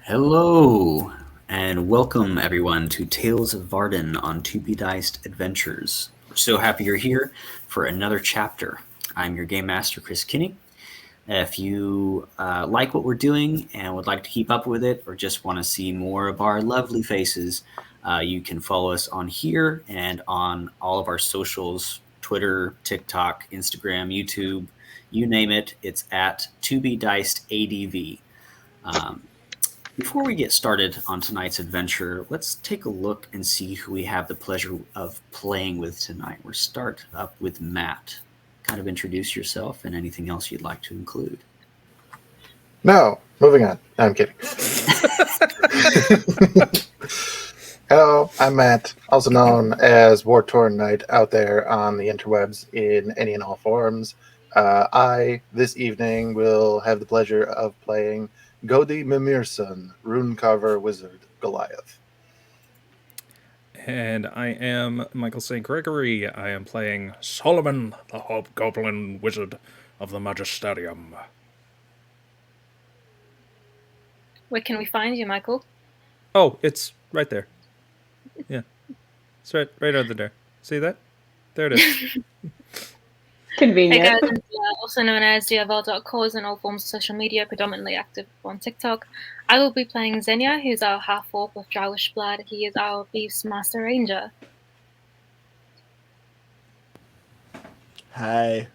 Hello, and welcome everyone to Tales of Vardin on To Be Diced Adventures. We're so happy you're here for another chapter. I'm your Game Master, Chris Kinney. If you like what we're doing and would like to keep up with it, or just want to see more of our lovely faces, you can follow us on here and on all of our socials: Twitter, TikTok, Instagram, YouTube, you name it. It's at To Be Diced ADV. Um, Before we get started on tonight's adventure, let's take a look and see who we have the pleasure of playing with tonight. We'll start up with Matt. Kind of introduce yourself and anything else you'd like to include. No, moving on. No, I'm kidding. Hello, I'm Matt, also known as War Torn Knight out there on the interwebs in any and all forms. I, this evening, will have the pleasure of playing Godi Mimirson, Runecarver Wizard Goliath. And I am Michael St. Gregory. I am playing Solomon, the Hobgoblin Wizard of the Magisterium. Where can we find you, Michael? Oh, it's right there. Yeah. It's right over there. See that? There it is. Convenient. Hey guys, I'm also known as Diavel.cause on all forms of social media, predominantly active on TikTok. I will be playing Xenia, who's our half-orc with Drowish blood. He is our Beast's Master Ranger. Hi,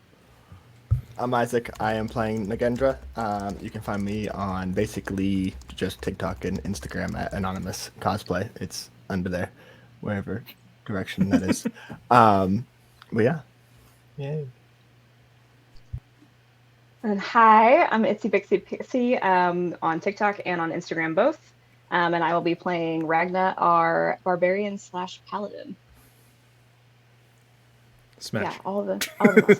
I'm Isaac. I am playing Nagendra. You can find me on basically just TikTok and Instagram at Anonymous Cosplay. It's under there, wherever direction that is. But yeah. Yay. And hi, I'm Itsy Bixie Pixie on TikTok and on Instagram both. And I will be playing Ragna, our barbarian / paladin. Smash. Yeah, all the muscles.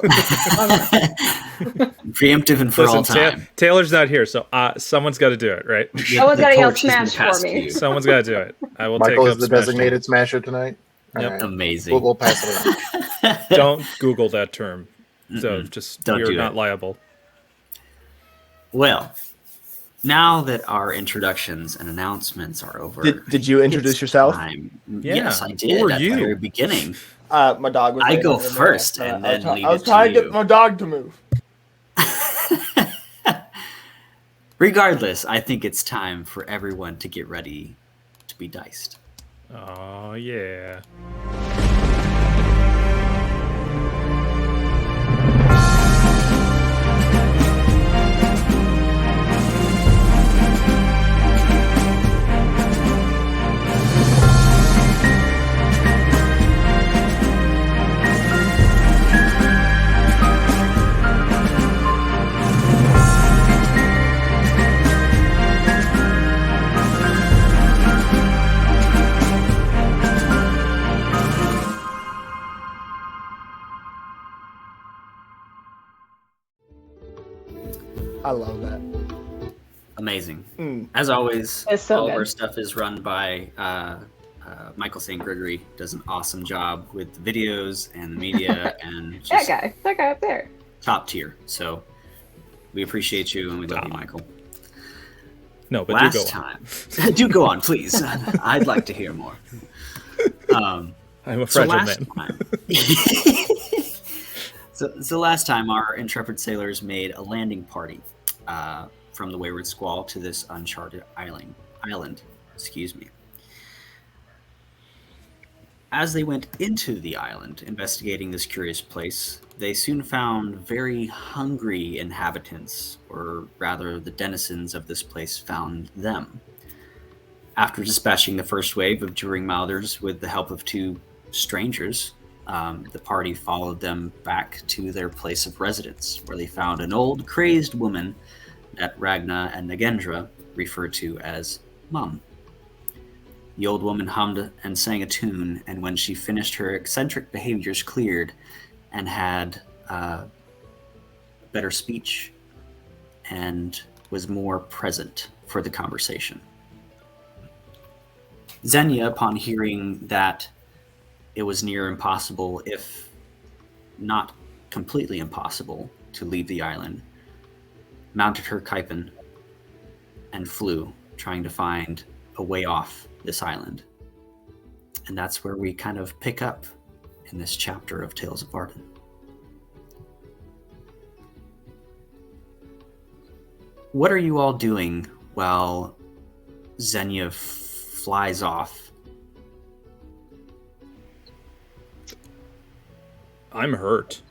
Preemptive and for all time. Taylor's not here, so someone's got to do it, right? Someone's got to yell smash for me. Someone's got to do it. I will Michael take is up the designated smasher tonight. Yep. All right. Amazing. We'll pass it on. Don't Google that term. So just Don't you're do not it. liable. Well, now that our introductions and announcements are over, Did you introduce yourself? time. Yeah. Yes, I Who did are at you? the very beginning. My dog was. I waiting go for me. first and then leave I was it trying to to get you. my dog to move. Regardless, I think it's time for everyone to get ready to be diced. Oh, yeah. I love that. Amazing. As always, It's so all of good. our stuff is run by Michael St. Gregory. Does an awesome job with the videos and the media and just That guy up there. top tier. So we appreciate you and we love you, Michael. No, but Last do go on. time, do go on, please. I'd like to hear more. I'm a So fragile last man. time, so last time, our intrepid sailors made a landing party from the Wayward Squall to this uncharted island. Excuse me. As they went into the island, investigating this curious place, they soon found very hungry inhabitants, or rather, the denizens of this place found them. After dispatching the first wave of jeering mouthers with the help of two strangers, the party followed them back to their place of residence, where they found an old, crazed woman that Ragna and Nagendra referred to as Mum. The old woman hummed and sang a tune, and when she finished, her eccentric behaviors cleared and had better speech and was more present for the conversation. Xenia, upon hearing that it was near impossible, if not completely impossible, to leave the island, mounted her Kaipen and flew trying to find a way off this island. And that's where we kind of pick up in this chapter of Tales of Vardin. What are you all doing while Xenia flies off? I'm hurt.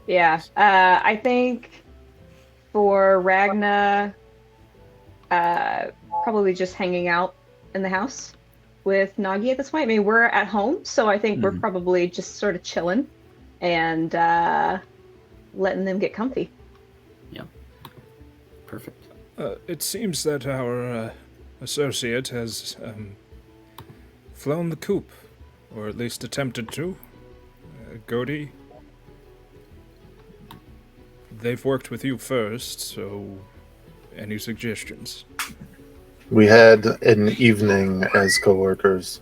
Yeah, I think for Ragna, probably just hanging out in the house with Nagi at this point. I mean, we're at home, so I think we're probably just sort of chilling and letting them get comfy. Yeah. Perfect. It seems that our associate has flown the coop, or at least attempted to. Godi, they've worked with you first, so any suggestions? We had an evening as co-workers.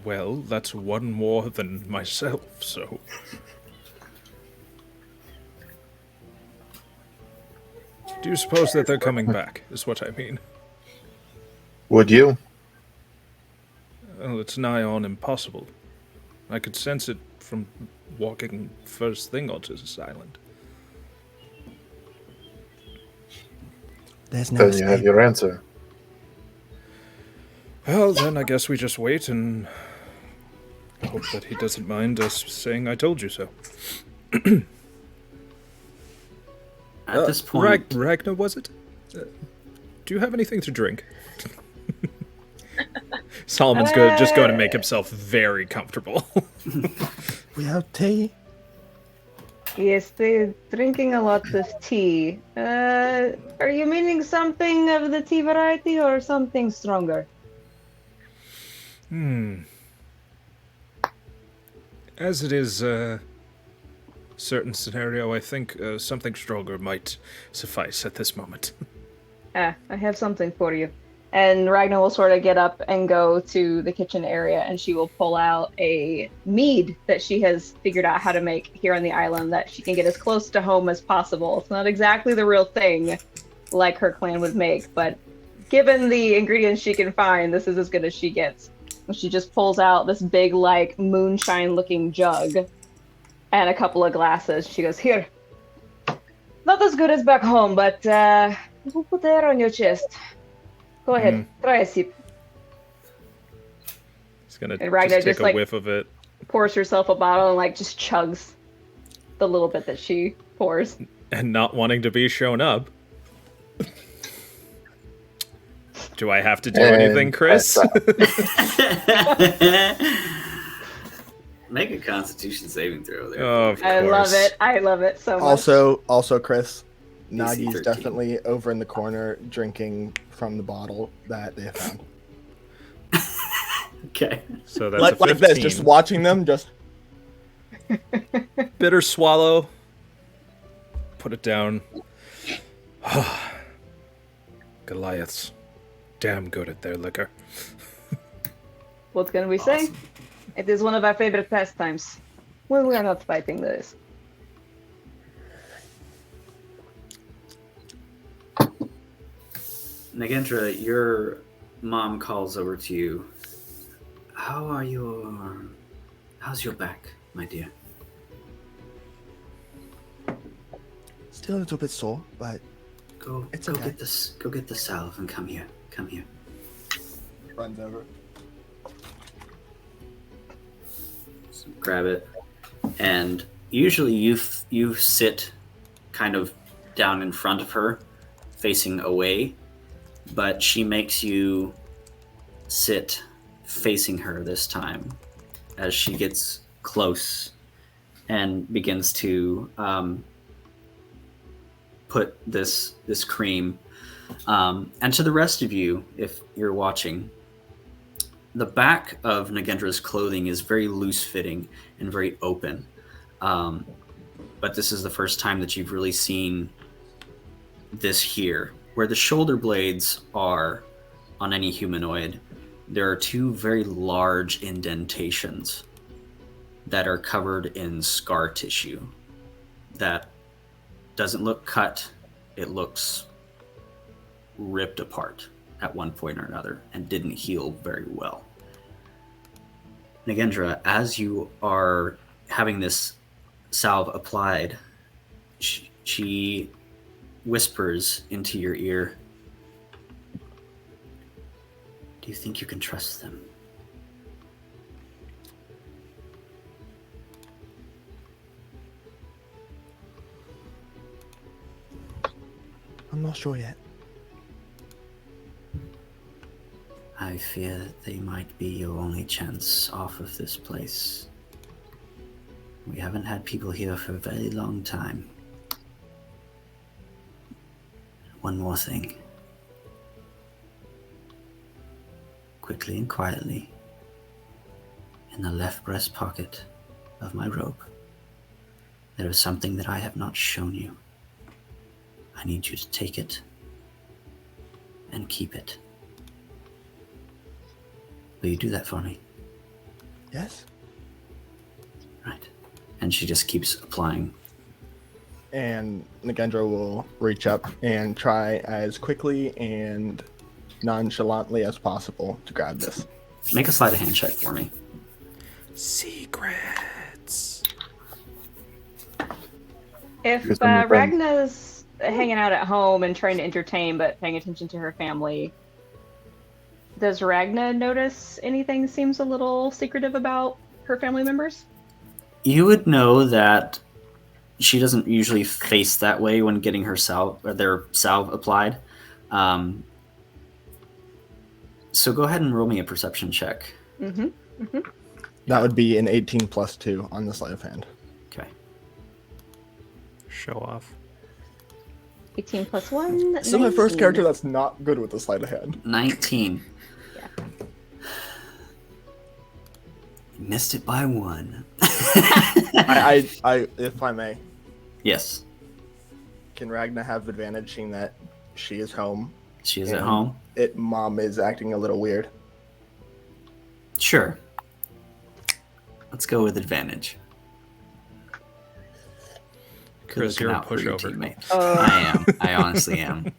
Well, that's one more than myself, so... Do you suppose that they're coming back, is what I mean? Would you? Well, it's nigh on impossible. I could sense it from walking first thing onto this island. There's no Then you have your answer. Well, then I guess we just wait and hope that he doesn't mind us saying I told you so. At this point... Ragnar, was it? Do you have anything to drink? Solomon's just going to make himself very comfortable. We have tea. Yes, they're drinking a lot of tea. Are you meaning something of the tea variety or something stronger? As it is a certain scenario, I think something stronger might suffice at this moment. I have something for you. And Ragnar will sort of get up and go to the kitchen area, and she will pull out a mead that she has figured out how to make here on the island that she can get as close to home as possible. It's not exactly the real thing like her clan would make, but given the ingredients she can find, this is as good as she gets. And she just pulls out this big, like, moonshine-looking jug and a couple of glasses. She goes, here. Not as good as back home, but we'll put the air on your chest. Go ahead, try a sip. He's gonna Ragnar just take a whiff of it. Pours herself a bottle and like just chugs the little bit that she pours. And not wanting to be shown up. Do I have to do anything, Chris? Make a Constitution saving throw there. Oh, of course. I love it. I love it so much. Also, Chris, Nagi's 13. definitely over in the corner drinking from the bottle that they have found. Okay. So that's Like, a 15. like this, just watching them, just... Bitter swallow. Put it down. Goliaths. Damn good at their liquor. What can we say? It is one of our favorite pastimes. When we are not fighting this. Nagendra, your mom calls over to you. How's your back, my dear? Still a little bit sore, but It's okay. Go get the salve and come here. Come here. runs over. So grab it, and usually you sit kind of down in front of her, facing away, but she makes you sit facing her this time as she gets close and begins to put this cream. And to the rest of you, if you're watching, the back of Nagendra's clothing is very loose-fitting and very open. But this is the first time that you've really seen this here. Where the shoulder blades are on any humanoid, there are two very large indentations that are covered in scar tissue that doesn't look cut. It looks ripped apart at one point or another and didn't heal very well. Nagendra, as you are having this salve applied, she whispers into your ear, "Do you think you can trust them?" I'm not sure yet. I fear that they might be your only chance off of this place. We haven't had people here for a very long time. One more thing. Quickly and quietly, in the left breast pocket of my robe, there is something that I have not shown you. I need you to take it and keep it. Will you do that for me? Yes. Right. And she just keeps applying. And Nagendra will reach up and try as quickly and nonchalantly as possible to grab this. Make a sleight of hand check for me. Secrets. If Here's one more friend. Ragna's hanging out at home and trying to entertain but paying attention to her family, does Ragna notice anything seems a little secretive about her family members? You would know that she doesn't usually face that way when getting her their salve applied. So go ahead and roll me a perception check. Mm-hmm. Mm-hmm. That would be an 18 plus 2 on the sleight of hand. Okay. Show off. 18 plus 1. This is my first 19. character that's not good with the sleight of hand. 19. Yeah. You missed it by 1. I, if I may, Yes. can Ragna have advantage seeing that she is home? She is at and home. Mom is acting a little weird. Sure. Let's go with advantage. Chris, Looking you're a out for your pushover. teammate. Oh. I am. I honestly am.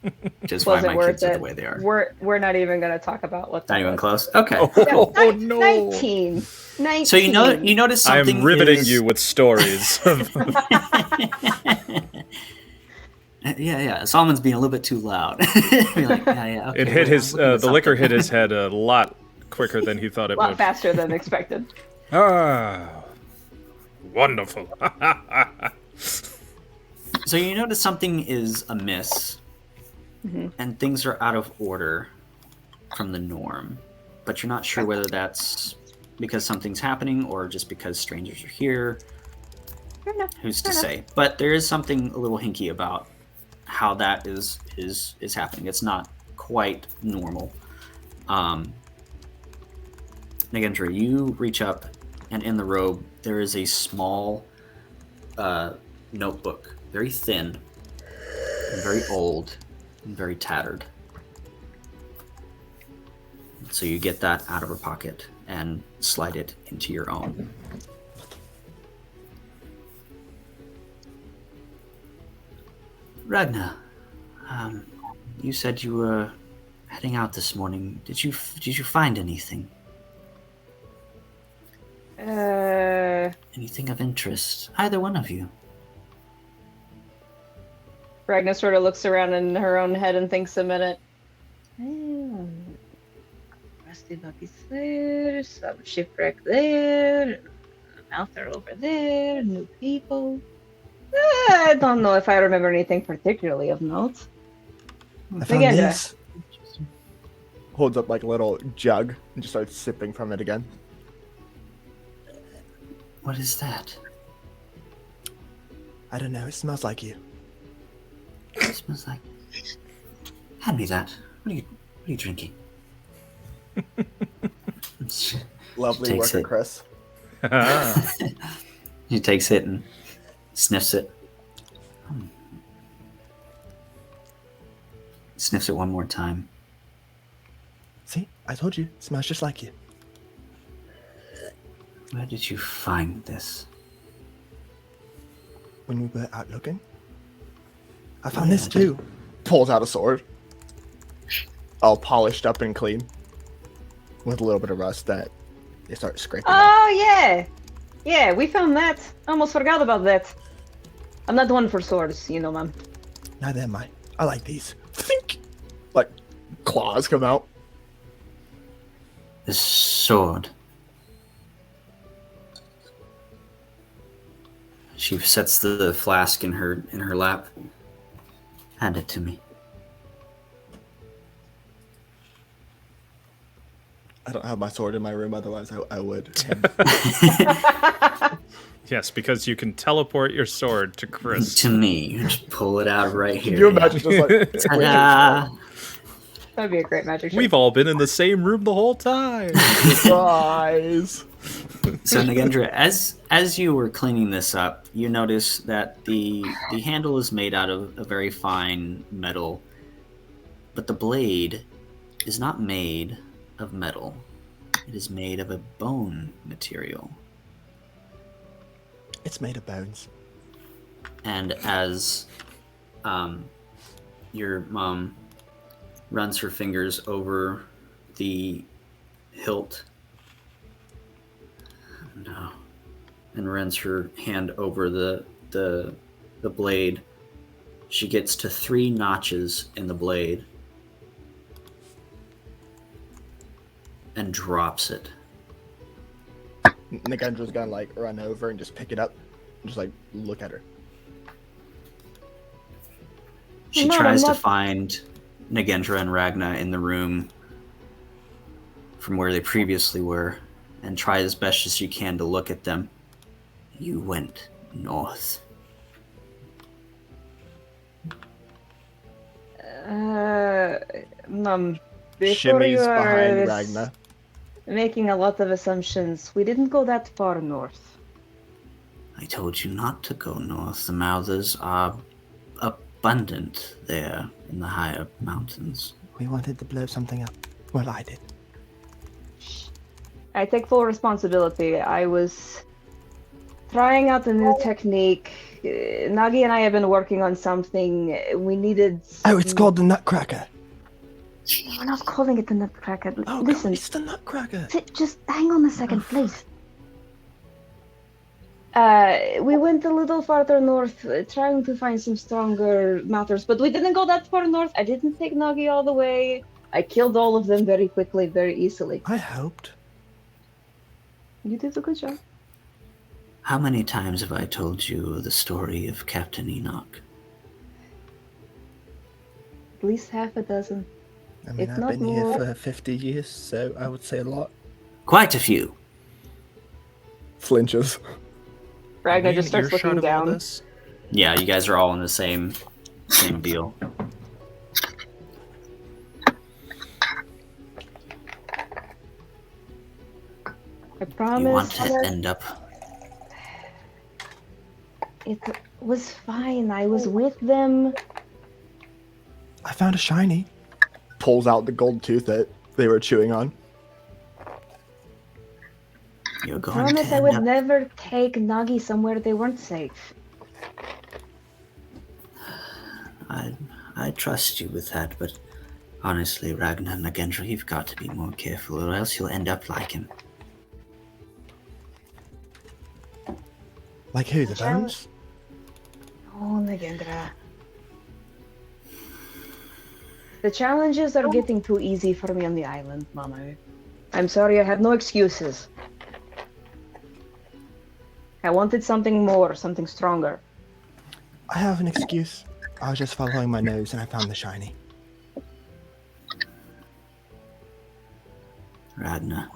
Just why Wasn't my worth kids are it. the way they are. We're not even going to talk about what that Not even was. close. Okay. Oh, no. 19. 19. So you notice I something am riveting is... you with stories. Yeah. Solomon's being a little bit too loud. Be like, yeah. Okay, It hit wait, his. I'm looking at The liquor something. hit his head a lot quicker than he thought A it lot would. faster than expected. Ah, wonderful. So you notice something is amiss, and things are out of order from the norm, but you're not sure whether that's because something's happening or just because strangers are here. Fair enough. Who's to Fair say? But there is something a little hinky about how that is happening. It's not quite normal. Nagendra, you reach up, and in the robe there is a small notebook, very thin, and very old, and very tattered. So you get that out of her pocket and slide it into your own. Ragna, you said you were heading out this morning. Did you find anything? Anything of interest? Either one of you? Ragna sort of looks around in her own head and thinks a minute. Rusty buckets there, some shipwreck there, Mouther over there, new people. I don't know if I remember anything particularly of note. I found Nagendra. this. Holds up like a little jug and just starts sipping from it again. What is that? I don't know. It smells like you. It smells like. Hand me that. What are you drinking? Lovely Takes worker, it. Chris. He takes it and sniffs it. Sniffs it one more time. See, I told you. It smells just like you. Where did you find this? When we were out looking, I found this too. Pulls out a sword. All polished up and clean. With a little bit of rust that they start scraping off. Oh, yeah. Yeah, we found that. Almost forgot about that. I'm not one for swords, you know, man. Neither am I. I like these. Think. Like, claws come out. This sword. She sets the flask in her lap. Hand it to me. I don't have my sword in my room, otherwise I would. Yes, because you can teleport your sword to Chris. To me. You just pull it out right here. Can you imagine just like... Ta-da! That'd be a great magic trick. We've all been in the same room the whole time. Surprise! So Nagendra, as you were cleaning this up, you notice that the handle is made out of a very fine metal, but the blade is not made of metal. It is made of a bone material. It's made of bones. And as your mom runs her fingers over the hilt, and runs her hand over the blade, she gets to 3 notches in the blade and drops it. Nagendra's gonna like run over and just pick it up and just like look at her. She No, tries I'm to not- find Nagendra and Ragna in the room from where they previously were and tries as best as she can to look at them. You went north. Mom, before you Shimmies are behind Ragna. making a lot of assumptions, we didn't go that far north. I told you not to go north. The Mouthers are abundant there in the higher mountains. We wanted to blow something up. Well, I did. I take full responsibility. I was trying out a new technique. Nagi and I have been working on something. We needed. Oh, it's called the Nutcracker. We're not calling it the Nutcracker. Oh, Listen, God, it's the Nutcracker. just hang on a second, please. We went a little farther north, trying to find some stronger matters, but we didn't go that far north. I didn't take Nagi all the way. I killed all of them very quickly, very easily. I hoped. You did a good job. How many times have I told you the story of Captain Enoch? At least half a dozen. I mean, If I've not been here more. for 50 years, so I would say a lot. Quite a few. Flinches. Ragnar Are we just in starts earshot looking of all down. this? Yeah, you guys are all in the same deal. I You promise. want to end up... It was fine. I was with them. I found a shiny. Pulls out the gold tooth that they were chewing on. You're going Promise to I end would up... never take Nagi somewhere they weren't safe. I trust you with that, but honestly, Ragnar Nagendra, you've got to be more careful, or else you'll end up like him. Like who, the bones? Oh, Nagendra. The challenges are getting too easy for me on the island, Mama. I'm sorry, I have no excuses. I wanted something more, something stronger. I have an excuse. I was just following my nose and I found the shiny. Ragnar.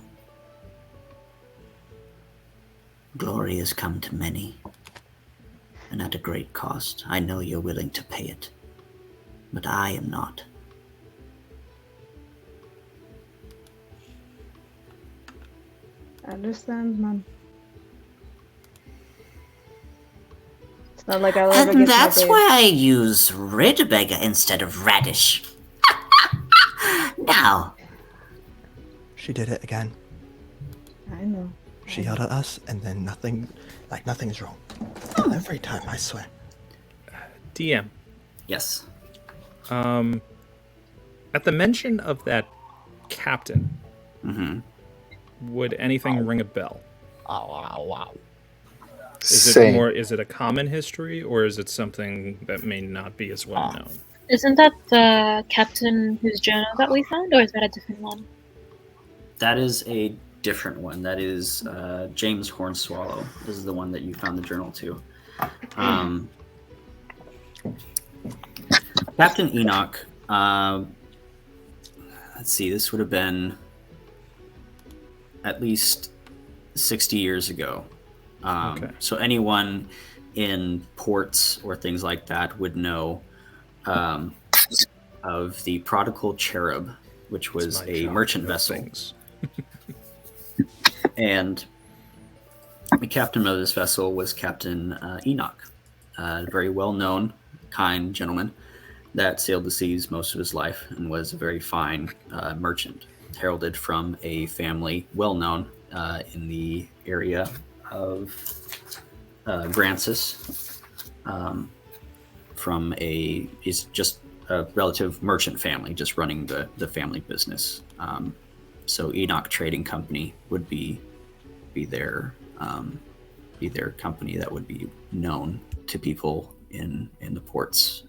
Glory has come to many, and at a great cost. I know you're willing to pay it, but I am not. I understand, Mom. It's not like I'll ever And get my that's day. why I use Rutabaga instead of radish. Now, She did it again. I know. She yelled at us and then nothing's wrong. Every time, I swear. DM, Yes. At the mention of that captain, Mm-hmm. would anything ring a bell? Wow. Is it Same. more? Is it a common history, or is it something that may not be as well known? Isn't that the captain whose journal that we found, or is that a different one? That is a different one. That is James Hornswallow. This is the one that you found the journal to. Captain Enoch. Let's see. This would have been at least 60 years ago. Okay. So anyone in ports or things like that would know of the Prodigal Cherub, which was a merchant vessel. Things. And the captain of this vessel was Captain Enoch, a very well-known, kind gentleman that sailed the seas most of his life and was a very fine merchant, heralded from a family well-known in the area of Grancis, he's just a relative merchant family, just running the family business. So Enoch Trading Company would be their company that would be known to people in the ports.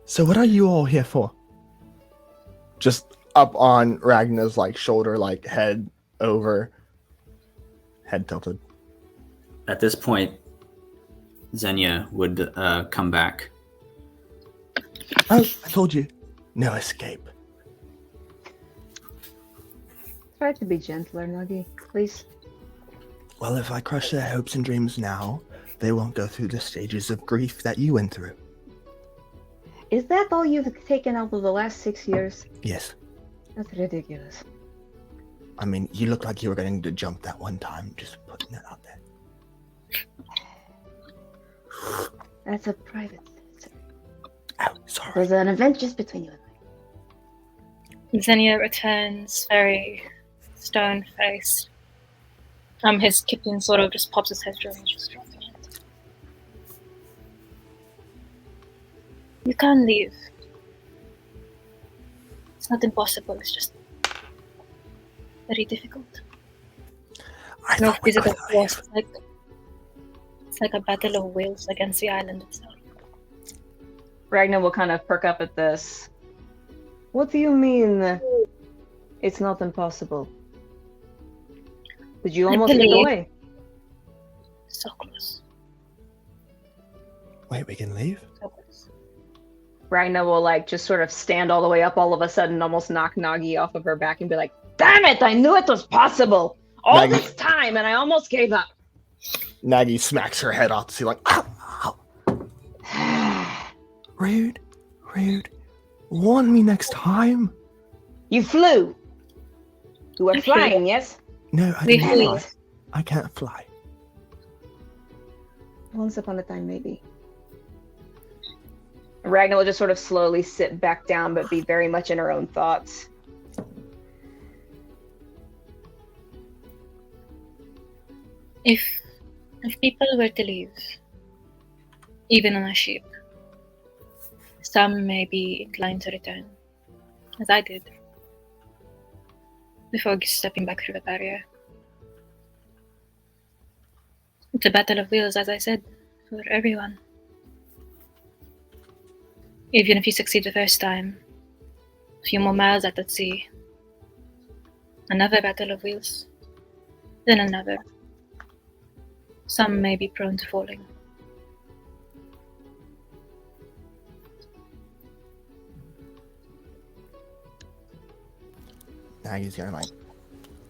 So what are you all here for? Just up on Ragnar's shoulder, head over, head tilted. At this point, Xenia would come back. Oh, I told you, no escape. Try to be gentler, Nuggy, please. Well, if I crush their hopes and dreams now, they won't go through the stages of grief that you went through. Is that all you've taken out of the last 6 years? Yes. That's ridiculous. I mean, you look like you were going to jump that one time, just putting that out there. That's a private. Oh, sorry. There's an event just between you and me. Xenia returns, very stone-faced. His Kipling sort of just pops his head through and he's just dropping it. You can leave. It's not impossible, it's just very difficult. No physical force. It's like a battle of wills against the island itself. Ragnar will kind of perk up at this. What do you mean it's not impossible? Did you almost get away? So close. Wait, we can leave? So close. Ragnar will just sort of stand all the way up all of a sudden, almost knock Nagi off of her back and be like, damn it, I knew it was possible! All this time and I almost gave up. Nagi smacks her head off the ceiling. Ow, ow. Rude. Warn me next time. You flew. You were flying, yes? No, I didn't fly. I can't fly. Once upon a time, maybe. Ragnar will just sort of slowly sit back down, but be very much in her own thoughts. If people were to leave, even on a ship, some may be inclined to return, as I did, before stepping back through the barrier. It's a battle of wills, as I said, for everyone. Even if you succeed the first time, a few more miles out at sea, another battle of wheels, then another. Some may be prone to falling. Now he's gonna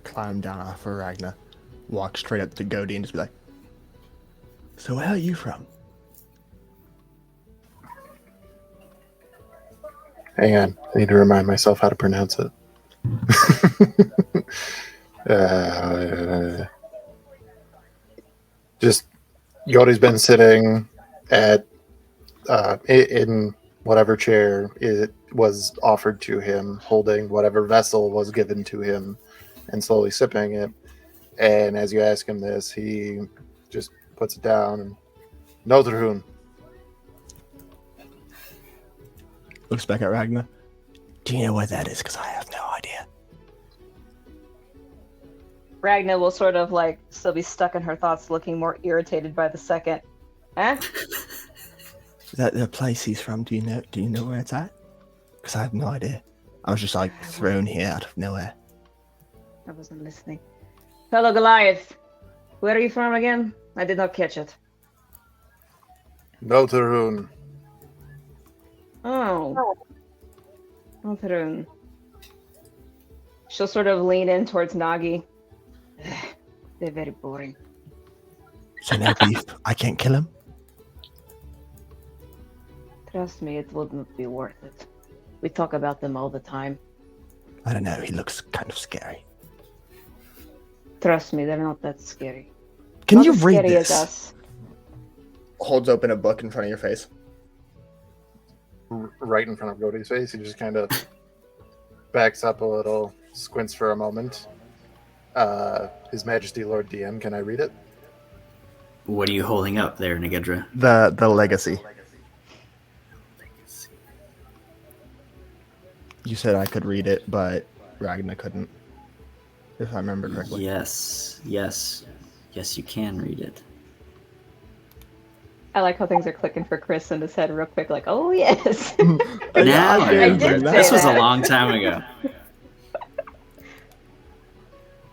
climb down off of Ragnar, walk straight up to Godie and just be like, so where are you from? Hang on, I need to remind myself how to pronounce it. Just Yodi's been sitting at in whatever chair it was offered to him, holding whatever vessel was given to him, and slowly sipping it. And as you ask him this, he just puts it down and Nothrun. Looks back at Ragnar. Do you know where that is? Because I have no idea. Ragnar will sort of like still be stuck in her thoughts, looking more irritated by the second. Eh? Is that the place he's from? Do you know where it's at? Because I have no idea. I was just like thrown here out of nowhere. I wasn't listening. Fellow Goliath, where are you from again? I did not catch it. Nothrun. Oh. Nothrun. She'll sort of lean in towards Nagi. They're very boring. So no beef. I can't kill him? Trust me, it wouldn't be worth it. We talk about them all the time. I don't know. He looks kind of scary. Trust me, they're not that scary. Can Not you as read scary this? as us. Holds open a book in front of your face. Right in front of Goaty's face. He just kind of backs up a little, squints for a moment. His Majesty Lord DM, can I read it? What are you holding up there, Nagedra? The legacy. You said I could read it, but Ragnar couldn't. If I remember correctly. Yes, you can read it. I like how things are clicking for Chris in his head real quick, like, oh yes. Now I did remember. say This was a that. long time ago.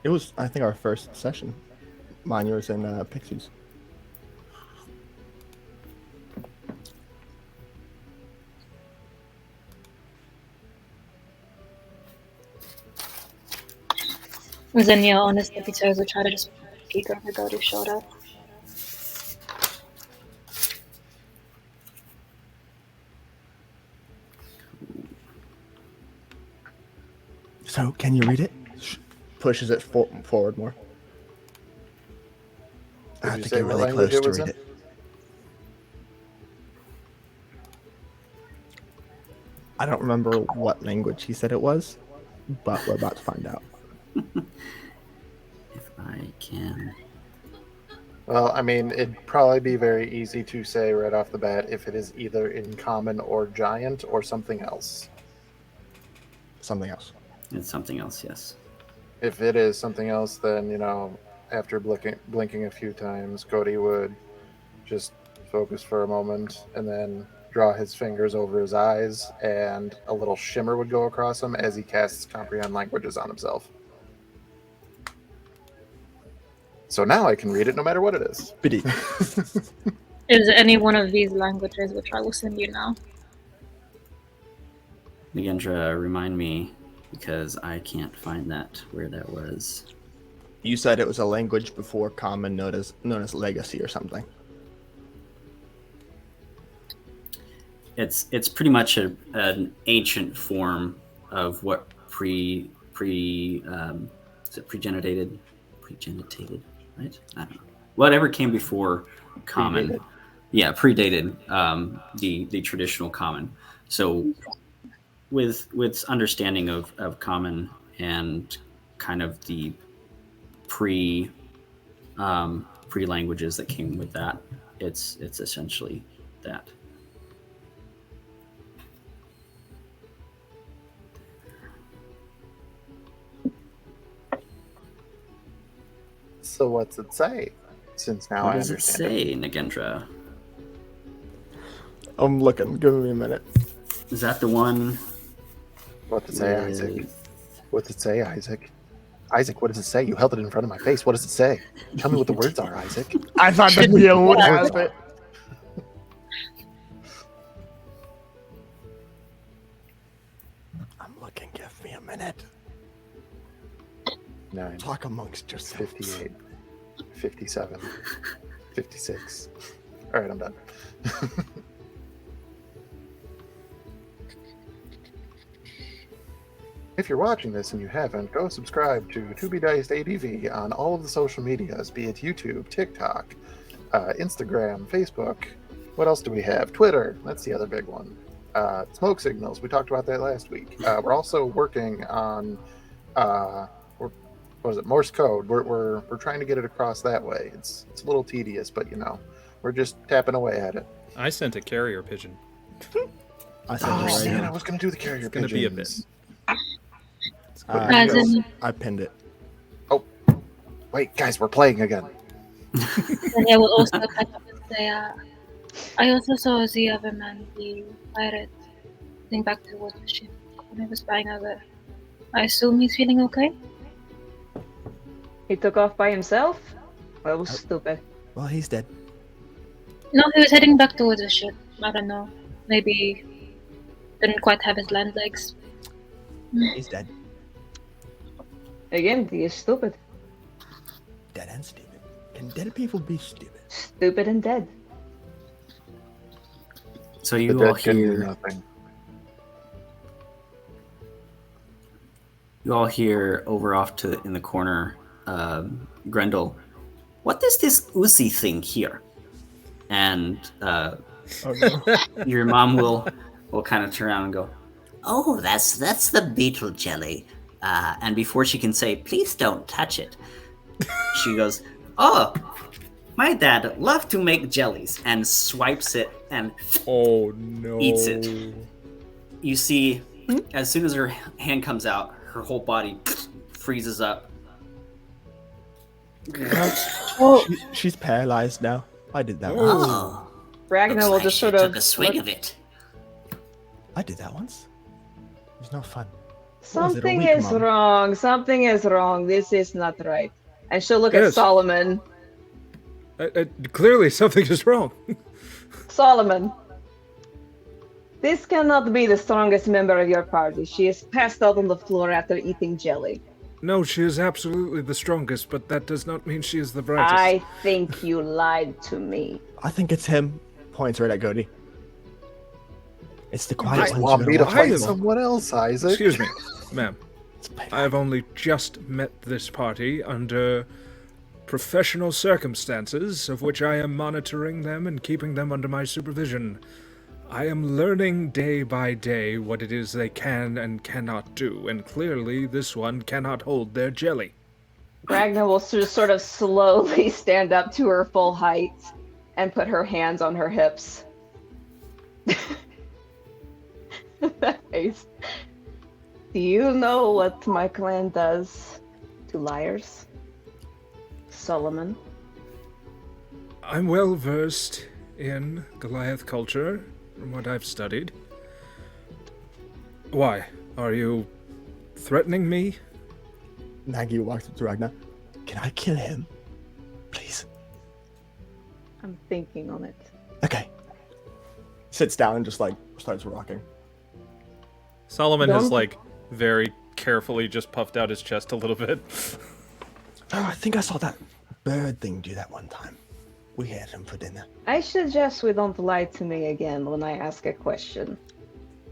It was, I think, our first session. Mine, yours, and Pixie's. Zinnia, honestly, because we try to just peek over Goaty's shoulder. So, can you read it? Pushes it forward more. I Did have you to say get what really language close it to was read in? it. I don't remember what language he said it was, but we're about to find out. If I can. Well, I mean, it'd probably be very easy to say right off the bat if it is either in common or giant or something else. Something else. It's something else, yes. If it is something else, then, after blinking a few times, Cody would just focus for a moment and then draw his fingers over his eyes, and a little shimmer would go across him as he casts Comprehend Languages on himself. So now I can read it no matter what it is. Biddy. Is it any one of these languages, which I will send you now? Nagedra, remind me, because I can't find where that was. You said it was a language before common, known as legacy or something. It's pretty much an ancient form of what is it pregenitated, right? I don't know. Whatever came before common. Predated. Yeah, predated the traditional common. So with understanding of common and kind of the pre languages that came with that, it's essentially that. So what's it say? Since now What I does it understand it. say, Nagedra? I'm looking. Give me a minute. Is that the one? What's it say, Isaac? What's it say, Isaac? Isaac, what does it say? You held it in front of my face. What does it say? Tell me what the words are, Isaac. I thought the deal would have it. I'm looking. Give me a minute. 9, Talk amongst yourselves. 58, 57, 56. All right, I'm done. If you're watching this and you haven't, go subscribe to Be Diced ADV on all of the social medias, be it YouTube, TikTok, Instagram, Facebook. What else do we have? Twitter. That's the other big one. Smoke signals. We talked about that last week. We're also working on what is it, Morse code. We're trying to get it across that way. It's a little tedious, but we're just tapping away at it. I sent a carrier pigeon. I sent Oh it right man, here. I was gonna do the carrier It's gonna be a pigeons. As in, I pinned it. Wait, guys, we're playing again. then I will also catch up and say, I also saw the other man, the pirate, heading back towards the ship when I was flying over. I assume he's feeling okay? He took off by himself? That was stupid. Well, he's dead. No, he was heading back towards the ship. I don't know. Maybe didn't quite have his land legs. He's dead. Again, he is stupid. Dead and stupid. Can dead people be stupid? Stupid and dead. So The you all dead can do hear. nothing. You all hear over off in the corner, Grendel. What is this Uzi thing here? And Oh no. your mom will kind of turn around and go, Oh, that's the beetle jelly. and before she can say, please don't touch it, she goes, oh, my dad loved to make jellies, and swipes it and Oh no. eats it. You see, as soon as her hand comes out, her whole body freezes up. Oh, She's paralyzed now. I did that once. Oh, Ragnar looks will like just she sort of took a swing look- of it. I did that once. It was no fun. Something week, is Mom? wrong. Something is wrong. This is not right. And she'll look at Yes. Solomon. Clearly, something is wrong. Solomon. This cannot be the strongest member of your party. She is passed out on the floor after eating jelly. No, she is absolutely the strongest, but that does not mean she is the brightest. I think you lied to me. I think it's him. Points right at Cody. It's the You quiet just ones. want you me to don't fight want. someone else, Isaac. Excuse me, ma'am. It's payback. I have only just met this party under professional circumstances, of which I am monitoring them and keeping them under my supervision. I am learning day by day what it is they can and cannot do, and clearly this one cannot hold their jelly. Ragnar will just sort of slowly stand up to her full height and put her hands on her hips. That face. Do you know what my clan does to liars? Solomon. I'm well versed in Goliath culture, from what I've studied. Why? Are you threatening me? Maggie walks up to Ragnar. Can I kill him? Please. I'm thinking on it. Okay. Sits down and just starts rocking. Solomon has Don't- very carefully just puffed out his chest a little bit. Oh, I think I saw that bird thing do that one time. We had him for dinner. I suggest we don't lie to me again when I ask a question.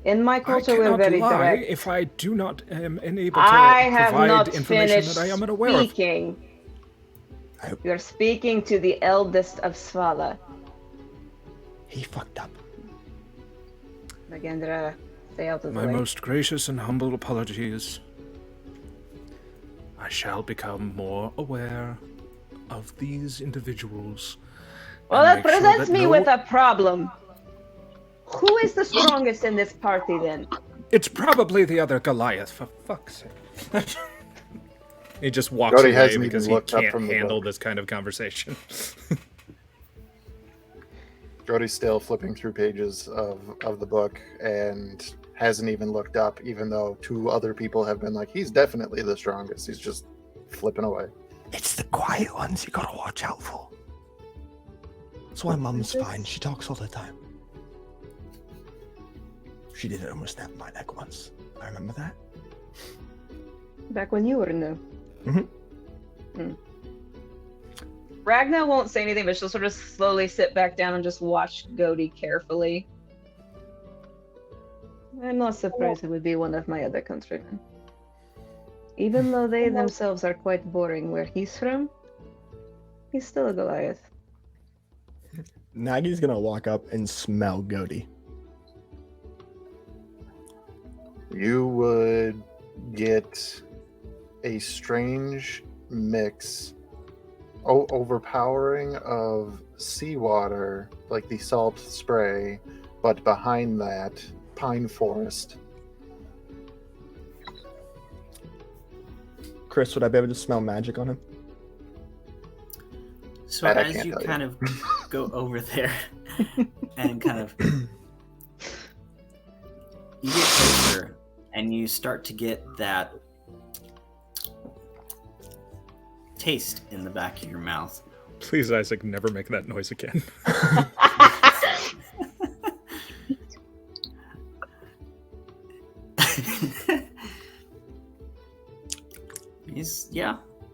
In my I culture, we're cannot very lie direct. if I do not am unable to I have provide not information finished that I am unaware of. speaking. I- You're speaking to the eldest of Svala. He fucked up. Nagendra, stay out of the My way. most gracious and humble apologies. I shall become more aware of these individuals. Well, and that make sure presents that me no- with a problem. Who is the strongest in this party then? It's probably the other Goliath, for fuck's sake. He just walks Cody away hasn't because even he looked up can't from the handle book. this kind of conversation. Jody's still flipping through pages of the book and hasn't even looked up, even though two other people have been like, he's definitely the strongest. He's just flipping away. It's the quiet ones you gotta watch out for. That's why Mum's fine. She talks all the time. She did it almost snap my neck once. I remember that. Back when you were new. Mhm. Ragnar won't say anything, but she'll sort of slowly sit back down and just watch Gody carefully. I'm not surprised it would be one of my other countrymen. Even though they themselves are quite boring where he's from, he's still a Goliath. Nagi's gonna walk up and smell Gody. You would get a strange mix, overpowering of seawater, like the salt spray, but behind that, pine forest. Chris, would I be able to smell magic on him? So That I as can't you tell you. kind of go over there and kind of you get closer and you start to get that taste in the back of your mouth. Please, Isaac, never make that noise again.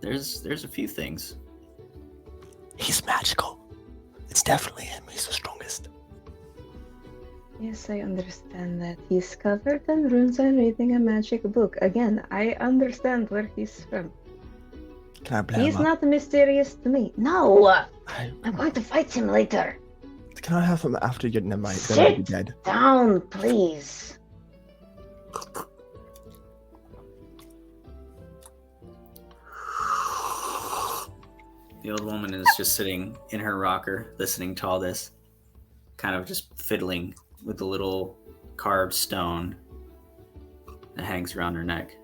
There's a few things. He's magical. It's definitely him. He's the strongest. Yes, I understand that. He's covered in runes and reading a magic book. Again, I understand where he's from. Can I blow He's him up? not mysterious to me. No! I- I'm going to fight him later. Can I have him after you? Never mind. He's gonna be Sit dead. down, please. The old woman is just sitting in her rocker, listening to all this, kind of just fiddling with the little carved stone that hangs around her neck.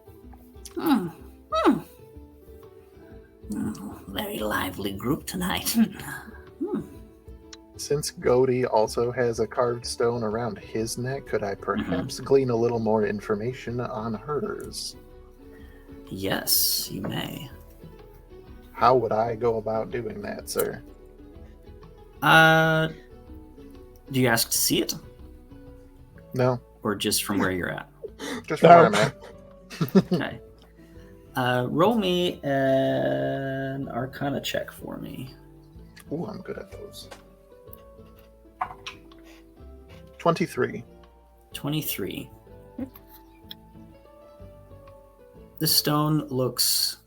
Very lively group tonight. Since Gody also has a carved stone around his neck, could I perhaps glean a little more information on hers? Yes, you may. How would I go about doing that, sir? Do you ask to see it, No, or just from where you're at? just from where I'm at. Okay. Roll me an Arcana check for me. Ooh, I'm good at those. 23. 23. The stone looks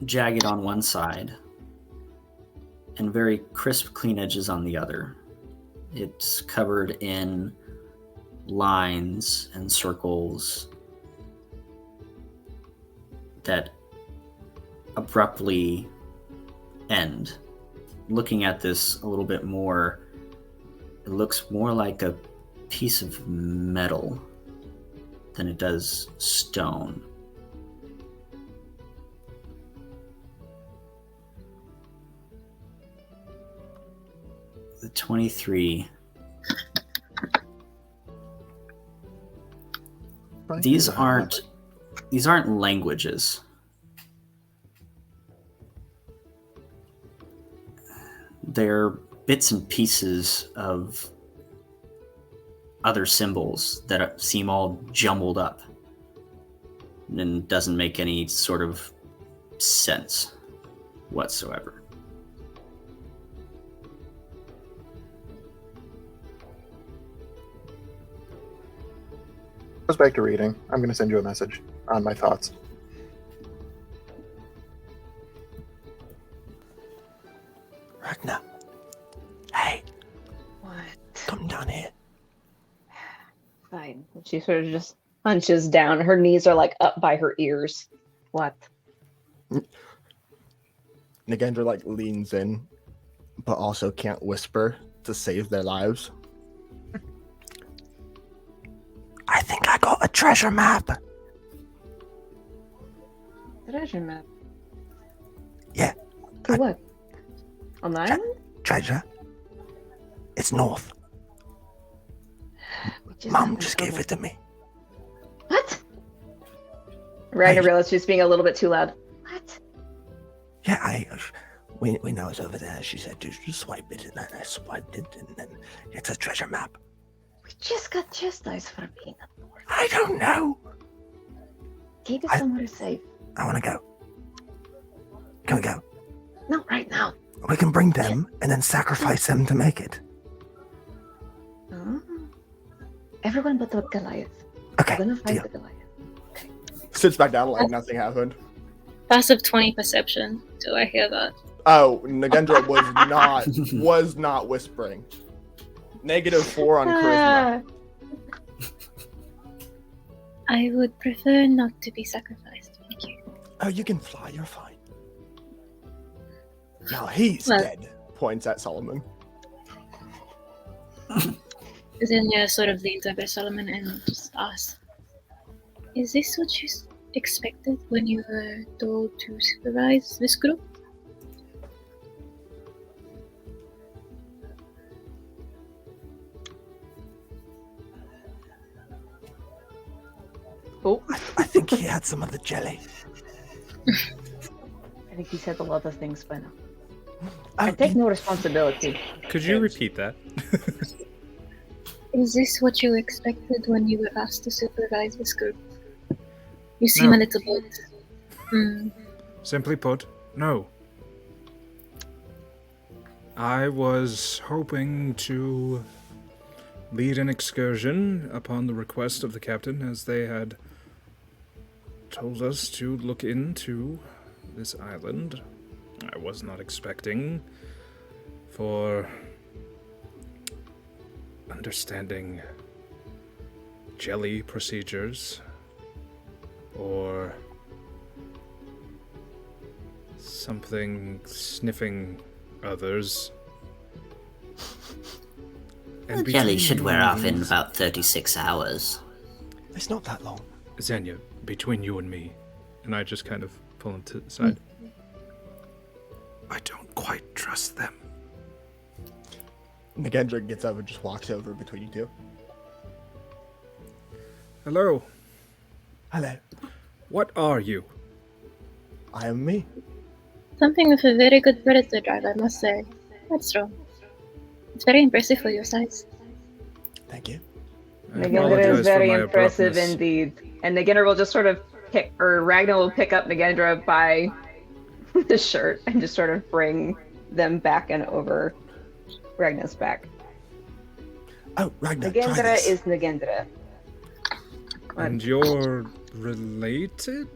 jagged on one side and very crisp, clean edges on the other. It's covered in lines and circles that abruptly end. Looking at this a little bit more, it looks more like a piece of metal than it does stone. The 23. These aren't languages. They're bits and pieces of other symbols that seem all jumbled up and doesn't make any sort of sense whatsoever. Goes back to reading. I'm going to send you a message on my thoughts. Ragnar. Hey, What? come down here. Fine. She sort of just hunches down. Her knees are like up by her ears. What? Nagendra like leans in, but also can't whisper to save their lives. I think I got a treasure map. Treasure map. Yeah. To what? On the island? Treasure. It's north. Which is Mom not just the gave trouble. it to me. What? Ragnar Hey. realized she was being a little bit too loud. What? Yeah, we know it's over there. She said just swipe it, and then I swiped it, and then it's a treasure map. We just got chastised for being up north. I don't know. Keep it I- somewhere safe. I want to go. Can we go? Not right now. We can bring them and then sacrifice them to make it. Oh. Everyone but the Goliath. Okay, We're gonna fight deal. the Goliath. Sits back down like nothing happened. Passive 20 perception. Do I hear that? Oh, Nagendra was not whispering. -4 on charisma. I would prefer not to be sacrificed, thank you. Oh, you can fly. You're fine. Now he's Well- dead. Points at Solomon. Zinnia sort of leans over Solomon and just asks, is this what you expected when you were told to supervise this group? Oh, I think he had some of the jelly. I think he said a lot of things by now. Oh, I take no responsibility. Could you repeat that? Is this what you expected when you were asked to supervise this group? You seem No. a little bit... Simply put, no. I was hoping to lead an excursion upon the request of the captain, as they had told us to look into this island. I was not expecting for understanding jelly procedures or something sniffing others. The jelly between should you wear and off me, in about 36 hours. It's not that long. Xenia, between you and me, and I just kind of pull him to the side. I don't quite trust them. Nagendra gets up and just walks over between you two. Hello, Hello, what are you? I am me. Something with a very good predator drive, I must say. Quite strong. It's very impressive for your size. Thank you. I Nagendra apologize is for very my impressive abruptness. indeed. And Nagendra will just sort of Ragnar will pick up Nagendra by the shirt and just sort of bring them back and over Ragnar's back. Oh, Ragnar, try Nagendra this. is Nagendra. And you're related?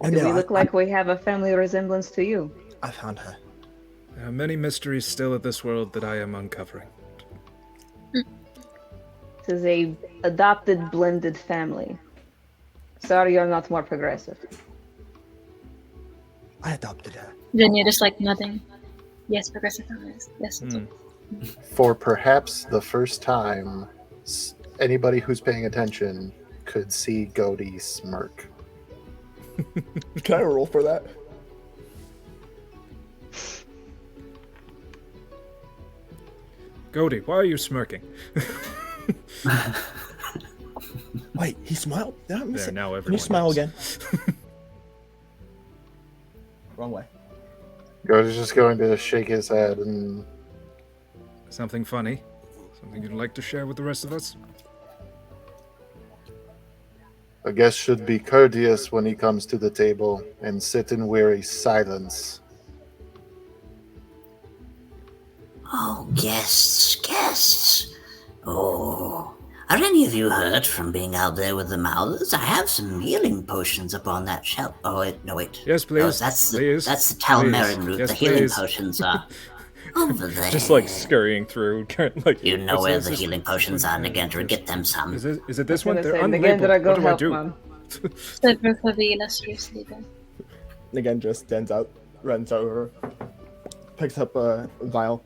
Oh, Do no, we look like we have a family resemblance to you? I found her. There are many mysteries still of this world that I am uncovering. This is a adopted blended family. Sorry you're not more progressive. I adopted her. Then you're just like nodding. Yes, progressive families. Yes. Hmm. For perhaps the first time, anybody who's paying attention could see Goaty smirk. Can I roll for that? Goaty, why are you smirking? Wait, he smiled? Did I miss There, it? now Can everyone you smile knows. again? Wrong way. Goaty's just going to shake his head and Something funny? Something you'd like to share with the rest of us? a guest should be courteous when he comes to the table and sit in weary silence. Oh, guests. Oh, are any of you hurt from being out there with the mouthers? I have some healing potions upon that shelf. Oh, wait, no, wait. Yes, No, please. that's please. the Talmerin route. Yes, the healing please. potions are over there. Just like scurrying through, like You know what's where this- the this- healing potions are, Nagendra. yes. Get them some. Is it this I one? was They're gonna say, unlabeled. Nagendra, go What do I help, do? Mom. Several of the illustriously then. Nagendra stands out, runs over, picks up a vial.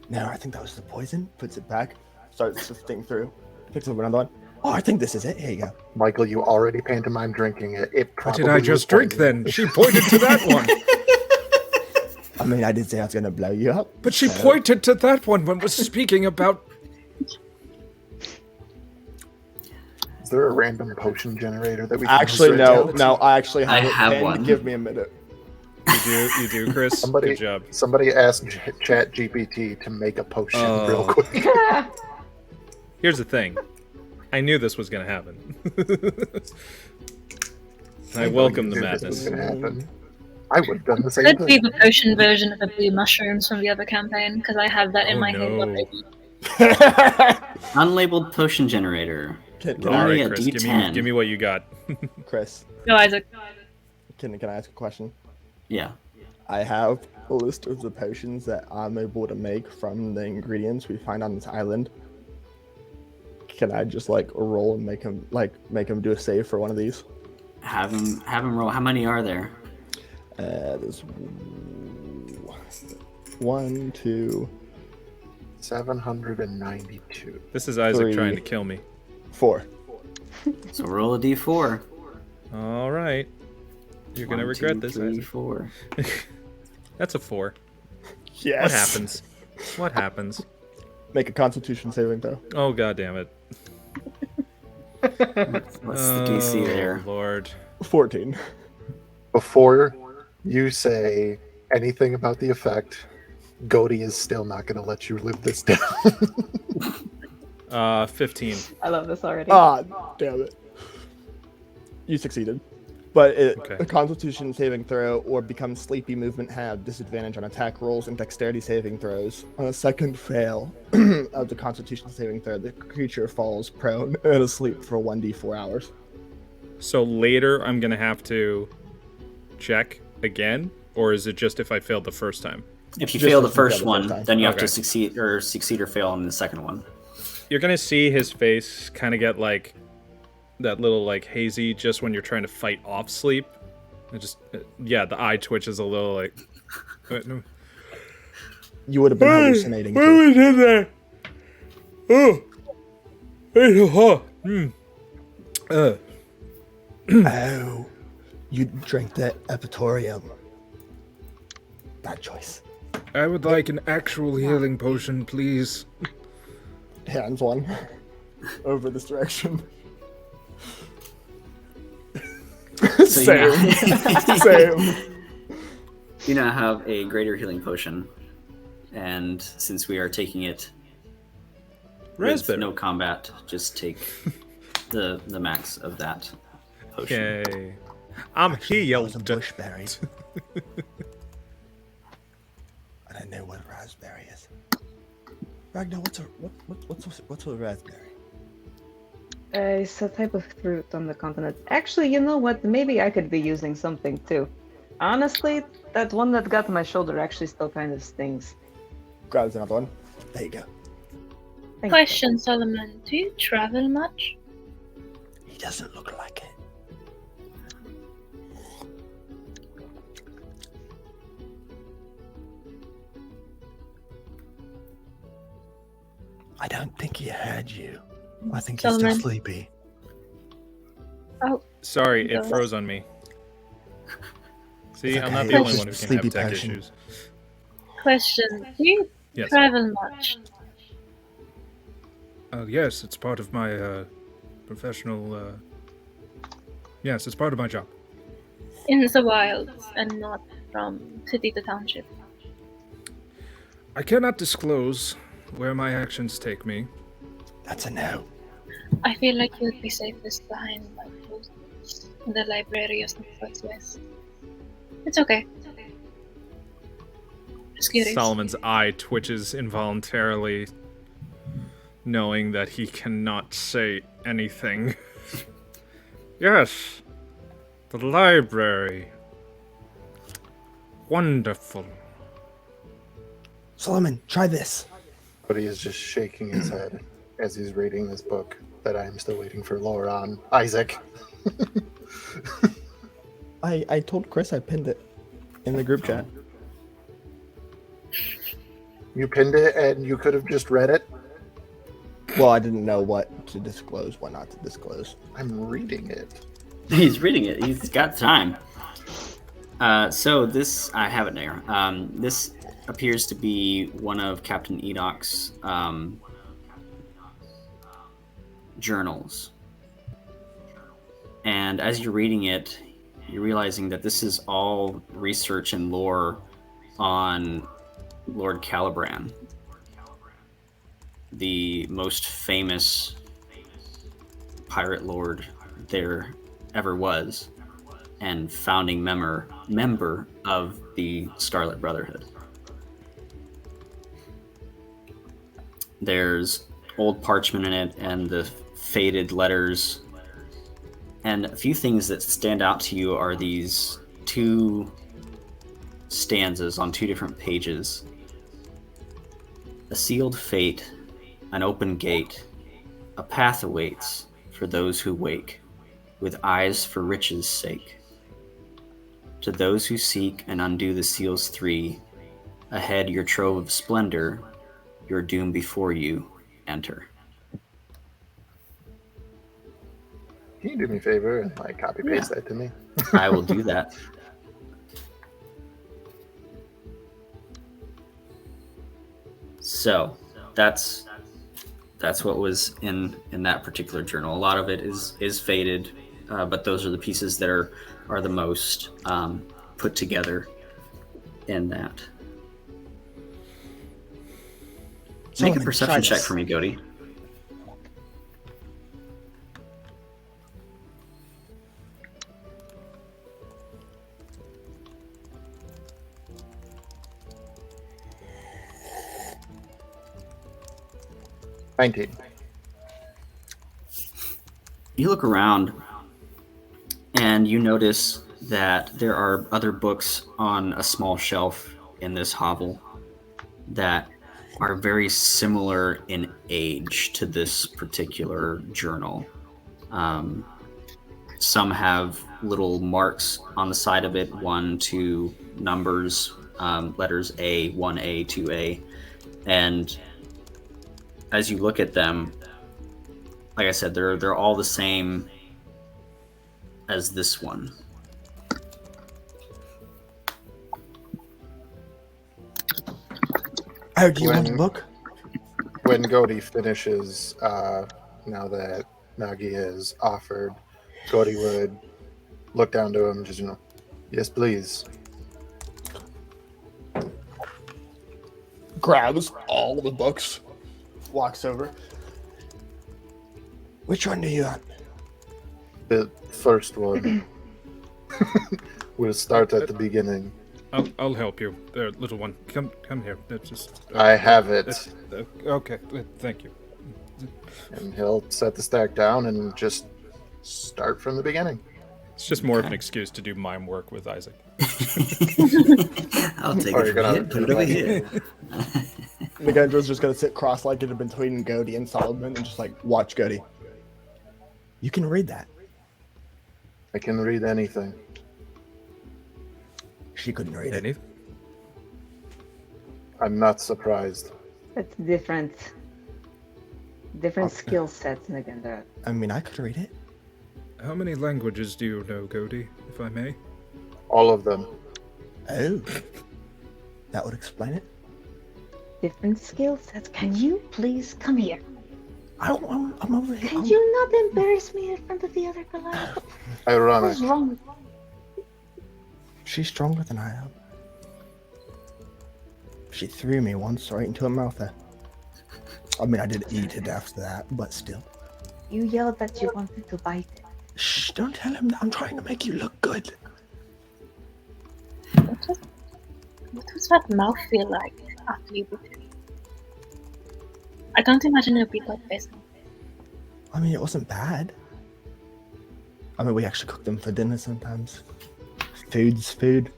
No, I think that was the poison. Puts it back, starts sifting through, picks up another one. Oh, I think this is it. Here you go. Michael, you already pantomime drinking it. It What probably did I was just drink poison. then? She pointed to that one. I mean, I did say I was gonna blow you up. But she so- pointed to that one when was speaking about. Is there a random potion generator that we can Actually, use no, right no. I actually have I it have pinned. one. Give me a minute. You do, Chris. Somebody- Good job. Somebody asked Chat GPT to make a potion Oh. real quick. Here's the thing. I knew this was going to happen. I welcome the knew this was madness. gonna happen. I would have done the same Could be thing. the potion version of the blue mushrooms from the other campaign, because I have that in Oh, my head no. already. Unlabeled potion generator. Can Roll I, me Alright, a Chris, D10. give me what you got. Chris, Go, Isaac. can I ask a question? Yeah. I have a list of the potions that I'm able to make from the ingredients we find on this island. Can I just like roll and make him do a save for one of these? Have him roll. How many are there? There's 1, 2, 792. This is Isaac 3, trying to kill me. 4. So roll a d4. All right. You're going to 1, regret 2, this, 3, Isaac. 4. That's a 4. Yes. What happens? What happens? Make a Constitution saving throw. Oh, god damn it. What's the DC there? Oh, Lord. 14. Before you say anything about the effect, Goaty is still not going to let you live this down. 15. I love this already. Ah, damn it. You succeeded. But Okay. a Constitution saving throw or become sleepy movement have disadvantage on attack rolls and dexterity saving throws. On a second fail of the Constitution saving throw, the creature falls prone and asleep for 1d4 hours. So later I'm going to have to check again? Or is it just if I failed the first time? If you Just fail the if you fail first the one, first time. then you have Okay. to succeed or fail on the second one. You're going to see his face kind of get like that little like hazy just when you're trying to fight off sleep. It just yeah, the eye twitches a little like no. You would have been hallucinating. What Too. was in there? Oh, you drank that Epitorium. Bad choice. I would like an actual healing potion, please. Hands one over this direction. So you now, Same. you now have a greater healing potion, and since we are taking it with Raspberry. no combat, just take the max of that potion. Okay. I'm healed. bushberry. I don't know what raspberry is. Ragnar, what's a raspberry? It's a type of fruit on the continent. Actually, you know what? Maybe I could be using something too. Honestly, that one that got my shoulder actually still kind of stings. Grabs another one. There you go. Thank you. Question, Solomon. Do you travel much? He doesn't look like it. I don't think he heard you. I think he's Solomon. still sleepy. Oh, Sorry, it Go. froze on me. See, It's I'm not okay, the only it's one who just can have sleepy tech potion. issues. question. Do you Yes. travel much? Yes, it's part of my professional. Yes, it's part of my job. In the wilds and not from city to township? I cannot disclose where my actions take me. That's a no. I feel like you would be safest behind my closed doors in the library of the Northwest. It's okay. Just curious. Solomon's eye twitches involuntarily, knowing that he cannot say anything. Yes, the library. Wonderful. Solomon, try this. But he is just shaking his head as he's reading this book that I am still waiting for lore on. Isaac. I told Chris I pinned it in the group chat. You pinned it and you could have just read it. Well, I didn't know what to disclose, what not to disclose. I'm reading it. He's reading it. He's got time. So this, I have it there. This appears to be one of Captain Edoc's journals. And as you're reading it, you're realizing that this is all research and lore on Lord Calibran, the most famous pirate lord there ever was, and founding member of the Scarlet Brotherhood. There's old parchment in it and the faded letters. And a few things that stand out to you are these two stanzas on two different pages. A sealed fate, an open gate, A path awaits for those who wake, with eyes for riches' sake. To those who seek and undo the seals three, ahead your trove of splendor, your doom before you, enter. Can you do me a favor and like copy paste that to me? I will do that. So that's what was in that particular journal. A lot of it is faded, but those are the pieces that are the most put together in that. Make a perception check for me, Goaty. You look around and you notice that there are other books on a small shelf in this hovel that are very similar in age to this particular journal. Some have little marks on the side of it, 1, 2 numbers, letters A, 1A, 2A, and as you look at them, like I said, they're all the same as this one. Oh, do you want a book? When Goaty finishes, now that Nagi has offered, Goaty would look down to him and just, yes, please. Grabs all the books, walks over. Which one do you want? The first one. We'll start at the beginning. I'll help you, there, little one. Come here. That's just. I have it. Okay, thank you. And he'll set the stack down and just start from the beginning. It's just more of an excuse to do mime work with Isaac. I'll take it from here, put it over here. Nagendra's just gonna sit cross-legged between Goaty and Solomon and just like watch Goaty. You can read that. I can read anything. She couldn't read it. Anything? I'm not surprised. That's different. Different skill sets, Nagenda. I mean, I could read it. How many languages do you know, Goaty, if I may? All of them. Oh. That would explain it. Different skill sets. Can you please come here? I'm over here. Can you not embarrass me in front of the other Goliath? Ironic. What's wrong with you? She's stronger than I am. She threw me once right into her mouth there. I mean, I did eat it after that, but still. You yelled that you wanted to bite it. Shh, don't tell him that. I'm trying to make you look good. What does that mouth feel like after you bit it? I don't imagine it would be quite pleasant. I mean, it wasn't bad. I mean, we actually cook them for dinner sometimes. Food's food.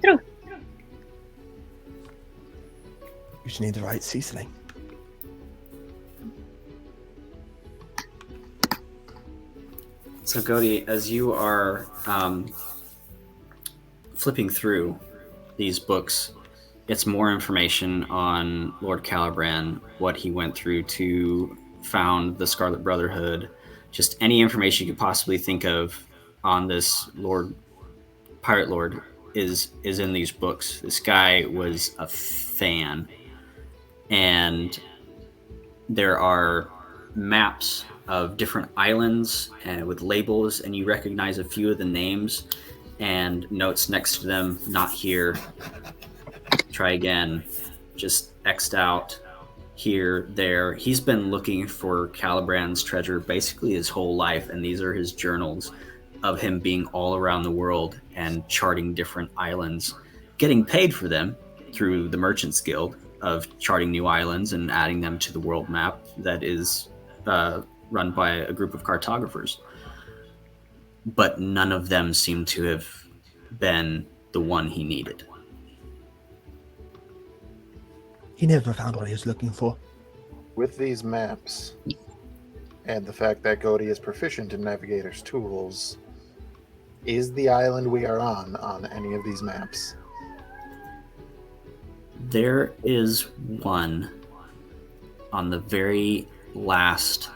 True. You just need the right seasoning. So, Goaty, as you are flipping through these books, it's more information on Lord Caliban, what he went through to found the Scarlet Brotherhood, just any information you could possibly think of on this Pirate Lord is in these books. This guy was a fan, and there are maps of different islands and with labels, and you recognize a few of the names and notes next to them. Not here. Try again. Just X'd out. Here, there. He's been looking for Caliban's treasure basically his whole life, and these are his journals of him being all around the world and charting different islands, getting paid for them through the Merchants Guild of charting new islands and adding them to the world map that is run by a group of cartographers. But none of them seem to have been the one he needed. He never found what he was looking for. With these maps, and the fact that Cody is proficient in Navigator's tools, is the island we are on any of these maps? There is one on the very last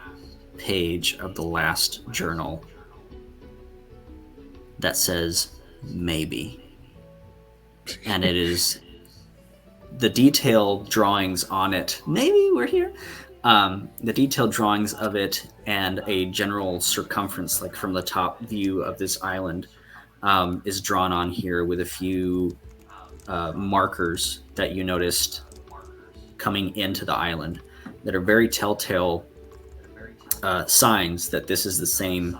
page of the last journal that says maybe. And it is the detailed drawings on it. Maybe we're here. The detailed drawings of it and a general circumference, like from the top view of this island, is drawn on here with a few markers that you noticed coming into the island that are very telltale signs that this is the same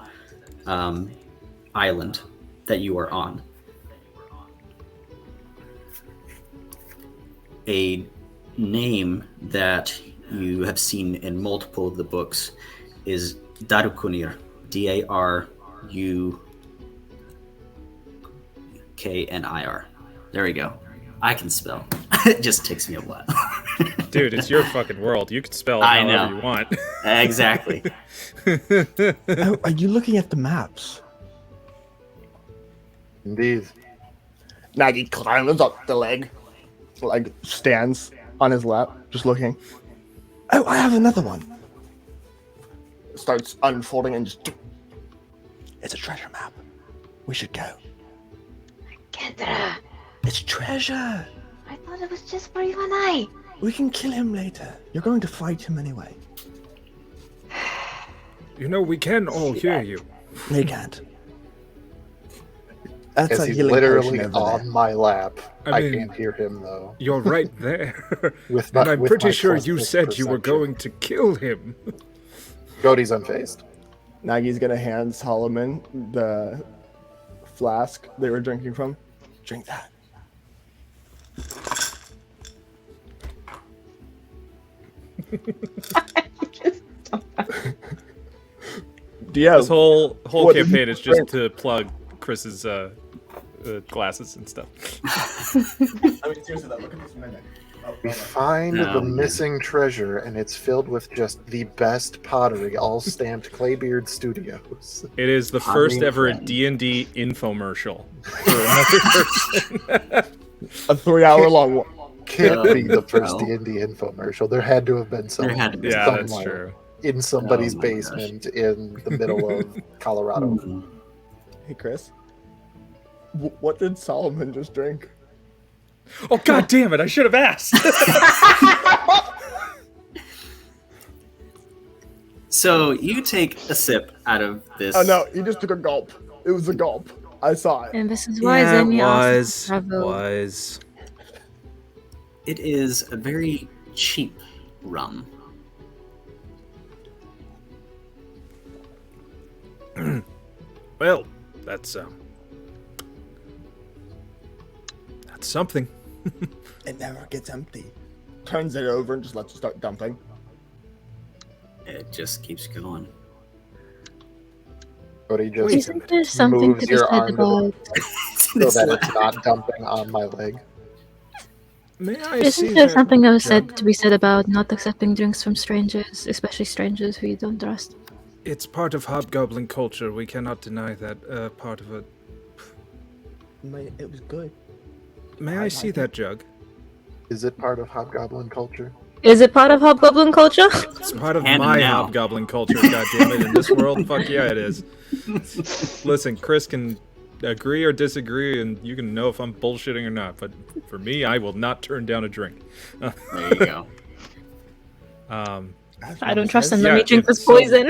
island that you are on. A name that you have seen in multiple of the books is Darukunir, Daruknir. There we go. I can spell. It just takes me a while. Dude, it's your fucking world. You can spell I however know. you want. Exactly. Oh, are you looking at the maps? Indeed. Nagy climbs up the leg, like stands on his lap, just looking. Oh, I have another one. Starts unfolding and just. It's a treasure map. We should go. Kendra, It's treasure. I thought it was just for you and I. We can kill him later. You're going to fight him anyway. You know, we can all hear you. They can't. That's As a he's healing literally potion over on there. my lap. I I mean- can't hear him, though. You're right there. With And I'm with pretty my sure you cosmic said you were perception. going to kill him. Cody's unfazed. Nagy's gonna hand Solomon the flask they were drinking from. Drink that. Yeah, This whole What did campaign you is just drink? to plug Chris's glasses and stuff. I mean, seriously, look at this minute. We find No. the missing treasure, and it's filled with just the best pottery, all stamped Claybeard Studios. It is the Pottery first ever friend. D&D infomercial for another person. A 3-hour-long one. Can't be the first No. D&D infomercial. There had to have been some There had to be. Yeah, that's somewhere true. in somebody's Oh my gosh. basement in the middle of Colorado. Mhm. Hey, Chris. What did Solomon just drink? Oh, god damn it, I should have asked. So you take a sip out of this. Oh no, he just took a gulp. It was a gulp. I saw it. And this is why Xenia also traveled. was. It is a very cheap rum. Well, that's something. It never gets empty. Turns it over and just lets it start dumping. It just keeps going. Cody just Isn't there something moves to be your said arm to the- about? so that it's not dumping on my leg. May I Isn't see there that something jug? to be said about not accepting drinks from strangers, especially strangers who you don't trust? It's part of hobgoblin culture. We cannot deny that part of it. It was good. May I see that jug? Is it part of Hobgoblin culture? Is it part of hobgoblin culture? It's part of Hand 'em my now. hobgoblin culture, goddammit. In this world, fuck yeah, it is. Listen, Chris can agree or disagree, and you can know if I'm bullshitting or not. But for me, I will not turn down a drink. There you go. I don't trust them. Yeah, Let me drink it's this so- poison.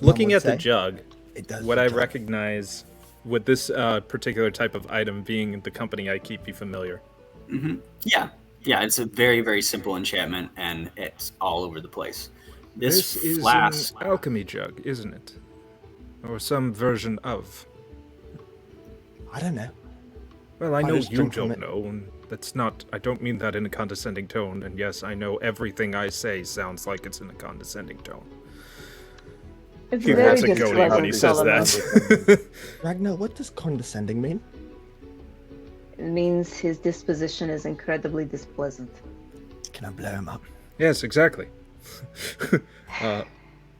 Looking at the jug, it does what the I job. recognize with this particular type of item being the company I keep you familiar. Yeah. Yeah, it's a very, very simple enchantment, and it's all over the place. This is flask. an alchemy jug, isn't it? Or some version of. I don't know. Well, I I know just you drink from don't it. know, and that's not. I don't mean that in a condescending tone. And yes, I know everything I say sounds like it's in a condescending tone. It's He very has a goatee when he says displeasant, that. Ragnar, what does condescending mean? It means his disposition is incredibly displeasant. Can I blow him up? Yes, exactly.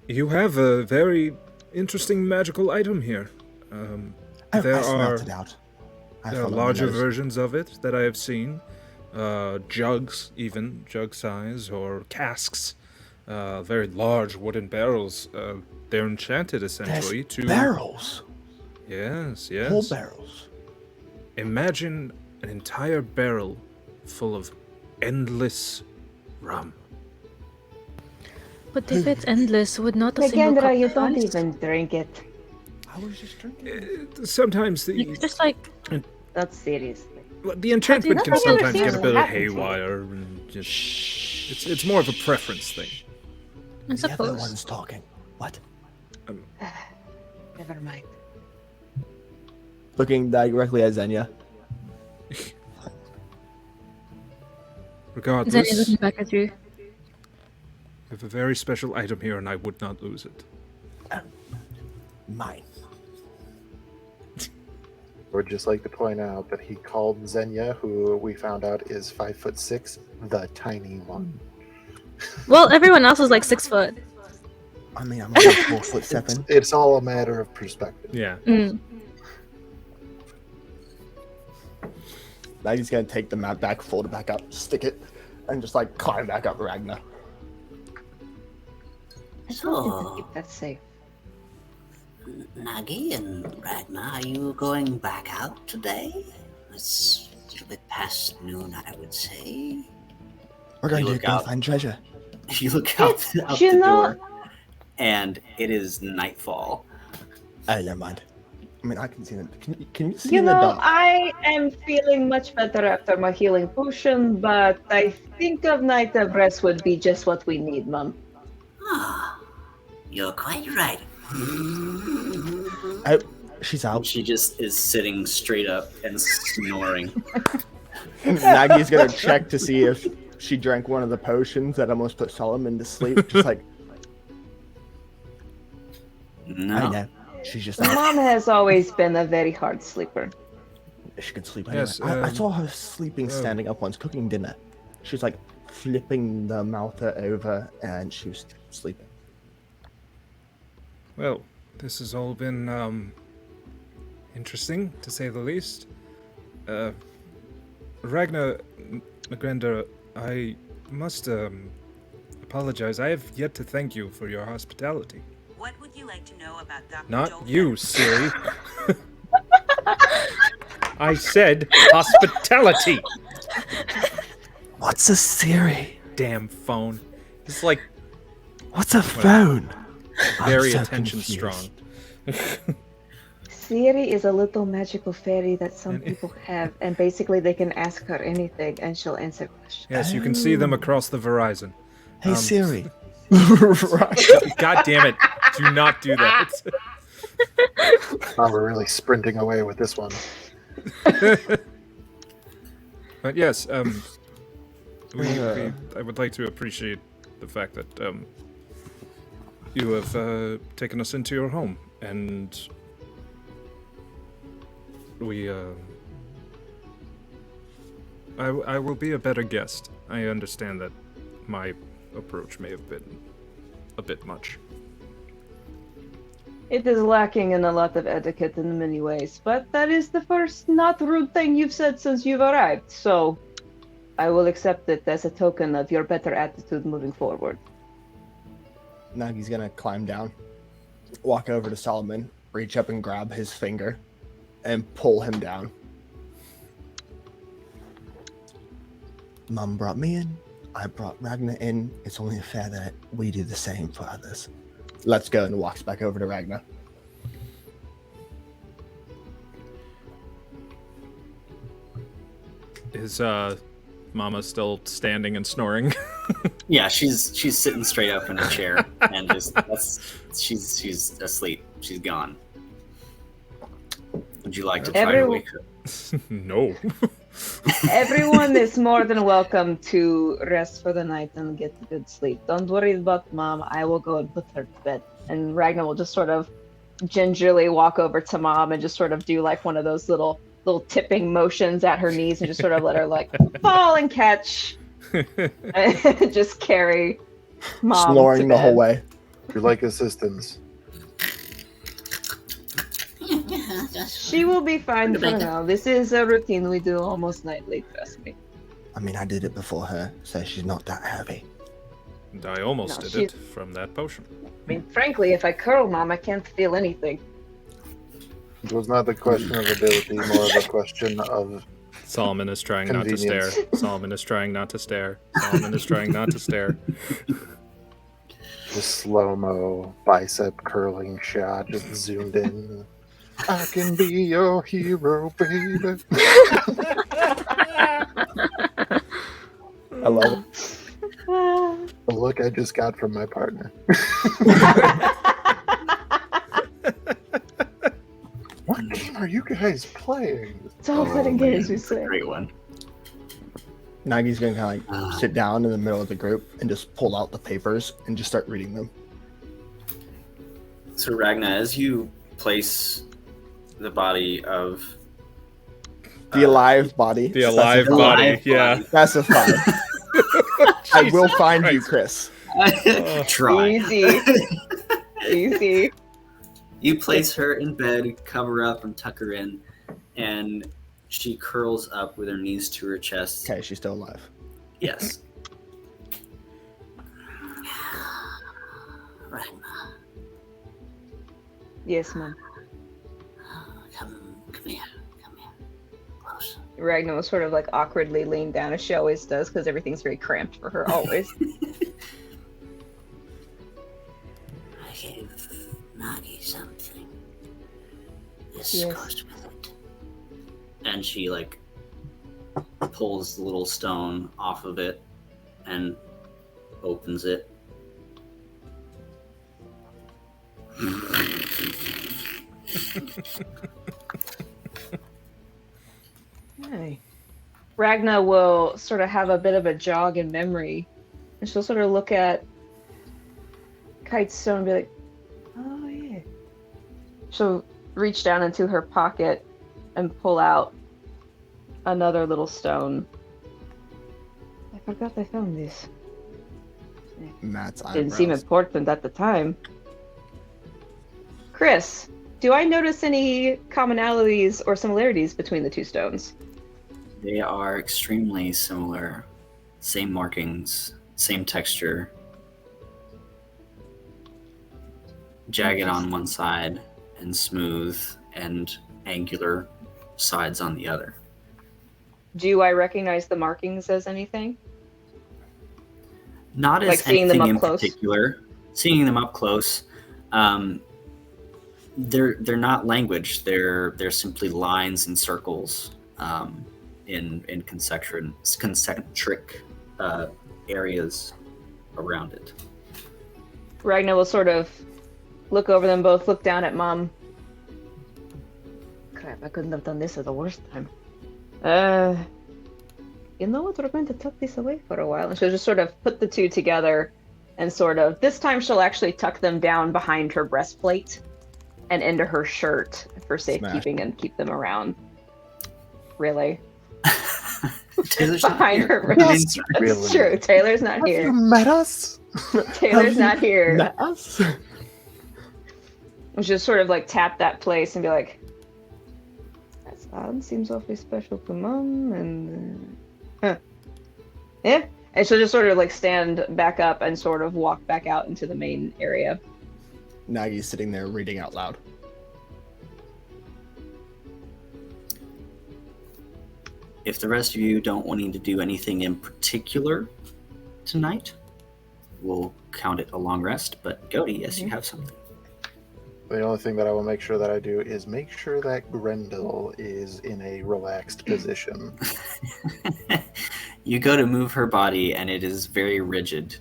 You have a very interesting magical item here. I There smelt are it out. I There are followed my larger nose. versions of it that I have seen. Jugs, even, jug size, or casks. Very large wooden barrels. They're enchanted, essentially, There's to... barrels. Yes, Whole yes. barrels. Imagine an entire barrel full of endless rum. But if it's endless, would not a single Nagendra, cup you don't suffice? even drink it. I was just drinking. Sometimes It's just like... Not seriously. the enchantment can Nothing ever sometimes seems get a to bit happen to you. haywire, and just... It's more of a preference thing. I The other suppose. one's talking. What? Never mind. Looking directly at Xenia. Regardless, Zenny looking back at you. you have a very special item here, and I would not lose it. Mine. Would just like to point out that he called Xenia, who we found out is 5'6", the tiny one. Well, everyone else is like 6 foot. I mean, I'm only 4'7". It's all a matter of perspective. Yeah. Mm. Now he's gonna take the map back, fold it back up, stick it, and just like climb back up Ragnar. I told you to So, keep that safe. Nagi and Ragnar, are you going back out today? It's a little bit past noon, I would say. We're going You to look go out. find treasure. You look out, out you the know- door, and it is nightfall. Oh, never mind. I mean, I can see it. Can you see You in the know, dark? I am feeling much better after my healing potion, but I think a night of rest would be just what we need, Mum. Ah, you're quite right. Oh, she's out. She just is sitting straight up and snoring. Nagi's gonna check to see if she drank one of the potions that almost put Solomon to sleep. Just like, No. I know. She's just out. Mom has always been a very hard sleeper. She can sleep anywhere. Yes, I saw her sleeping, oh. standing up once, cooking dinner. She was like flipping the mouther over, and she was sleeping. Well, this has all been, interesting, to say the least. Ragnar Nagrenda, I must, apologize. I have yet to thank you for your hospitality. What would you like to know about Dr. Not Joe you, Fenton? Siri. I said hospitality! What's a Siri? Damn phone. It's like What's a phone? very so attention confused. strong. Siri is a little magical fairy that some people have, and basically they can ask her anything and she'll answer questions. Yes, you can see them across the Verizon. Hey Siri. God damn it. Do not do that. Wow, we're really sprinting away with this one. But yes, I would like to appreciate the fact that you have taken us into your home, and we I will be a better guest. I understand that my approach may have been a bit much. It is lacking in a lot of etiquette in many ways, but that is the first not rude thing you've said since you've arrived, so I will accept it as a token of your better attitude moving forward. Nagi's gonna climb down, walk over to Solomon, reach up and grab his finger, and pull him down. Mum brought me in. I brought Ragnar in. It's only fair that we do the same for others. Let's go, and walks back over to Ragnar. Is Mama still standing and snoring? Yeah, she's sitting straight up in her chair and she's asleep. She's gone. Would you like to try to wake her? No. Everyone is more than welcome to rest for the night and get a good sleep. Don't worry about Mom. I will go and put her to bed. And Ragnar will just sort of gingerly walk over to Mom and just sort of do like one of those little tipping motions at her knees and just sort of let her like fall and catch Just carry Mom Snoring to the whole bed. way. If you like assistance. She will be fine for now. This is a routine we do almost nightly, trust me. I mean, I did it before her, so she's not that heavy. And I almost No, did she's- it from that potion. I mean, frankly, if I curl Mom, I can't feel anything. It was not a question of ability, more of a question of Solomon is trying not to Convenience. stare. Solomon is trying not to stare. Solomon is trying not to stare. the slow-mo bicep curling shot just zoomed in. I can be your hero, baby. I love it. The look I just got from my partner. What game are you guys playing? It's all fun and games, we say. Great one. Nagi's gonna kind of like sit down in the middle of the group and just pull out the papers and just start reading them. So Ragna, as you place the body of The alive body. The alive Specify. body, alive yeah. body. Specify. I will Jesus find you, Christ. Chris. Try. Easy. Easy. You place her in bed, cover up and tuck her in, and she curls up with her knees to her chest. Okay, she's still alive. Yes. Ragnar, Yes, Mom. come here. Come here. Close. Ragnar will sort of like awkwardly lean down as she always does because everything's very cramped for her always. I gave Nagi something. This Yes. goes with it. And she like pulls the little stone off of it and opens it. Hey. Ragna will sort of have a bit of a jog in memory, and she'll sort of look at Kite's stone and be like, "Oh yeah." She'll reach down into her pocket and pull out another little stone. I forgot I found this. Matt's eyebrows. Didn't seem important at the time. Chris, do I notice any commonalities or similarities between the two stones? They are extremely similar. Same markings, same texture. Jagged on one side and smooth and angular sides on the other. Do I recognize the markings as anything? Not as Like seeing them anything up in close? particular. Seeing them up close, they're not language. They're simply lines and circles in concentric areas around it. Ragnar will sort of look over them both, look down at Mom. Crap, I couldn't have done this at the worst time. You know what? We're going to tuck this away for a while. And she'll just sort of put the two together and sort of, this time she'll actually tuck them down behind her breastplate and into her shirt for safekeeping and keep them around. Really? Taylor's not Behind here. her He breast. didn't- That's Really? true. Taylor's not Have you here. met us? Taylor's not here. Met us? And she'll sort of like tap that place and be like, "That's odd. Seems awfully special to Mom." And yeah. And she'll just sort of like stand back up and sort of walk back out into the main area. Nagi's sitting there reading out loud. If the rest of you don't want to do anything in particular tonight, we'll count it a long rest. But Gody, yes, you have something. The only thing that I will make sure that I do is make sure that Grendel is in a relaxed position. You go to move her body, and it is very rigid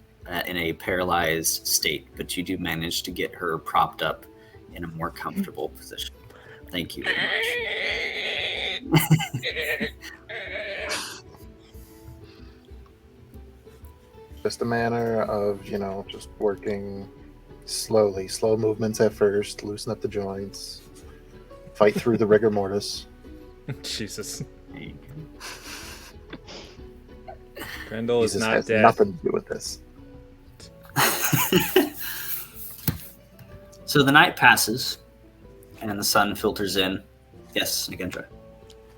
in a paralyzed state, but you do manage to get her propped up in a more comfortable position. Thank you very much. Just a manner of, just working slowly. Slow movements at first, loosen up the joints, fight through the rigor mortis. Jesus. There you go. Grendel is Jesus not has dead. nothing to do with this. So the night passes, and the sun filters in. Yes, Nagendra.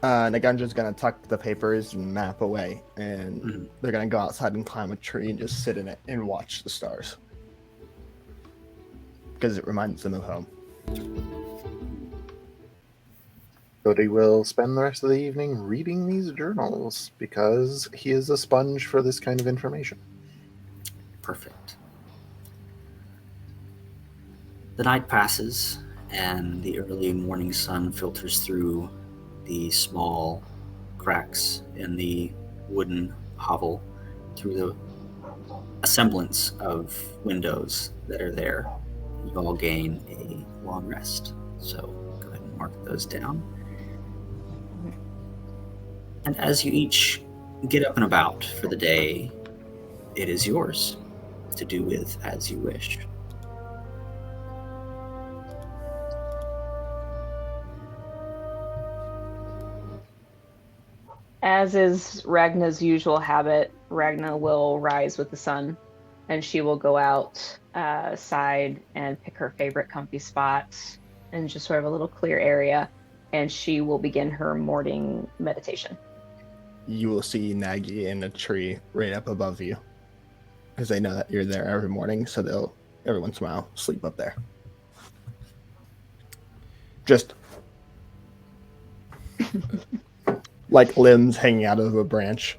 Nagendra's gonna tuck the papers and map away, and Mhm. they're gonna go outside and climb a tree and just sit in it and watch the stars. Because it reminds them of home. Cody will spend the rest of the evening reading these journals because he is a sponge for this kind of information. Perfect. The night passes, and the early morning sun filters through the small cracks in the wooden hovel through a semblance of windows that are there. You all gain a long rest. So go ahead and mark those down. And as you each get up and about for the day, it is yours to do with as you wish. As is Ragna's usual habit, Ragna will rise with the sun, and she will go outside and pick her favorite comfy spot and just sort of a little clear area, and she will begin her morning meditation. You will see Nagy in a tree right up above you. Because they know that you're there every morning, so they'll, every once in a while, sleep up there. Just like limbs hanging out of a branch.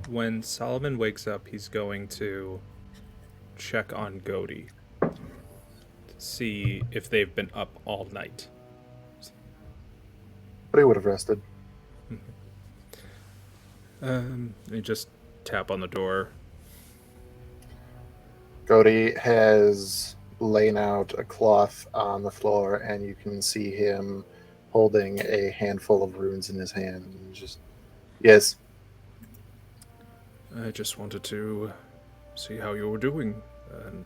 When Solomon wakes up, he's going to check on Godi to see if they've been up all night. But he would have rested. They just tap on the door. Cody has laid out a cloth on the floor, and you can see him holding a handful of runes in his hand. And just, yes. I just wanted to see how you were doing and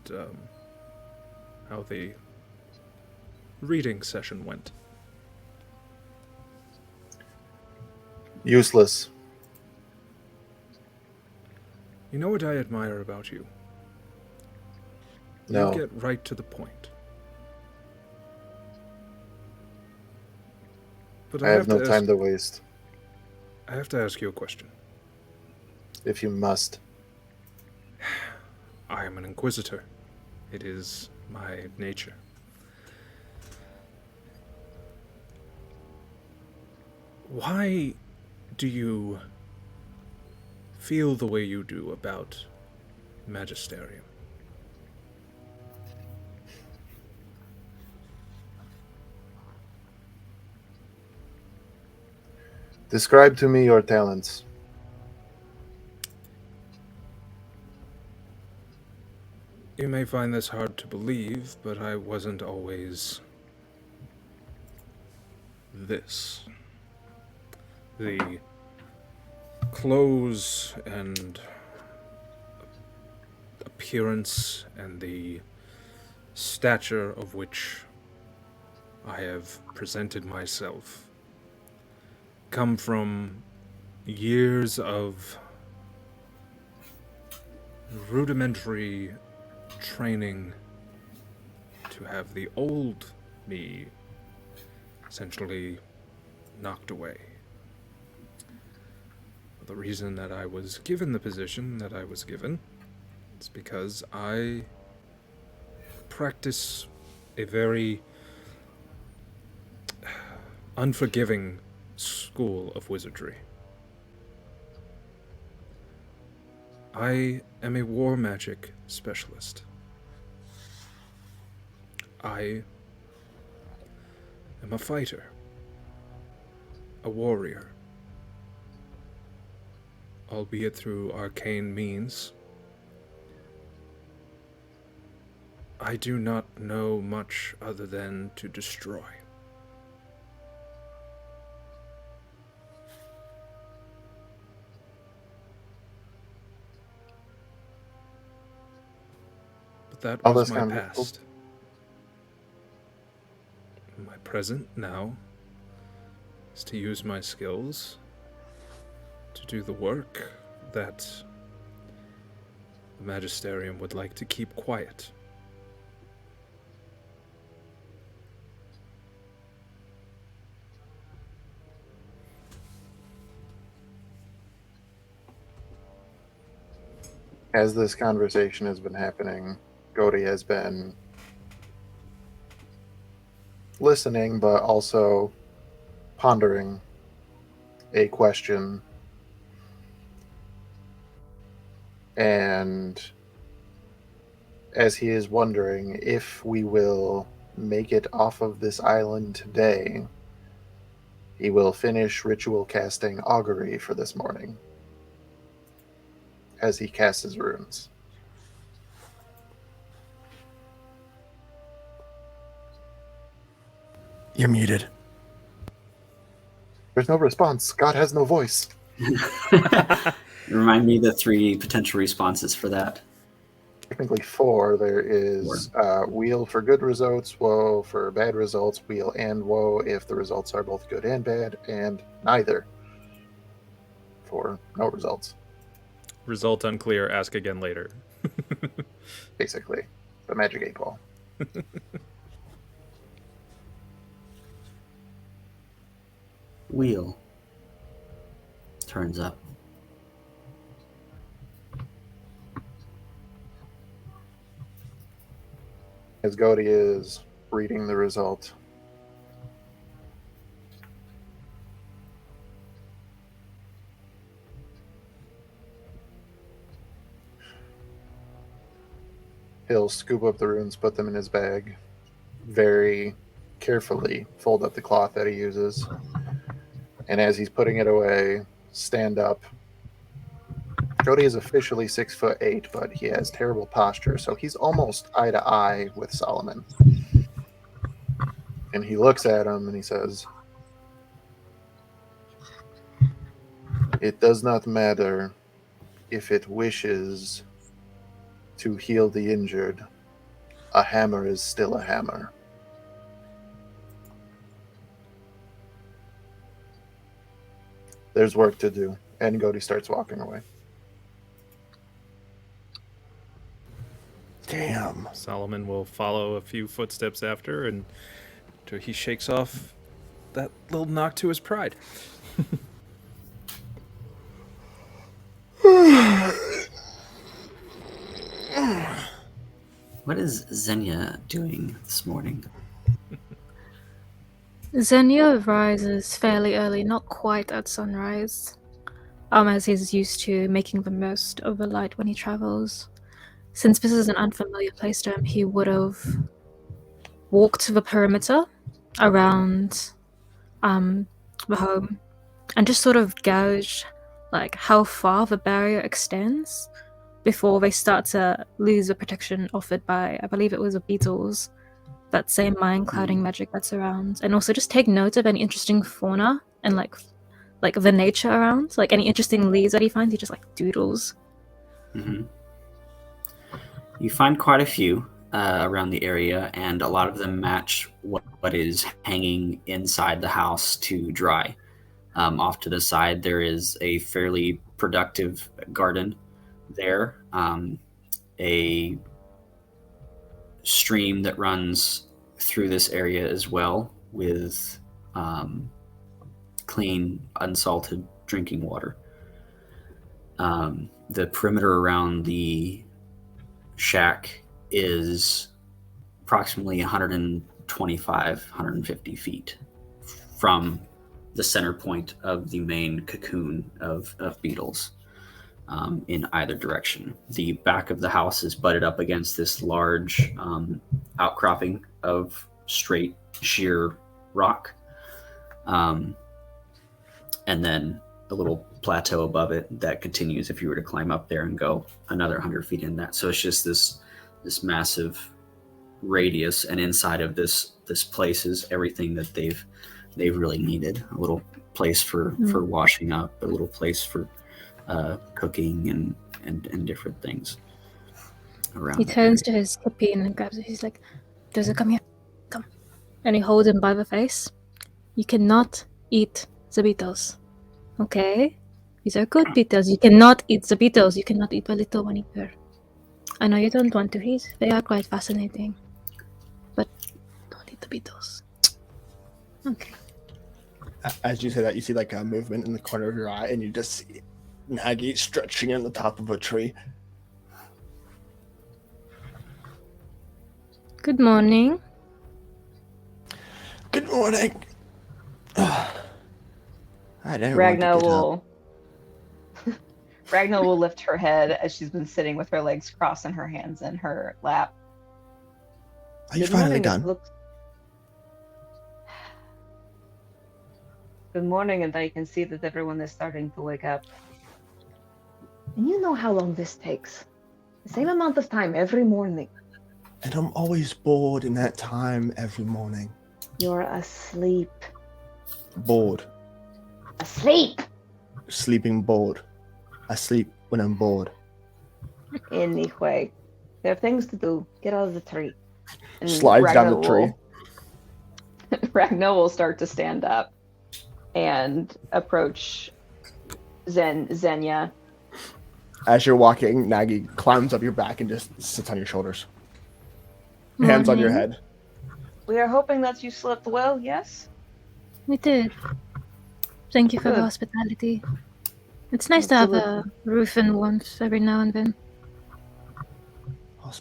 how the reading session went. Useless. You know what I admire about you? No. You get right to the point. But I have no time to waste. I have to ask you a question. If you must. I am an inquisitor. It is my nature. Why do you feel the way you do about Magisterium? Describe to me your talents. You may find this hard to believe, but I wasn't always this. The clothes and appearance and the stature of which I have presented myself come from years of rudimentary training to have the old me essentially knocked away. The reason that I was given the position that I was given is because I practice a very unforgiving school of wizardry. I am a war magic specialist. I am a fighter, a warrior, albeit through arcane means. I do not know much other than to destroy. But that was my past. My present now is to use my skills to do the work that the Magisterium would like to keep quiet. As this conversation has been happening, Godi has been listening, but also pondering a question. And as he is wondering if we will make it off of this island today, he will finish ritual casting augury for this morning as he casts his runes. You're muted. There's no response. God has no voice. Remind me the 3 potential responses for that. Technically 4. There is wheel for good results, woe for bad results, wheel and woe if the results are both good and bad, and neither for no results. Result unclear, ask again later. Basically, the magic 8-ball. Wheel turns up. As Godi is reading the result, he'll scoop up the runes, put them in his bag, very carefully fold up the cloth that he uses, and as he's putting it away, stand up. Godi is officially 6'8", but he has terrible posture, so he's almost eye to eye with Solomon. And he looks at him and he says, "It does not matter if it wishes to heal the injured. A hammer is still a hammer." There's work to do. And Godi starts walking away. Damn. Solomon will follow a few footsteps after, and he shakes off that little knock to his pride. What is Xenia doing this morning? Xenia rises fairly early, not quite at sunrise, as he's used to making the most of the light when he travels. Since this is an unfamiliar place to him, he would have walked the perimeter around the home and just sort of gauged like how far the barrier extends before they start to lose the protection offered by, I believe it was the beetles, that same mind clouding magic that's around, and also just take note of any interesting fauna and like the nature around, like any interesting leaves that he finds, he just like doodles. Mm-hmm. You find quite a few around the area, and a lot of them match what is hanging inside the house to dry. Off to the side, there is a fairly productive garden there, a stream that runs through this area as well with clean, unsalted drinking water. The perimeter around the shack is approximately 125, 150 feet from the center point of the main cocoon of beetles in either direction. The back of the house is butted up against this large outcropping of straight, sheer rock. And then a little plateau above it that continues if you were to climb up there and go another 100 feet in that. So it's just this massive radius, and inside of this place is everything that they've really needed. A little place for washing up, a little place for cooking and different things around. He turns to his companion and grabs it. He's like, "Dozer, come here. Come." And he holds him by the face. "You cannot eat the beetles. Okay? These are good beetles. You cannot eat the beetles. You cannot eat the little one either. I know you don't want to eat. They are quite fascinating. But don't eat the beetles. Okay. As you say that, you see like a movement in the corner of your eye, and you just see Nagi stretching on the top of a tree. Good morning. Good morning. I don't Ragna want to get up. will Ragna will lift her head as she's been sitting with her legs crossed and her hands in her lap. Are you Good finally morning, done? Good morning, and I can see that everyone is starting to wake up. And you know how long this takes. The same amount of time every morning. And I'm always bored in that time every morning. You're asleep. Bored. Asleep! Sleeping bored. I sleep when I'm bored. Anyway, there are things to do. Get out of the tree. And Slides down the tree. Ragna will start to stand up and approach Xenia. As you're walking, Nagi climbs up your back and just sits on your shoulders. Hands on your head. We are hoping that you slept well, yes? We did. Thank you for the Good. hospitality. It's nice to have a Absolutely. roof and warmth every now and then.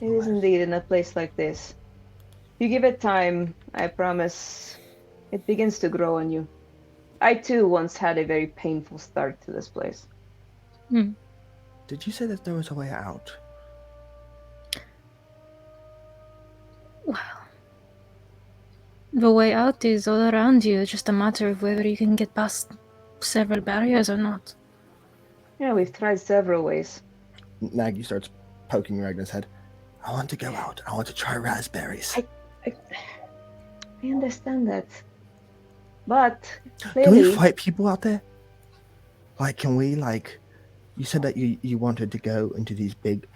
It is indeed in a place like this. If you give it time, I promise it begins to grow on you. I too once had a very painful start to this place. Did you say that there was a way out? Well, the way out is all around you. It's just a matter of whether you can get past several barriers or not. Yeah, we've tried several ways. Nagi starts poking Ragna's head. I want to go out. I want to try raspberries. I understand that. But Can clearly, we fight people out there? Like, can we, like... You said that you wanted to go into these big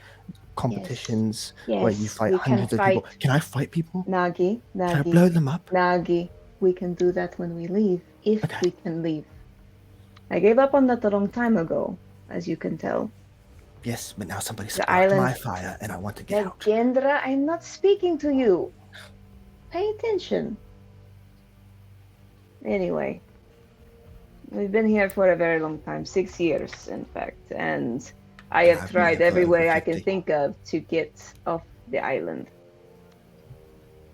competitions where you fight hundreds of people. Can I fight people? Nagi, Can I blow them up? Nagi, we can do that when we leave, if we can leave. I gave up on that a long time ago, as you can tell. Yes, but now somebody The sparked my island- fire and I want to get out. Nagendra, I'm not speaking to you. Pay attention. Anyway, we've been here for a very long time, 6 years, in fact, and I have I've been tried here for every over way I can 50. think of to get off the island.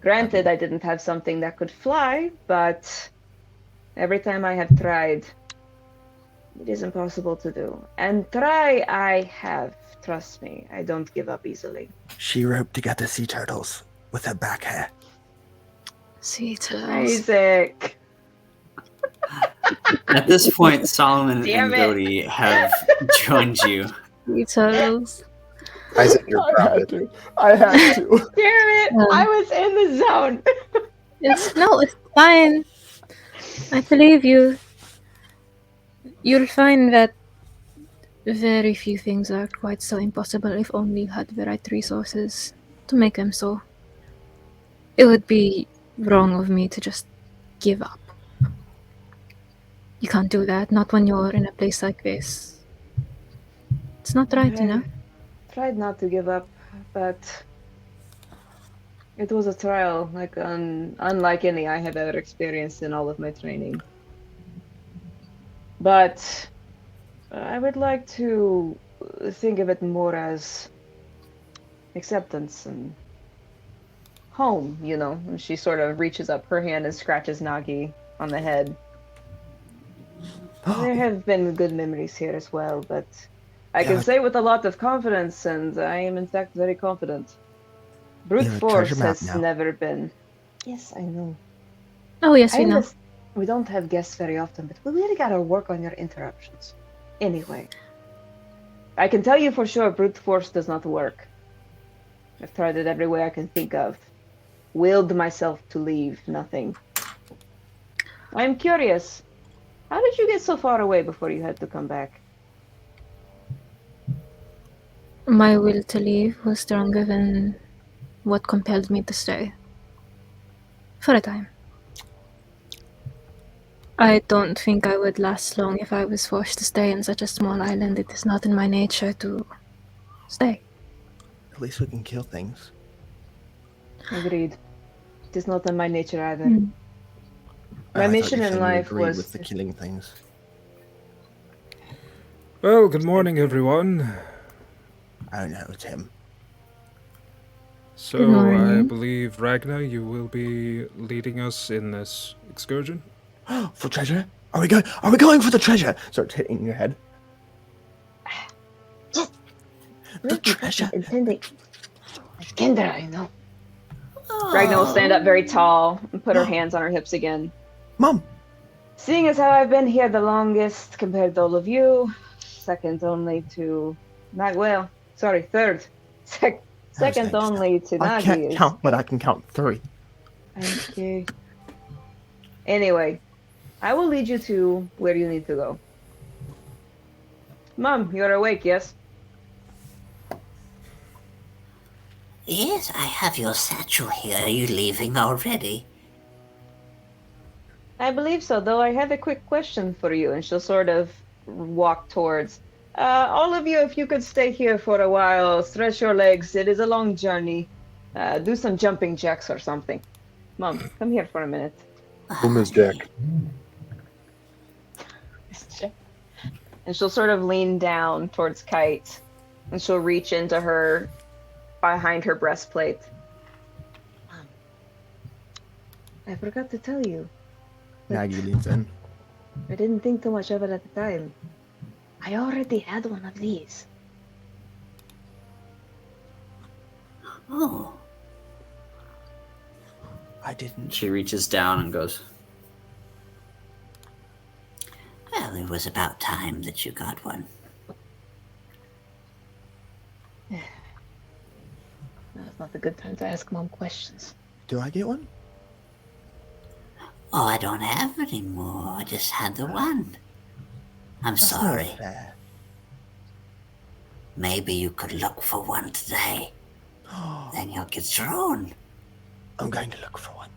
Granted, I didn't have something that could fly, but every time I have tried, it is impossible to do. And try I have. Trust me, I don't give up easily. She roped together sea turtles with her back hair. Sea turtles. Isaac! At this point, Solomon Damn and it. Bodhi have joined you. Sea turtles. Isaac, you're grounded. I had to. Damn it! I was in the zone! It's fine. I believe you. You'll find that very few things are quite so impossible if only you had the right resources to make them so. It would be wrong of me to just give up. You can't do that, not when you're in a place like this. It's not right, you know? Tried not to give up, but it was a trial unlike any I have ever experienced in all of my training. But I would like to think of it more as acceptance and home, you know. And she sort of reaches up her hand and scratches Nagi on the head. There have been good memories here as well, but I can say with a lot of confidence, and I am in fact very confident. Brute You're a force treasure map has now. never been. Yes, I know. Oh, yes, we know. We don't have guests very often, but we really gotta work on your interruptions. Anyway, I can tell you for sure brute force does not work. I've tried it every way I can think of. Willed myself to leave, nothing. I'm curious. How did you get so far away before you had to come back? My will to leave was stronger than what compelled me to stay. For a time. I don't think I would last long if I was forced to stay in such a small island. It is not in my nature to stay. At least we can kill things. Agreed. It is not in my nature either. Hmm. My I mission thought you in said life you agreed was with the killing things. Well, good morning, everyone. Oh no, it's him. So, Good morning. I believe, Ragnar, you will be leading us in this excursion? For treasure? Are we going for the treasure? Starts hitting your head. The treasure. Intending. Kendra, I know. Ragnar will stand up very tall and put her hands on her hips again. Mom! Seeing as how I've been here the longest compared to all of you, second only to third. Second only to I Nagi can't is. count, but I can count 3. Okay. Anyway, I will lead you to where you need to go. Mom, you're awake, yes? Yes, I have your satchel here. Are you leaving already? I believe so, though I have a quick question for you, and she'll sort of walk towards. All of you, if you could stay here for a while, stretch your legs. It is a long journey. Do some jumping jacks or something. Mom, come here for a minute. Who Miss Jack? And she'll sort of lean down towards Kite, and she'll reach into her behind her breastplate. Mom, I forgot to tell you. Nagi leans in. I didn't think too much of it at the time. I already had one of these. Oh, I didn't. She reaches down and goes, well, it was about time that you got one. That's not a good time to ask Mom questions. Do I get one? Oh, I don't have any more. I just had the one. I'm That's sorry. not fair. Maybe you could look for one today. Then you'll get your own. I'm going to look for one.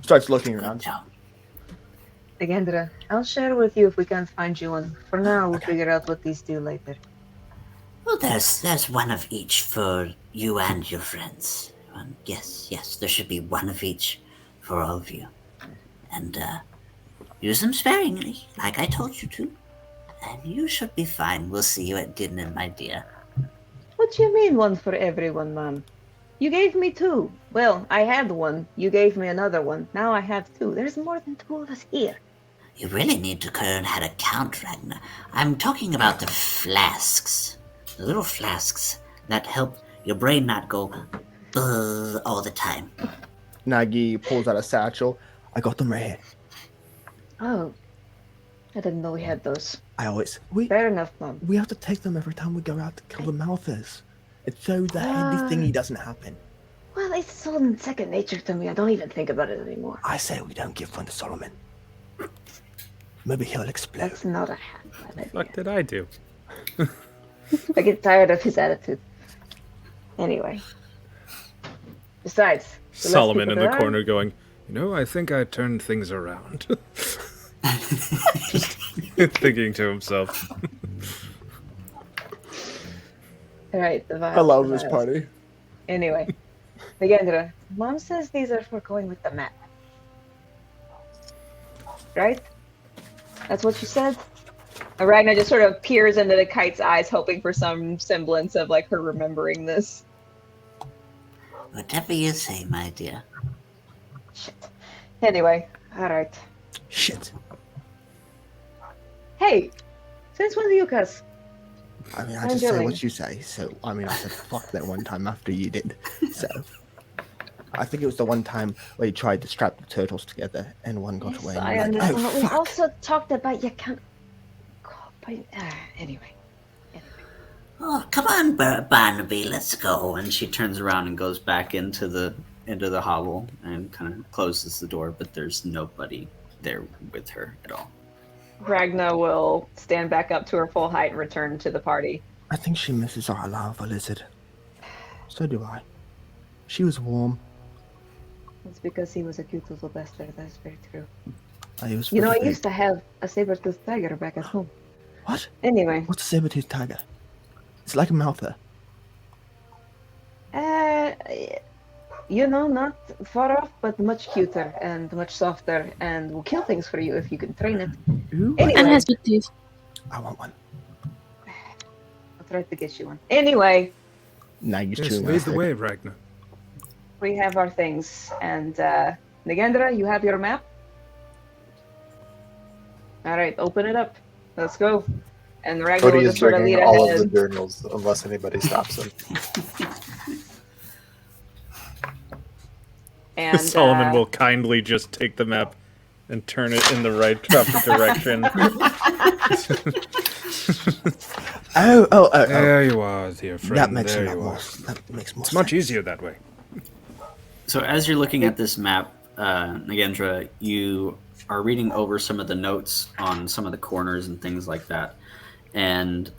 Starts looking around. Job. Legendra, I'll share with you if we can't find you one. For now, we'll Okay. figure out what these do later. Well, there's one of each for you and your friends. Yes, there should be one of each for all of you. And use them sparingly, like I told you to. And you should be fine. We'll see you at dinner, my dear. What do you mean one for everyone, Mom? You gave me 2. Well, I had one. You gave me another one. Now I have 2. There's more than 2 of us here. You really need to learn how to count, Ragnar. I'm talking about the flasks. The little flasks that help your brain not go buzz all the time. Nagi pulls out a satchel. I got them right here. Oh. I didn't know we had those. We Fair enough, Mom. we have to take them every time we go out to kill the Malthus. It's so the handy thingy doesn't happen. Well, it's all in second nature to me. I don't even think about it anymore. I say we don't give one to Solomon. Maybe he'll explode. That's not a bad idea. What did I do? I get tired of his attitude. Anyway. Besides, the less Solomon in people the there are, corner going, I think I turned things around. Just thinking to himself. Right, the vials. I love the this vials. party. Anyway, Legendra, Mom says these are for going with the map. Right? That's what you said? Ragnar just sort of peers into the kite's eyes, hoping for some semblance of like her remembering this. Whatever you say, my dear. Shit. Anyway, alright. Shit. Hey! Since when do you cuss? I mean, I I'm just say doing. what you say. So, I mean, I said fuck that one time after you did. So, I think it was the one time where you tried to strap the turtles together and one got Yes, away. And I you're like, understand. oh, But we fuck. also talked about you can't. Anyway. Oh, come on, Barnaby, let's go. and she turns around and goes back into the hovel and kind of closes the door, but there's nobody there with her at all. Ragnar will stand back up to her full height and return to the party. I think she misses our lava lizard. So do I. She was warm. It's because he was a cute little bastard. That's very true. I was You know, I pretty big. used to have a saber-toothed tiger back at home. What? Anyway. What's a saber-toothed tiger? It's like a mouther. You know, not far off, but much cuter and much softer, and will kill things for you if you can train it. Ooh, Anyway, And has big teeth. I want one. I'll try to get you one. Anyway, Nagi's Yes, chewing on a lead the stick. way, Ragnar. we have our things, and Nagendra, you have your map? All right, open it up. Let's go. And Ragnar will Cody is just sort of bringing lead all of ahead. the journals unless anybody stops him. And Solomon will kindly just take the map and turn it in the right proper direction. Oh. There you are, dear friend. That makes there a lot you more. are. That makes more It's much sense. easier that way. So as you're looking at this map, Nagendra, you are reading over some of the notes on some of the corners and things like that. And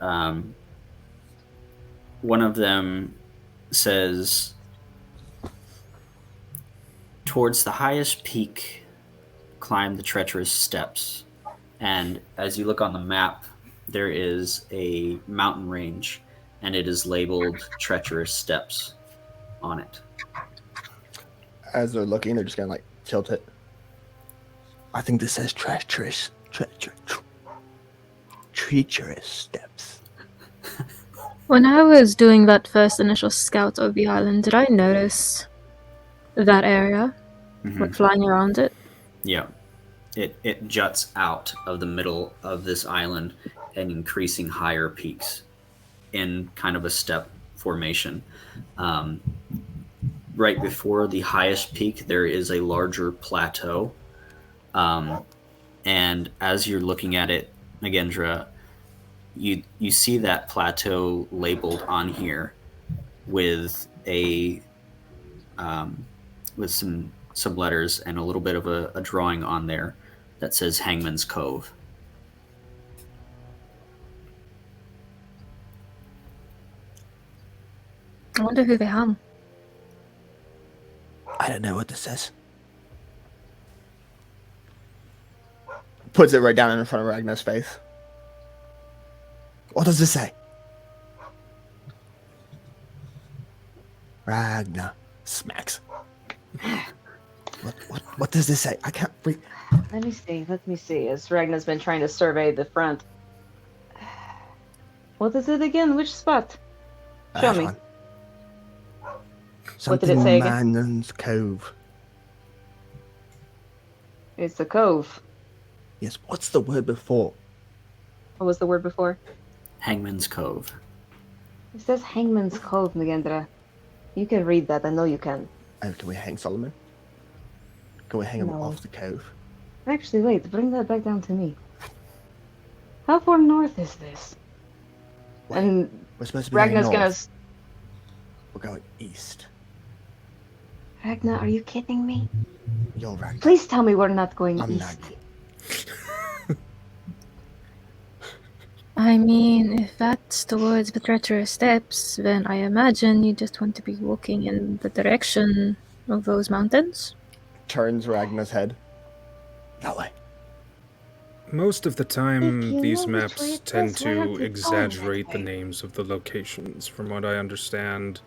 one of them says, towards the highest peak, climb the treacherous steps. And as you look on the map, there is a mountain range, and it is labeled Treacherous Steps on it. As they're looking, they're just gonna like tilt it. I think this says treacherous steps. When I was doing that first initial scout of the island, did I notice that area? Like flying around it? Yeah. It juts out of the middle of this island and increasing higher peaks in kind of a step formation. Right before the highest peak, there is a larger plateau. And as you're looking at it, Nagendra, you see that plateau labeled on here with a with some letters and a little bit of a drawing on there that says Hangman's Cove. I wonder who they hung. I don't know what this says. Puts it right down in front of Ragnar's face. What does this say? Ragnar smacks. What does this say? I can't read. Let me see. As Ragnar's been trying to survey the front. What is it again? Which spot? Show me. What did it say again? Manon's Cove. It's a cove. Yes, what's the word before? What was the word before? Hangman's Cove. It says Hangman's Cove, Nagendra. You can read that. I know you can. Oh, can we hang Solomon? Can we hang him No. off the cove? Actually, wait. Bring that back down to me. How far north is this? Wait, And we're supposed to be going Ragnar's north. gonna... We're going east. Ragnar, are you kidding me? You're Ragnar. Please tell me we're not going I'm east. Nagi. I mean, if that's towards the treacherous steps, then I imagine you just want to be walking in the direction of those mountains. Turns Ragnar's head. That way. Most of the time, If you these know which way maps it tend is, why aren't to we going exaggerate that the way? names of the locations. From what I understand,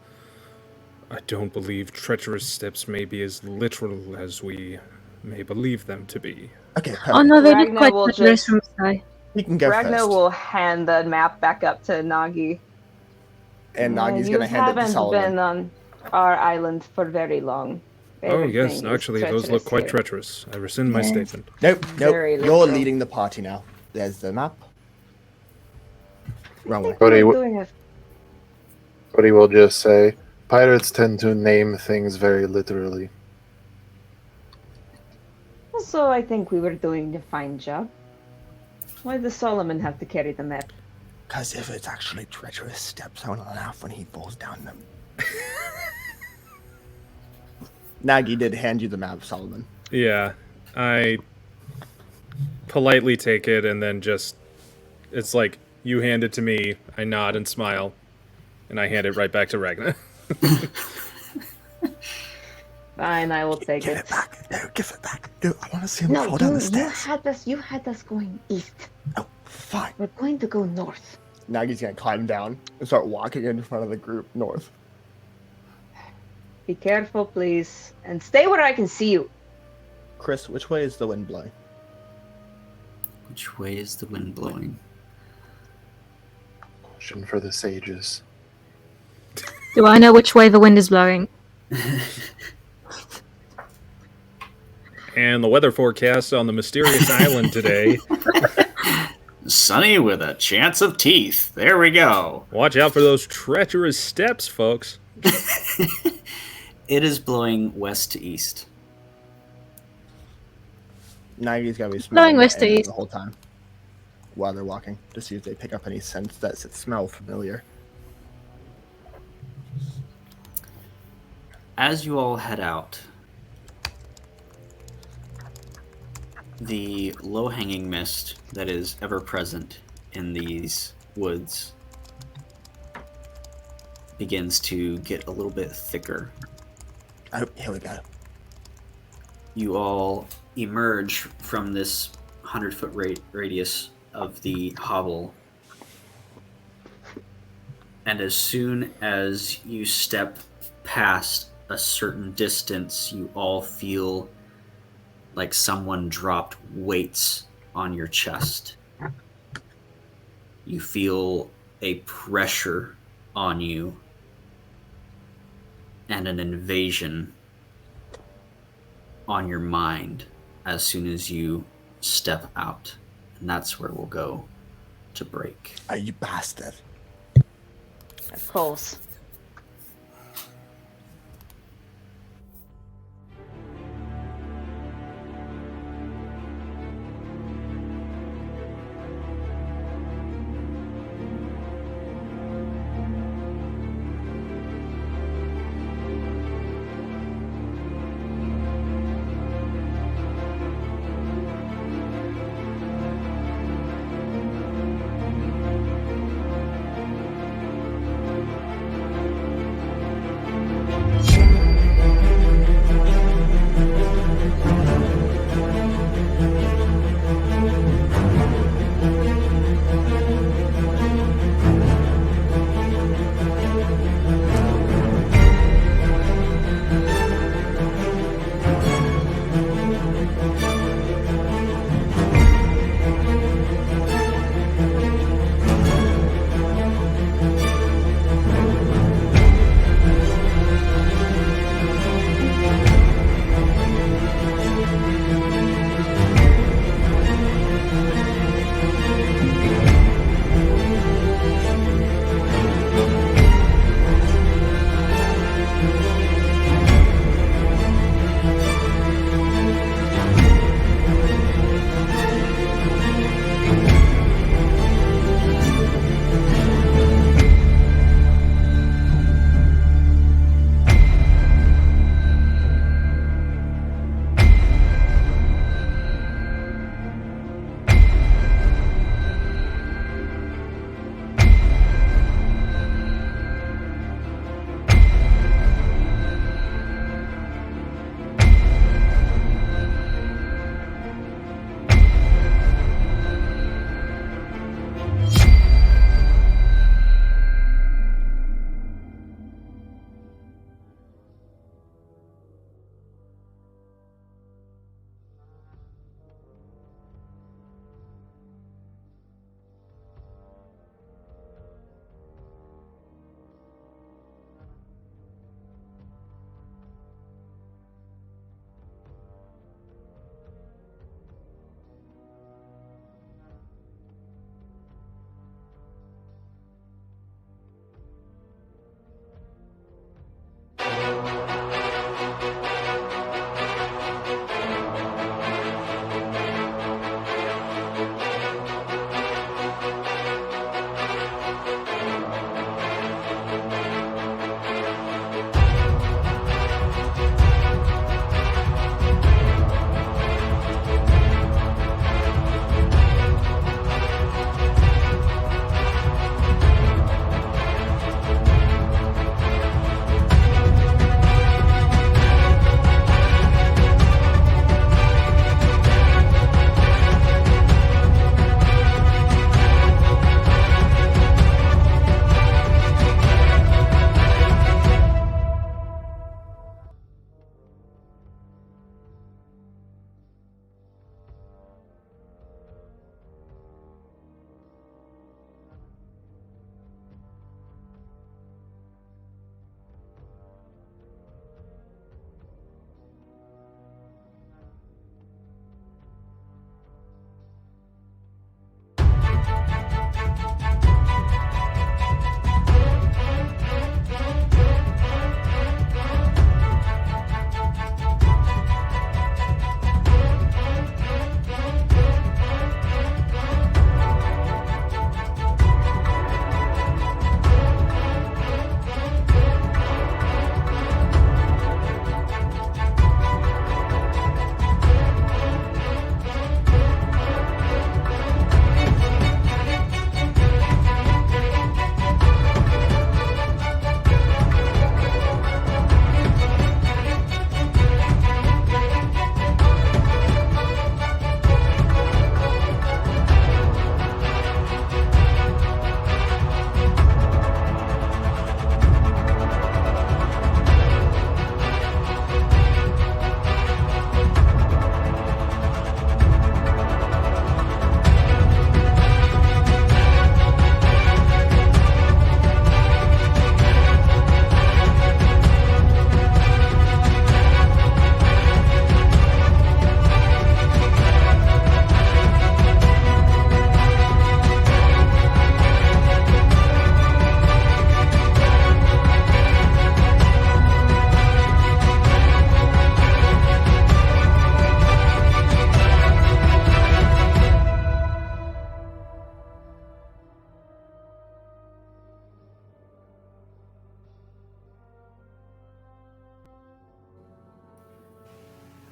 I don't believe treacherous steps may be as literal as we may believe them to be. Okay, perfect. Oh no, they look Ragnar quite will treacherous just- from the sky. You can go Ragnar first. will hand the map back up to Nagi. And Nagi's gonna hand it to You Solomon. haven't been on our island for very long. Oh yes, Everything is actually, those look treacherous quite here. treacherous. I rescind my Yes. statement. Nope. Very You're literal. leading the party now. There's the map. Wrong way. Cody, We're doing it. Cody will just say, pirates tend to name things very literally. Also, I think we were doing a fine job. Why does Solomon have to carry the map? Because if it's actually treacherous steps, I want to laugh when he falls down them. Nagi did hand you the map, Solomon. Yeah, I politely take it and then just... It's like, you hand it to me, I nod and smile, and I hand it right back to Ragnar. Fine, I will take Give it. it back. No, give it back. Dude, I want to see him No, fall down the you stairs. had us going east. Oh, fine. We're going to go north. Nagi's gonna climb down and start walking in front of the group north. Be careful, please, and stay where I can see you. Chris, which way is the wind blowing? Which way is the wind blowing? Question for the sages. Do I know which way the wind is blowing? And the weather forecast on the mysterious island today. Sunny with a chance of teeth. There we go. Watch out for those treacherous steps, folks. It is blowing west to east. Nagi's gotta be Blowing smelling west the to air east. the whole time while they're walking to see if they pick up any scents that smell familiar. As you all head out, the low-hanging mist that is ever present in these woods begins to get a little bit thicker. Oh, here we go. You all emerge from this 100-foot radius of the hovel, and as soon as you step past a certain distance, you all feel like someone dropped weights on your chest. You feel a pressure on you and an invasion on your mind as soon as you step out. And that's where we'll go to break. Are you bastard? Of course.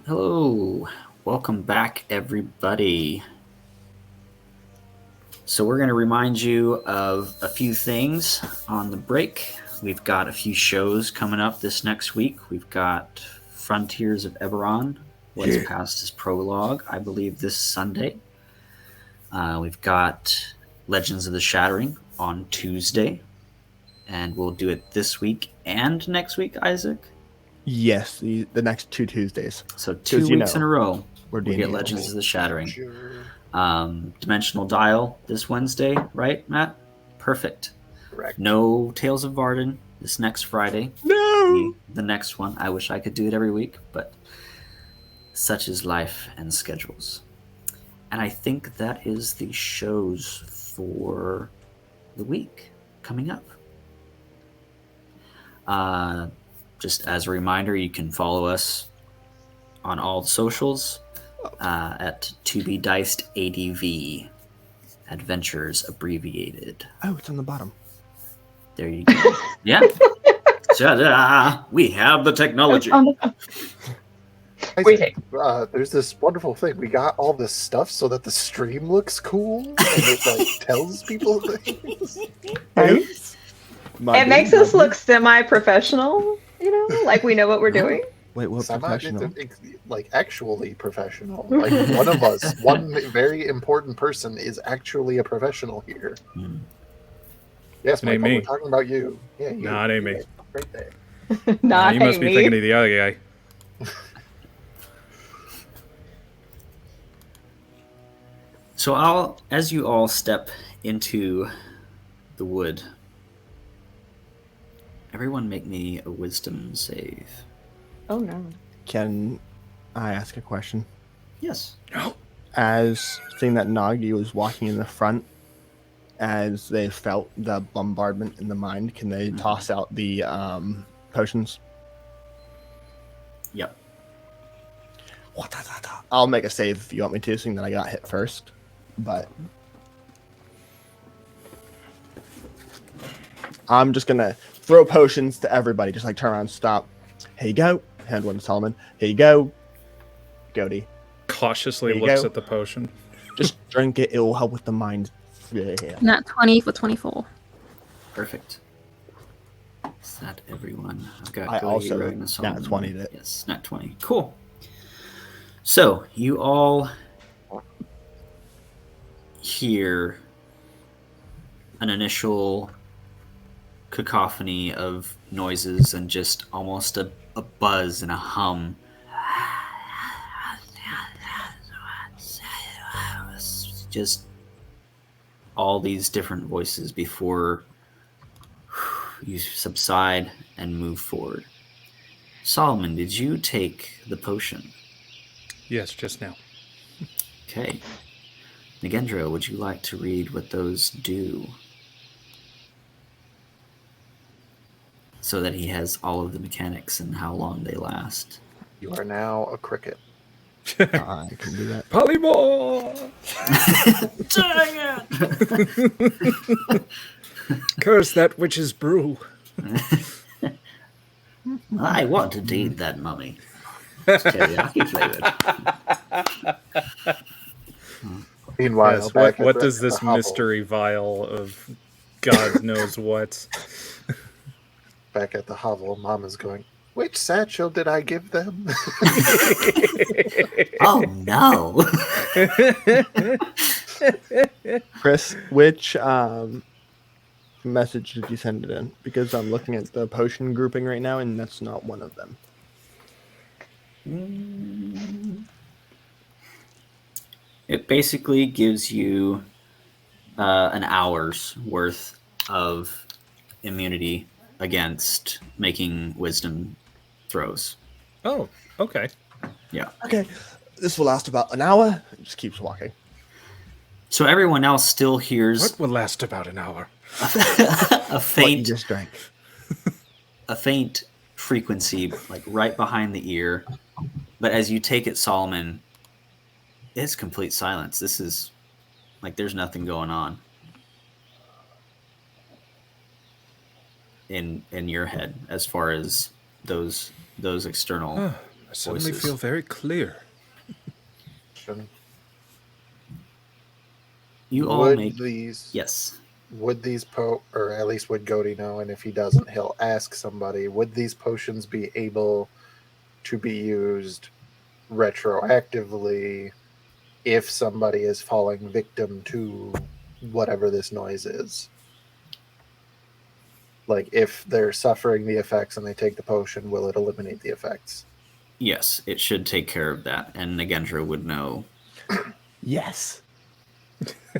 Hello, welcome back, everybody. So we're going to remind you of a few things on the break. We've got a few shows coming up this next week. We've got Frontiers of Eberron, What's Past is Prologue, I believe this Sunday. We've got Legends of the Shattering on Tuesday. And we'll do it this week and next week, Isaac? Yes, the next 2 Tuesdays. So 2 weeks in a row, we'll get Legends of the Shattering. Dimensional Dial this Wednesday, right, Matt? Perfect. Correct. No Tales of Vardin this next Friday. No! The next one. I wish I could do it every week, but such is life and schedules. And I think that is the shows for the week coming up. Just as a reminder, you can follow us on all socials at To Be Diced ADV. Adventures abbreviated. Oh, it's on the bottom. There you go. Yeah. Ta-da! We have the technology. Isaac, there's this wonderful thing. We got all this stuff so that the stream looks cool and it like tells people things. It makes us look semi-professional, like we know what we're doing. Wait, what professional? Like actually professional. Like one of us, one very important person is actually a professional here. Yes, Michael, me. we're talking about you. Yeah, you. Not Amy. Right there. Not you must be thinking of the other guy. So as you all step into the wood, everyone make me a wisdom save. Oh no. Can I ask a question? Yes. No. As seeing that Nagi was walking in the front, as they felt the bombardment in the mind, can they toss out the potions? Yep. I'll make a save if you want me to, seeing that I got hit first. But I'm just gonna throw potions to everybody, just like turn around, stop. Here you go. Hand one to Solomon. Here you go. Goaty. Cautiously looks at the potion. Just drink it. It will help with the mind. Yeah. Nat 20 for 24. Perfect. Is that everyone? I've got I Goaty, also Ragnar, Solomon. nat 20'd it. Yes, nat 20. Cool. So you all hear an initial cacophony of noises and just almost a buzz and a hum. Just all these different voices before you subside and move forward. Solomon, did you take the potion? Yes, just now. Okay. Nagendra, would you like to read what those do? So that he has all of the mechanics and how long they last. You are now a cricket. I can do that. Polymorph! Dang it! Curse that witch's brew. I want to eat that mummy. It's teriyaki flavored. Meanwhile, Yes, back what at does the this hovel- mystery vial of God knows what? Back at the hovel, Mama's going, which satchel did I give them? Oh no! Chris, which message did you send it in? Because I'm looking at the potion grouping right now, and that's not one of them. It basically gives you an hour's worth of immunity against making wisdom throws. Oh, okay. Yeah. Okay, this will last about an hour. It just keeps walking. So everyone else still hears What will last about an hour? a What you faint just drank. a faint frequency like right behind the ear. But as you take it, Solomon, it's complete silence. This is like there's nothing going on in your head as far as those external I suddenly voices. feel very clear. You all Would make these yes. would these or at least would Gody know, and if he doesn't, he'll ask somebody, would these potions be able to be used retroactively if somebody is falling victim to whatever this noise is? Like, if they're suffering the effects and they take the potion, will it eliminate the effects? Yes, it should take care of that, and Nagendra would know. Yes.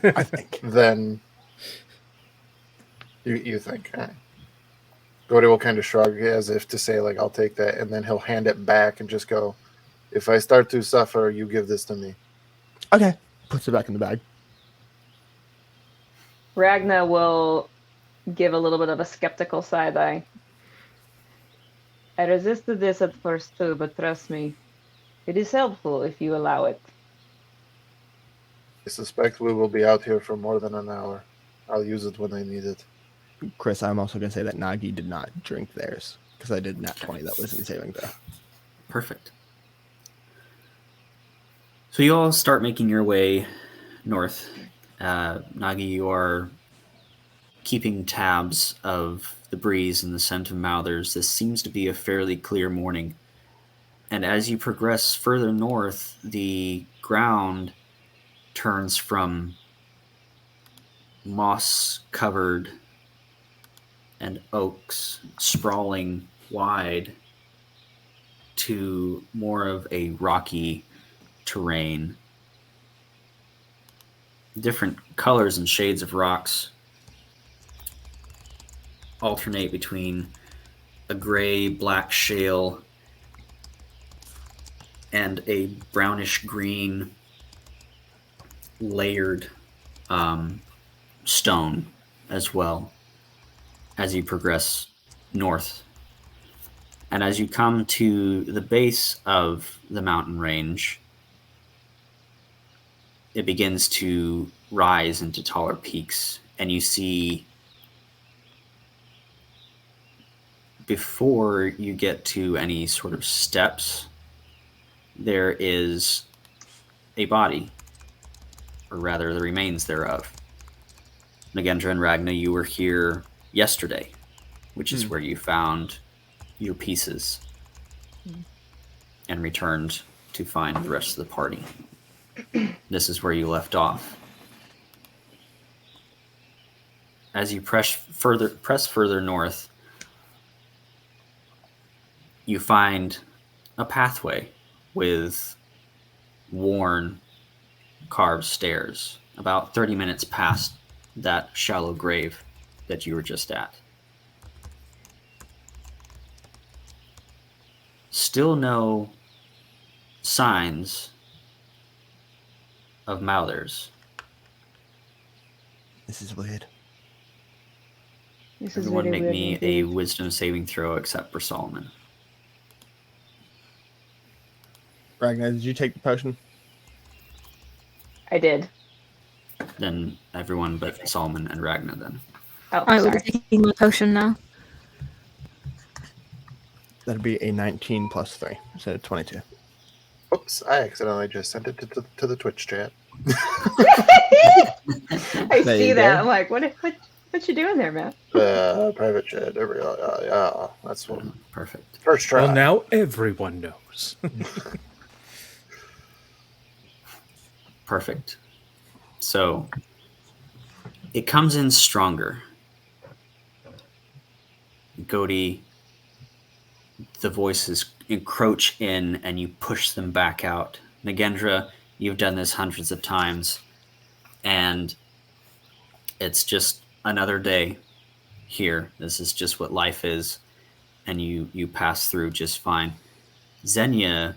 I think. Then you think, Gody will kind of shrug as if to say, like, I'll take that, and then he'll hand it back and just go, if I start to suffer, you give this to me. Okay. Puts it back in the bag. Ragna will give a little bit of a skeptical side eye. I resisted this at first too, but trust me, it is helpful if you allow it. I suspect we will be out here for more than an hour. I'll use it when I need it. Chris, I'm also going to say that Nagi did not drink theirs because I did nat 20 that was in saving throw. Perfect. So you all start making your way north. Nagi, you are keeping tabs of the breeze and the scent of Mouthers. This seems to be a fairly clear morning. And as you progress further north, the ground turns from moss-covered and oaks sprawling wide to more of a rocky terrain. Different colors and shades of rocks alternate between a gray, black shale and a brownish green layered stone as well as you progress north. And as you come to the base of the mountain range, it begins to rise into taller peaks, and you see, before you get to any sort of steps, there is a body, or rather the remains thereof. Nagendra and Ragna, you were here yesterday, which is where you found your pieces and returned to find the rest of the party. This is where you left off. As you press further north, you find a pathway with worn carved stairs, about 30 minutes past that shallow grave that you were just at. Still no signs of Mouthers. This is weird. This is Everyone very make weird me a indeed. wisdom saving throw except for Solomon. Ragnar, did you take the potion? I did. Then everyone but Solomon and Ragna then. Oh, I will sorry. be taking my potion now. That'd be a 19 plus 3, so 22. Oops, I accidentally just sent it to the Twitch chat. I There see you that. go. I'm like, what you doing there, man? Private chat. There we go. Yeah, that's one. Perfect. First try. Well, now everyone knows. Perfect. So it comes in stronger. Gody, the voices encroach in and you push them back out. Nagendra, you've done this hundreds of times, and it's just another day here. This is just what life is, and you pass through just fine. Xenia,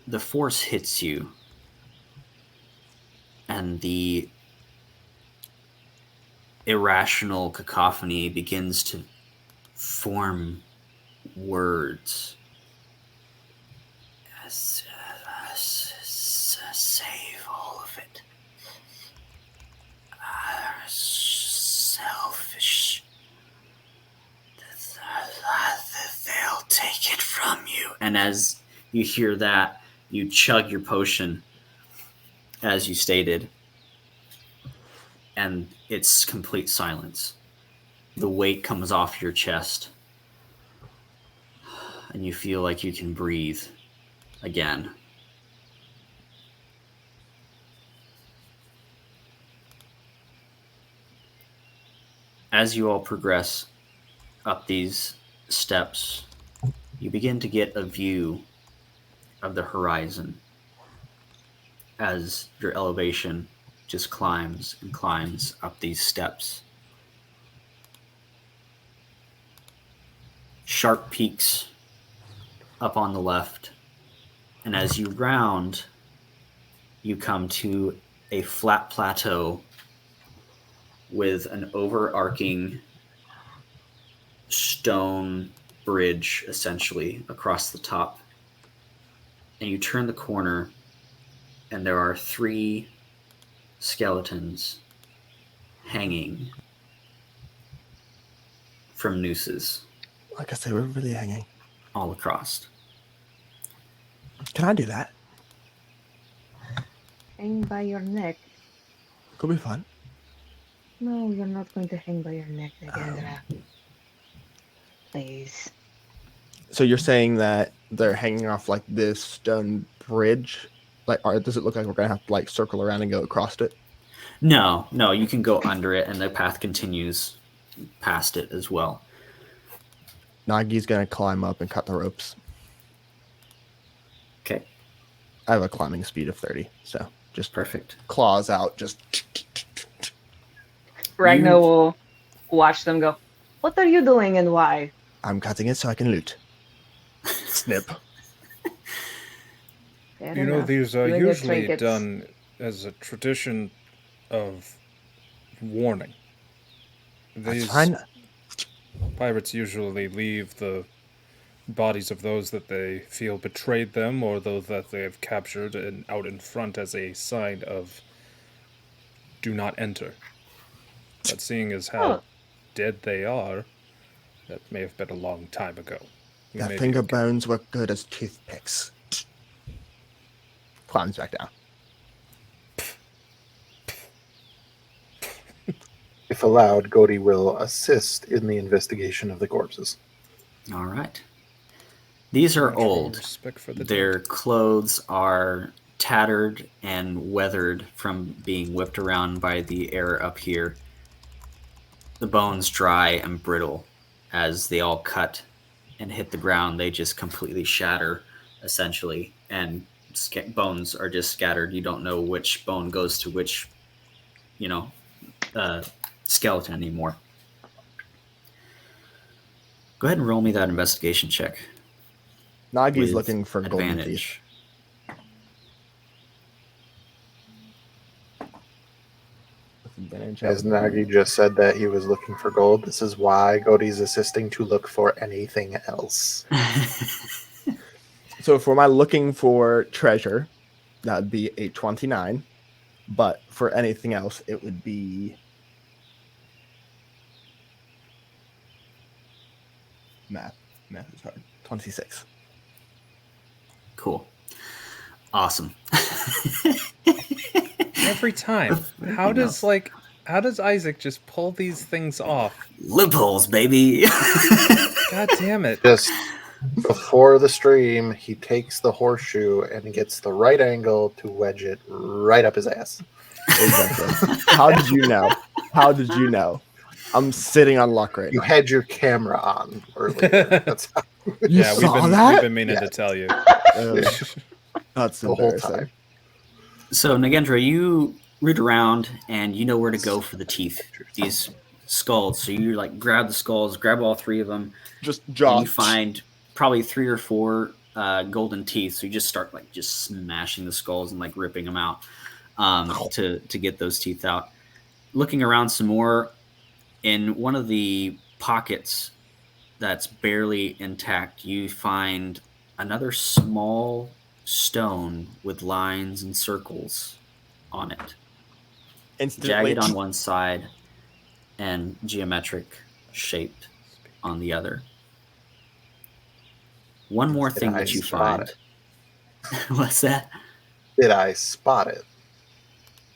the force hits you, and the irrational cacophony begins to form words. Save all of it. Selfish. They'll take from you. And as you hear that, you chug your potion, as you stated, and it's complete silence. The weight comes off your chest, and you feel like you can breathe again. As you all progress up these steps, you begin to get a view of the horizon as your elevation just climbs and climbs up these steps. Sharp peaks up on the left, and as you round, you come to a flat plateau with an overarching stone bridge essentially across the top. And you turn the corner, and there are 3 skeletons hanging from nooses Like I say, we're really hanging. all across. Can I do that? Hang by your neck. Could be fun. No, you're not going to hang by your neck, Nagendra. Please. So you're saying that they're hanging off like this stone bridge? Like, or does it look like we're gonna have to like circle around and go across it? No, you can go under it, and the path continues past it as well. Nagi's gonna climb up and cut the ropes. Okay, I have a climbing speed of 30, so just perfect. claws out, just Ragnar will watch them go, what are you doing and why? I'm cutting it so I can loot. Snip. Fair You know, enough. these are You and your usually trinkets. done as a tradition of warning. That's These fine. pirates usually leave the bodies of those that they feel betrayed them or those that they have captured and out in front as a sign of do not enter. But seeing as how Oh. dead they are, that may have been a long time ago. We Their may be finger okay. bones were good as toothpicks. Climbs back down. If allowed, Godi will assist in the investigation of the corpses. All right. These are Much more old. respect for the Their dead. clothes are tattered and weathered from being whipped around by the air up here. The bones dry and brittle as they all cut and hit the ground. They just completely shatter, essentially, and bones are just scattered. You don't know which bone goes to which, skeleton anymore. Go ahead and roll me that investigation check. Nagi's with looking for golden teeth. advantage. Advantage. As Nagi just said that he was looking for gold, this is why Godi's assisting to look for anything else. So for my looking for treasure, that would be a 29. But for anything else, it would be math. Math is hard. 26. Cool. Awesome. Every time. How does Isaac just pull these things off? Loopholes, baby. God damn it. Just before the stream, he takes the horseshoe and gets the right angle to wedge it right up his ass. Exactly. How did you know? How did you know? I'm sitting on luck right You now. had your camera on earlier. That's how You Yeah, saw that? we've been meaning Yeah. to tell you. That's the whole embarrassing. time. So, Nagendra, you root around and you know where to go for the teeth. These skulls. So you grab the skulls, grab all 3 of them, Just and jaw. you find probably 3 or 4 golden teeth. So you just start just smashing the skulls and ripping them out to get those teeth out. Looking around some more, in one of the pockets that's barely intact, you find another small stone with lines and circles on it. Instantly. Jagged on one side and geometric shaped on the other. One more Did thing I that you spot find. What's that? Did I spot it?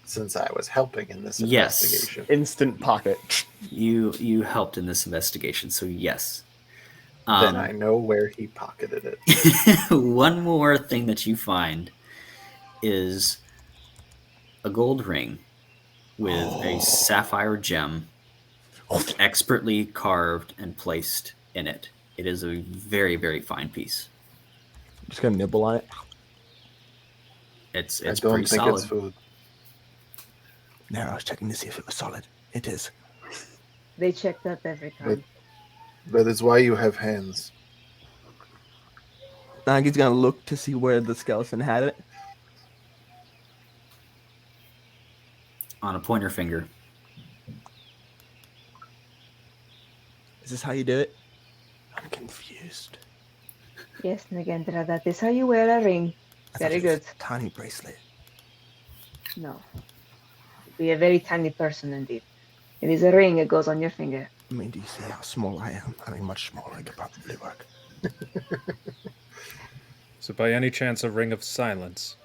Since I was helping in this Yes. investigation. Instant pocket. You helped in this investigation, so yes. Then I know where he pocketed it. One more thing that you find is a gold ring with a sapphire gem expertly carved and placed in it. It is a very, very fine piece. Just gonna nibble on it. It's I don't pretty think solid. it's food. No, I was checking to see if it was solid. It is. They check that every time. That is why you have hands. Nagi's gonna look to see where the skeleton had it. On a pointer finger. Is this how you do it? I'm confused. Yes, Nagendra, that is how you wear a ring. I thought Very it was good. a tiny bracelet. No. Be a very tiny person indeed. It is a ring, it goes on your finger. I mean, do you see how small I am? I mean, much smaller. It could probably work. So, by any chance, a ring of silence?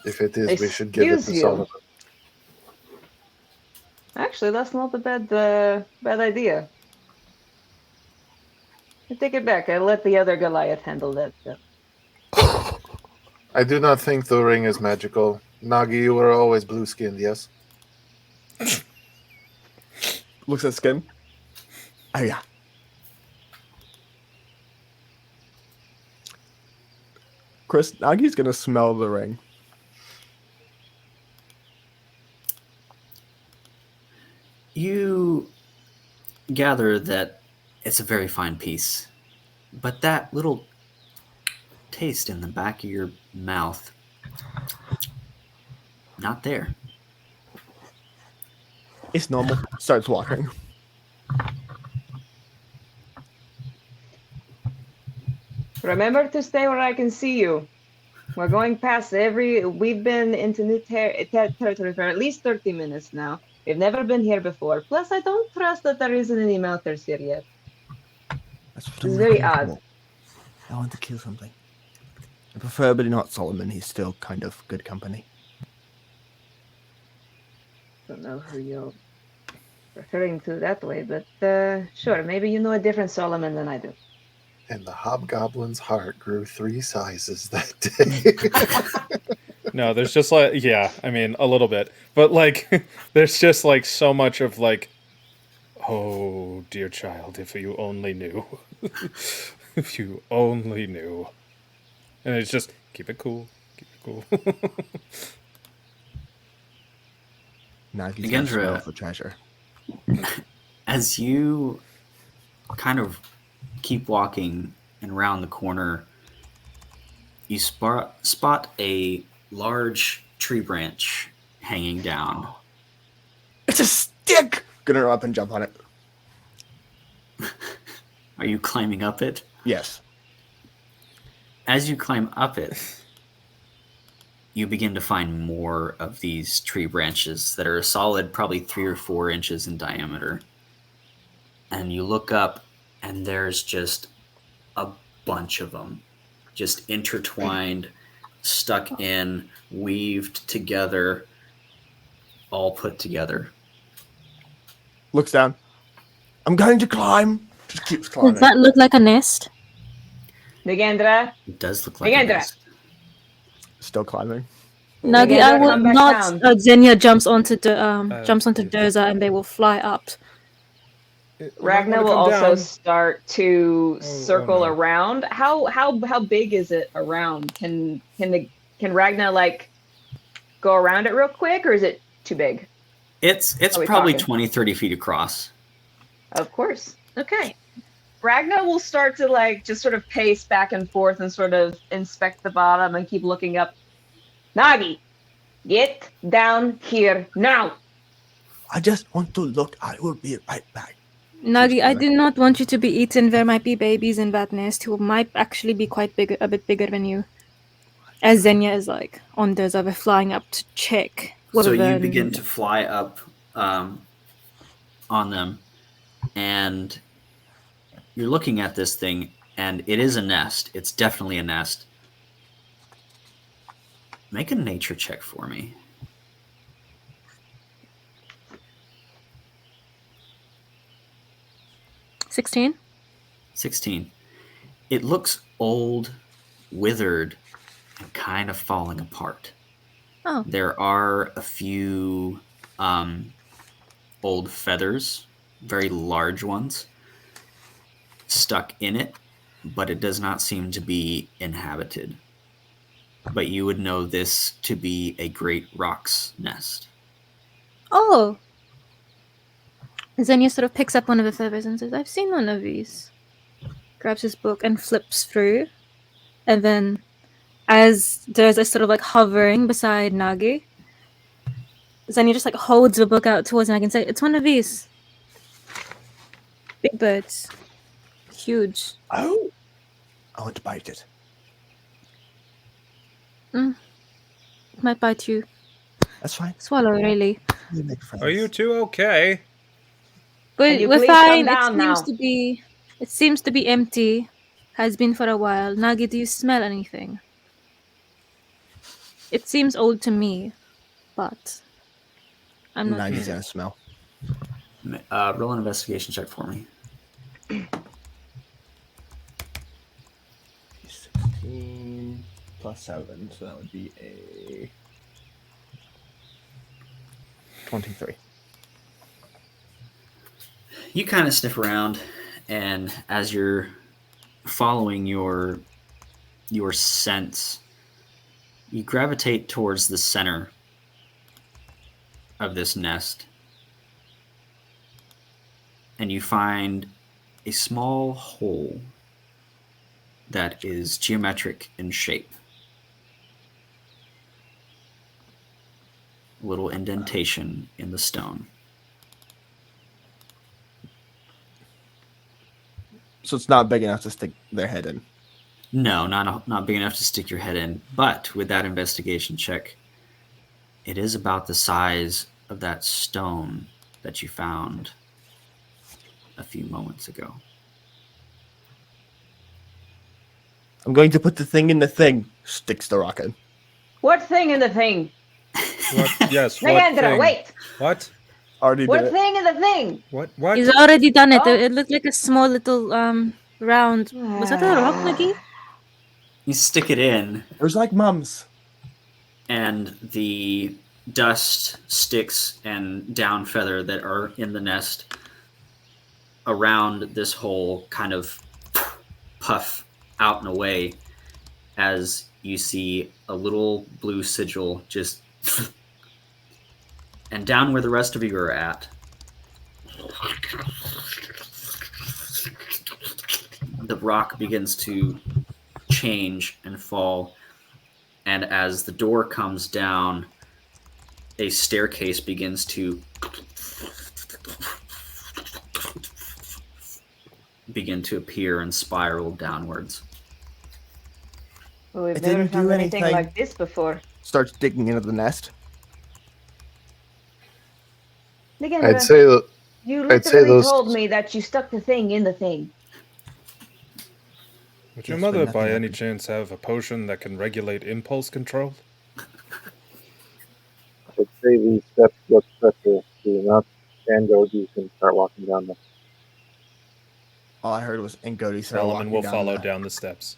If it is, we should give it Excuse to you. Solomon. Actually, that's not a bad idea. I take it back. I let the other Goliath handle that. I do not think the ring is magical. Nagi, you were always blue-skinned, yes? Looks at skin. Oh, yeah. Chris, Nagi's gonna smell the ring. You gather that it's a very fine piece, but that little taste in the back of your mouth, not there. It's normal. Starts walking. Remember to stay where I can see you. We're going past we've been into new territory for at least 30 minutes now. We've never been here before. Plus, I don't trust that there isn't any mouthers here yet. That's what It's I'm very looking odd. for. I want to kill something. Preferably not Solomon. He's still kind of good company. Don't know who you're referring to that way, but sure, maybe you know a different Solomon than I do. And the hobgoblin's heart grew 3 sizes that day. No, there's just like, yeah, I mean, a little bit. But, like, there's just, like, so much of, like, oh, dear child, if you only knew. If you only knew. And it's just, keep it cool. Keep it cool. Nagi's gonna smell Nagendra, for treasure. as you kind of keep walking and round the corner, you spot a large tree branch hanging down. It's a stick! Gonna run up and jump on it. Are you climbing up it? Yes. As you climb up it, you begin to find more of these tree branches that are a solid probably 3 or 4 inches in diameter. And you look up, and there's just a bunch of them, just intertwined, stuck in, weaved together, all put together. Looks down. I'm going to climb. Just keeps climbing. Does that look like a nest? Nagendra, It does look like a Nagendra. nest. Still climbing. Nagi, Nagendra, I will come back not. down. Xenia jumps onto yes. Durza, and they will fly up. Ragnar will also start to Oh, circle no. around. How big is it around? Can Ragnar like go around it real quick, or is it too big? It's Are we probably talking? 20, 30 feet across. Of course. Okay. Ragnar will start to like just sort of pace back and forth and sort of inspect the bottom and keep looking up. Nagi, get down here now. I just want to look. I will be right back. Nagi, I do not want you to be eaten. There might be babies in that nest who might actually be quite big, a bit bigger than you. As Xenia is like on Durza, we're flying up to check. So you begin to fly up on them, and you're looking at this thing, and it is a nest. It's definitely a nest. Make a nature check for me. $16. 16. It looks old, withered, and kind of falling apart. Oh. There are a few old feathers, very large ones, stuck in it, but it does not seem to be inhabited. But you would know this to be a great rock's nest. Oh. Xenia sort of picks up one of the feathers and says, I've seen one of these. Grabs his book and flips through. And then, as there's a sort of like hovering beside Nagi, Xenia just like holds the book out towards Nagi and says, it's one of these. Big birds. Huge. Oh! I want to bite it. It might bite you. That's fine. Swallow, really. We make friends. Are you two okay? But Can you we're please fine. calm down now? It seems to be empty. Has been for a while. Nagi, do you smell anything? It seems old to me, but I'm not Nagi's sure. gonna smell. Roll an investigation check for me. 16 plus 7, so that would be a 23. You kind of sniff around, and as you're following your sense, you gravitate towards the center of this nest, and you find a small hole that is geometric in shape. A little indentation in the stone. So it's not big enough to stick their head in. No, not big enough to stick your head in. But with that investigation check, it is about the size of that stone that you found a few moments ago. I'm going to put the thing in the thing. Sticks the rock in. What thing in the thing? What? Yes. What Nagendra, thing? wait! What? Already What did it. thing in the thing? What? He's already done it. Oh. It looked like a small little round. Was that a rock, Nagi? You stick it in, It was like mums. and the dust, sticks, and down feather that are in the nest around this hole kind of puff out and away as you see a little blue sigil just and down where the rest of you are at, the rock begins to change and fall, and as the door comes down, a staircase begins to appear and spiral downwards. Well, we've It never didn't do found anything anything. like this before. Starts digging into the nest. Nagendra, I'd say you I'd say literally those- told me that you stuck the thing in the thing. Would your Yes, but mother, nothing by any happened. chance, have a potion that can regulate impulse control? I'd say these steps look treacherous. Do not stand go. You can start walking down them. All I heard was Ngodi started Solomon walking will down follow the- down the steps.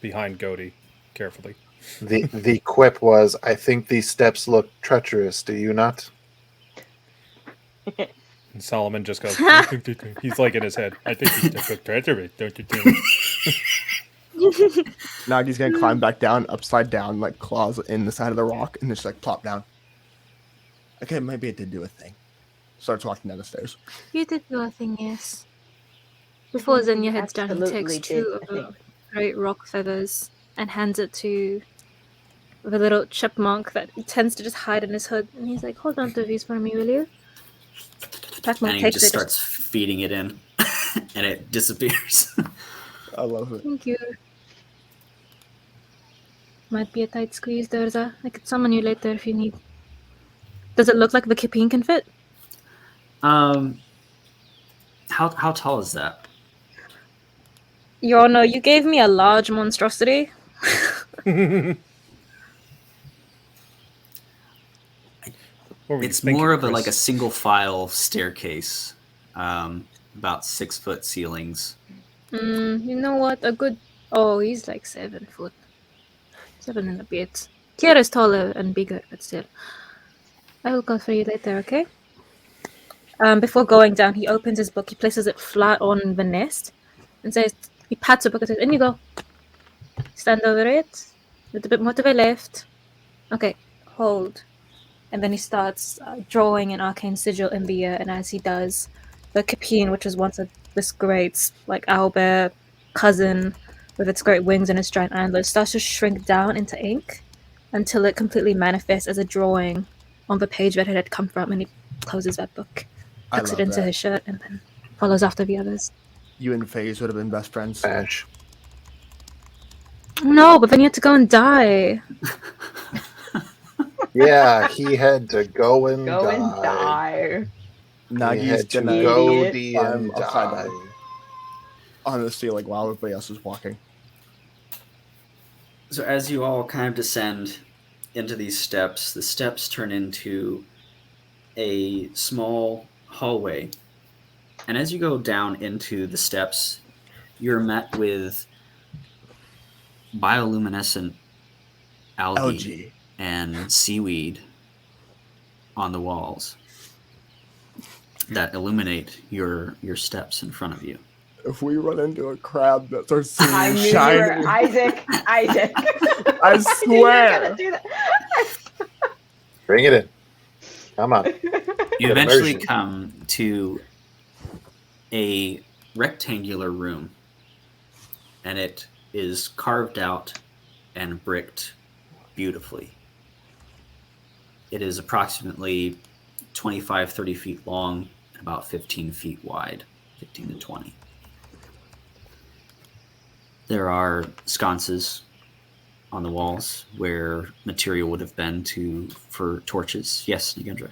Behind Godi, carefully. The quip was, I think these steps look treacherous, do you not? And Solomon just goes, he's like in his head, I think he's just treacherous, don't you think? Nagi's gonna climb back down, upside down, like claws in the side of the rock, and just like plop down. Okay, maybe it did do a thing. Starts walking down the stairs. You did do a thing, yes. Before Xenia heads down, he takes Absolutely two did of a the thing. great rock feathers and hands it to the little chipmunk that tends to just hide in his hood. And he's like, hold on to these for me, will you? Pac-Man And he takes just it. starts feeding it in, and it disappears. I love it. Thank you. Might be a tight squeeze, Durza. I could summon you later if you need. Does it look like the Kipeen can fit? How tall is that? Your Honor, you gave me a large monstrosity. It's more of a single file staircase, about 6 foot ceilings. You know what? He's like 7 foot. 7 and a bit. Kiera's taller and bigger, but still. I will go for you later, okay? Before going down, he opens his book, he places it flat on the nest, and he pats the book and says, "In you go. Stand over it. A little bit more to the left. Okay, hold." And then he starts drawing an arcane sigil in the air, and as he does, the Capine, which was once this great, owlbear cousin with its great wings and its giant antlers, starts to shrink down into ink until it completely manifests as a drawing on the page that it had come from, and he closes that book, tucks it into his shirt, and then follows after the others. You and FaZe would have been best friends. Smash. No, but then you had to go and die. Yeah, he had to go and die. Nagi's gonna go climb and upside die. down on the ceiling while everybody else is walking. So as you all kind of descend into these steps, the steps turn into a small hallway. And as you go down into the steps, you're met with bioluminescent algae and seaweed on the walls that illuminate your steps in front of you. If we run into a crab that starts to I knew shine, you were Isaac. I swear. Do that. Bring it in. Come on. You eventually come to a rectangular room, and it is carved out and bricked beautifully. It is approximately 25, 30 feet long, and about 15 feet wide, 15 to 20. There are sconces on the walls where material would have been for torches. Yes, Nagendra.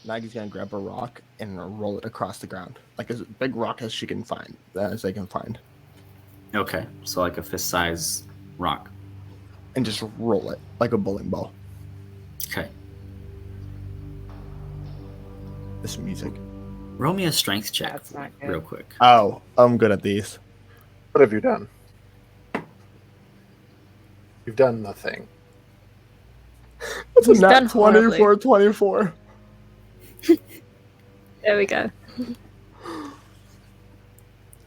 Nagi's gonna grab a rock and roll it across the ground, like as big rock as they can find. Okay, so like a fist-size rock. And just roll it like a bowling ball. Okay. This music. Roll me a strength check That's not good. real quick. Oh, I'm good at these. What have you done? You've done nothing. It's a He's done nat 24, 24. There we go.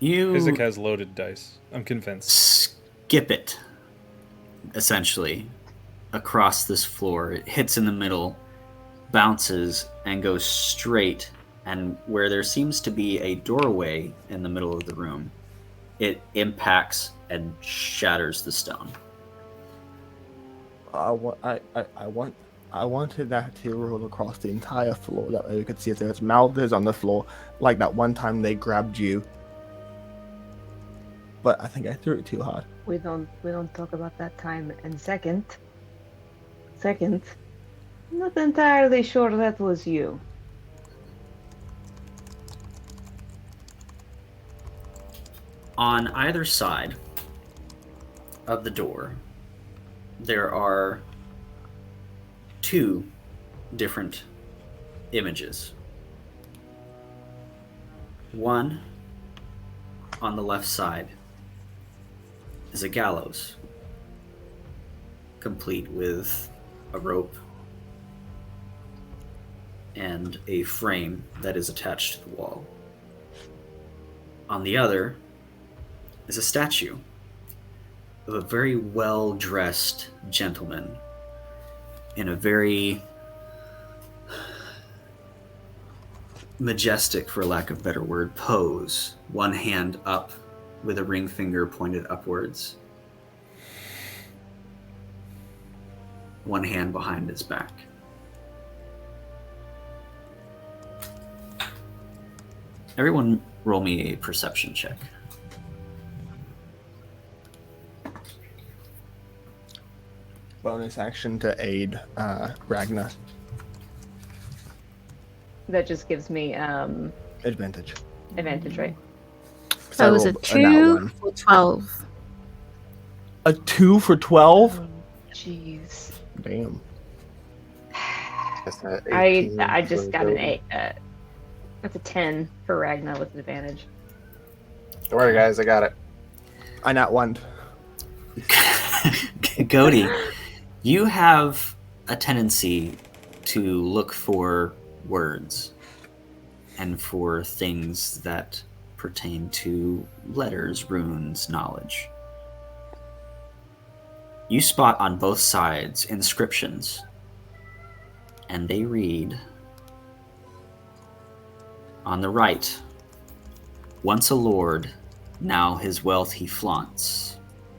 Isaac has loaded dice. I'm convinced. Skip it, essentially, across this floor. It hits in the middle, bounces, and goes straight. And where there seems to be a doorway in the middle of the room, it impacts and shatters the stone. I wanted that to roll across the entire floor. That way we could see if there's mouths on the floor, like that one time they grabbed you. But I think I threw it too hard. We don't talk about that time. And second, not entirely sure that was you. On either side of the door, there are two different images. One on the left side is a gallows, complete with a rope and a frame that is attached to the wall. On the other is a statue of a very well-dressed gentleman in a very majestic, for lack of a better word, pose. One hand up with a ring finger pointed upwards. One hand behind his back. Everyone roll me a perception check. Bonus action to aid Ragna. That just gives me Advantage. advantage, right? That was a rolled nat 2 one. for 12. A 2 for 12? Jeez. Damn. That's a I 18 just for got an Jody. 8. That's a 10 for Ragna with advantage. Don't worry, guys, I got it. I nat one. Cody, you have a tendency to look for words and for things that pertain to letters, runes, knowledge. You spot on both sides inscriptions, and they read, on the right, once a lord, now his wealth he flaunts,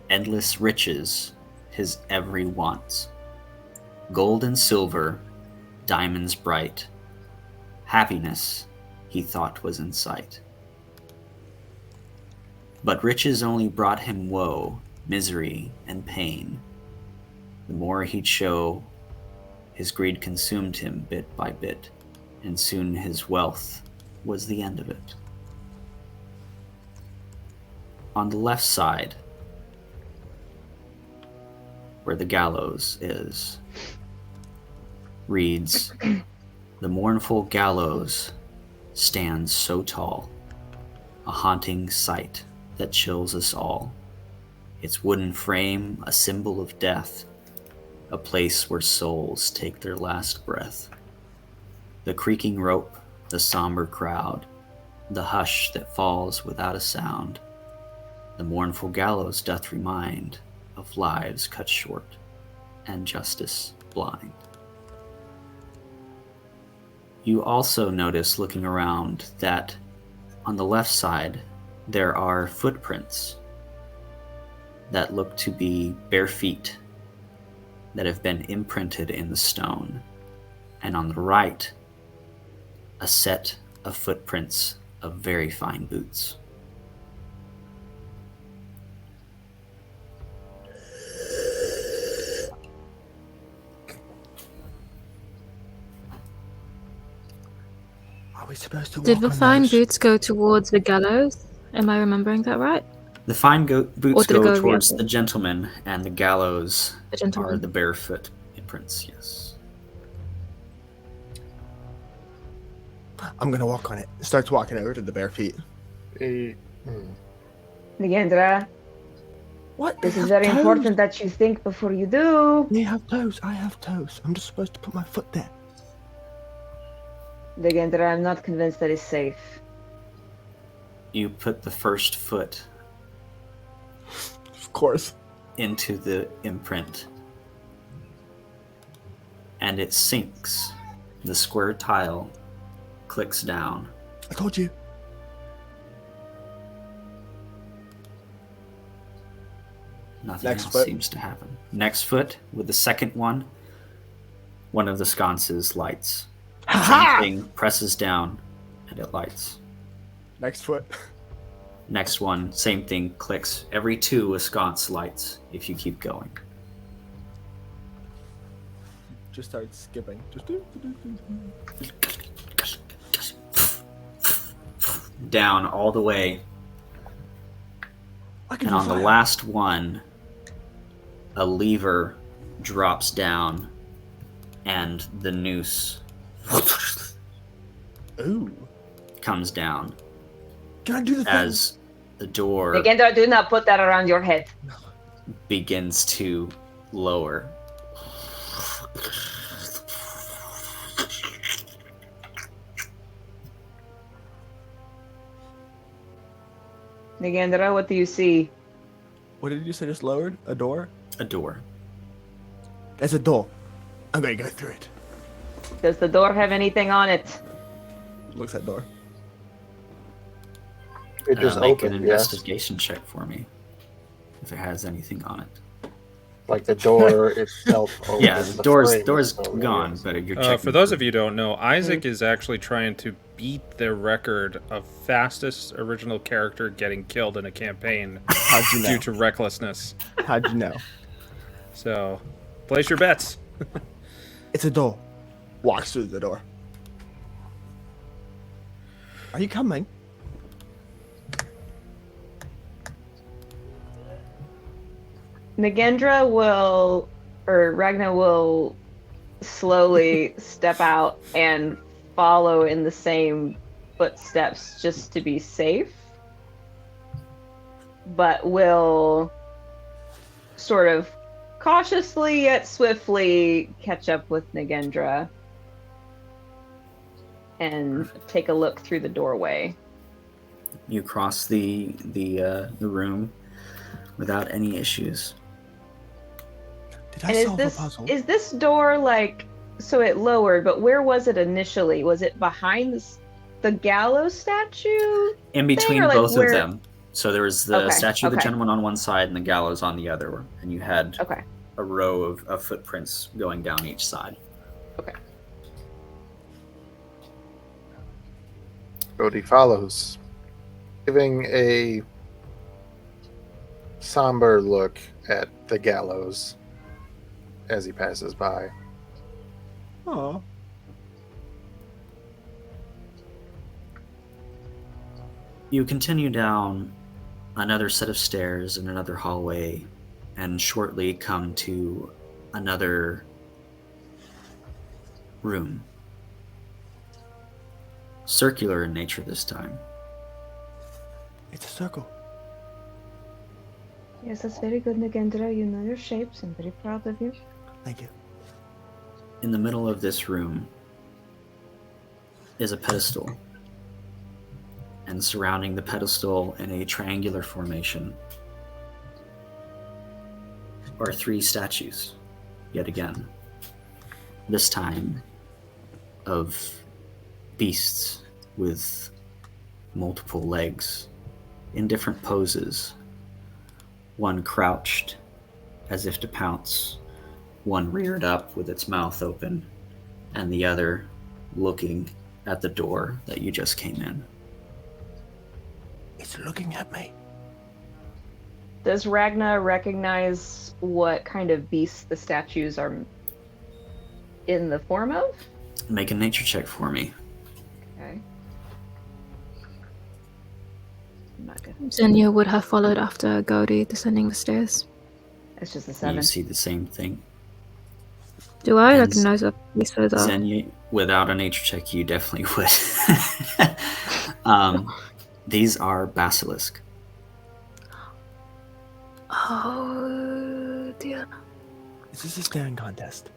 endless riches his every want, gold and silver, diamonds bright, happiness he thought was in sight. But riches only brought him woe, misery, and pain. The more he'd show, his greed consumed him bit by bit, and soon his wealth was the end of it. On the left side, where the gallows is, reads, the mournful gallows stands so tall, a haunting sight that chills us all. Its wooden frame, a symbol of death, a place where souls take their last breath. The creaking rope, the somber crowd, the hush that falls without a sound. The mournful gallows doth remind of lives cut short and justice blind. You also notice, looking around, that on the left side there are footprints that look to be bare feet that have been imprinted in the stone. And on the right, a set of footprints of very fine boots. Are we supposed to walk Did the on fine those? boots go towards the gallows? Am I remembering that right? The fine Or boots did it go go the towards other the way? gentleman, and the gallows The are gentleman. the barefoot imprints, yes. I'm gonna walk on it. Starts walking over to the bare feet. Legendra, What? this They is have very toes. important that you think before you do. They have toes. I have toes. I'm just supposed to put my foot there. Legendra, I'm not convinced that it's safe. You put the first foot Of course. into the imprint, and it sinks. The square tile clicks down. I told you. Nothing Next else foot. seems to happen. Next foot, with the second one of the sconces lights. Ha-ha! Same thing, presses down, and it lights. Next foot. Next one, same thing, clicks. Every 2 a sconce lights if you keep going. Just start skipping. Just do. Down all the way. I can And on the fire. last one, a lever drops down, and the noose Ooh. comes down Can I do the thing? as the door Legendra, do not put that around your head. begins to lower. Legendra, what do you see? What did you say just lowered? A door? A door. There's a door. I'm gonna go through it. Does the door have anything on it? Looks at door. It just Make an opened, yes. investigation check for me if it has anything on it. Like the door itself opened. Yeah, the door's frame is still gone, there. but you're checking. For those of you who don't know, Isaac is actually trying to beat their record of fastest original character getting killed in a campaign How'd you know? due to recklessness. How'd you know? So, place your bets. It's a door. Walks through the door. Are you coming? Nagendra will, or Ragna will slowly step out and follow in the same footsteps just to be safe, but will sort of cautiously yet swiftly catch up with Nagendra and take a look through the doorway. You cross the room without any issues. Did I And solve a puzzle? is this door like, so it lowered, but where was it initially? Was it behind the gallows statue? In between or, like, both where- of them. So there was the Okay, statue of the okay. gentleman on one side and the gallows on the other, and you had Okay. a row of footprints going down each side. Okay. Bodhi follows, giving a somber look at the gallows as he passes by. Oh. You continue down another set of stairs and another hallway, and shortly come to another room. Circular in nature this time. It's a circle. Yes, that's very good, Nagendra. You know your shapes. I'm very proud of you. Thank you. In the middle of this room is a pedestal, and surrounding the pedestal in a triangular formation are 3 statues, yet again. This time of beasts with multiple legs in different poses. One crouched as if to pounce, one reared up with its mouth open, and the other looking at the door that you just came in. It's looking at me. Does Ragna recognize what kind of beasts the statues are in the form of? Make a nature check for me. Okay. I'm not good. Xenia would have followed after Gaudi descending the stairs. It's just a You 7. see the same thing. Do I And recognize what these are? Xenia, without a nature check, you definitely would. These are basilisk. Oh dear. Is this a staring contest?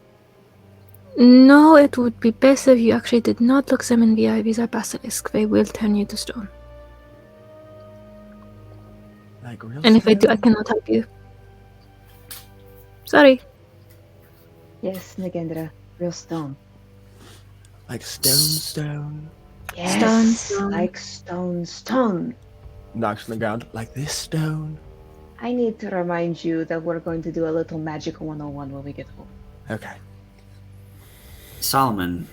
No, it would be best if you actually did not look them in the eye. These are basilisk. They will turn you to stone. Like real And if I do, I stone? cannot help you. Sorry. Yes, Nagendra. Real stone. Like stone? Yes, Stone. like stone. Knocks on the ground like this stone. I need to remind you that we're going to do a little magic 101 when we get home. Okay. Solomon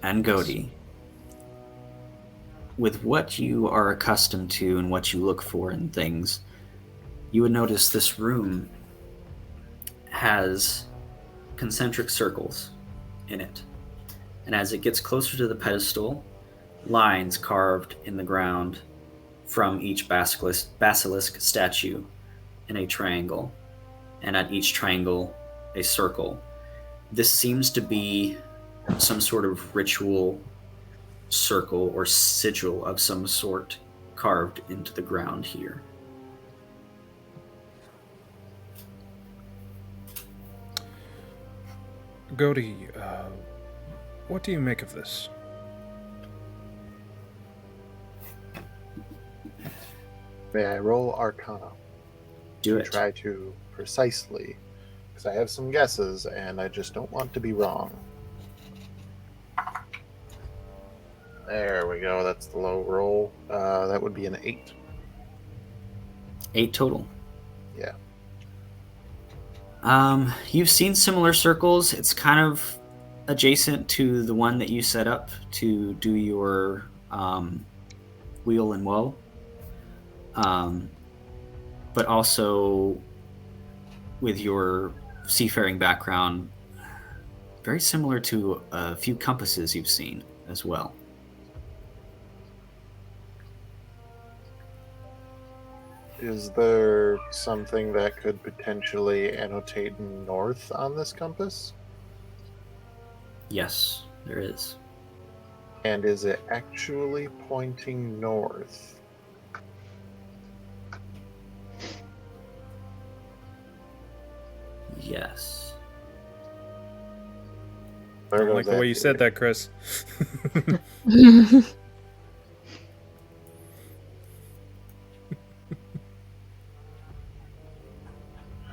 and Gaudi, with what you are accustomed to and what you look for in things, you would notice this room has concentric circles in it. And as it gets closer to the pedestal, lines carved in the ground from each basilisk statue in a triangle, and at each triangle, a circle. This seems to be some sort of ritual circle or sigil of some sort carved into the ground here. Gaudi, what do you make of this? May I roll Arcana? Do to it. try to precisely, because I have some guesses and I just don't want to be wrong. There we go. That's the low roll. That would be an 8. 8 total. Yeah. You've seen similar circles. It's kind of adjacent to the one that you set up to do your wheel and woe. But also with your seafaring background, very similar to a few compasses you've seen as well. Is there something that could potentially annotate north on this compass? Yes, there is. And is it actually pointing north? Yes. I don't like the way you said that, Chris.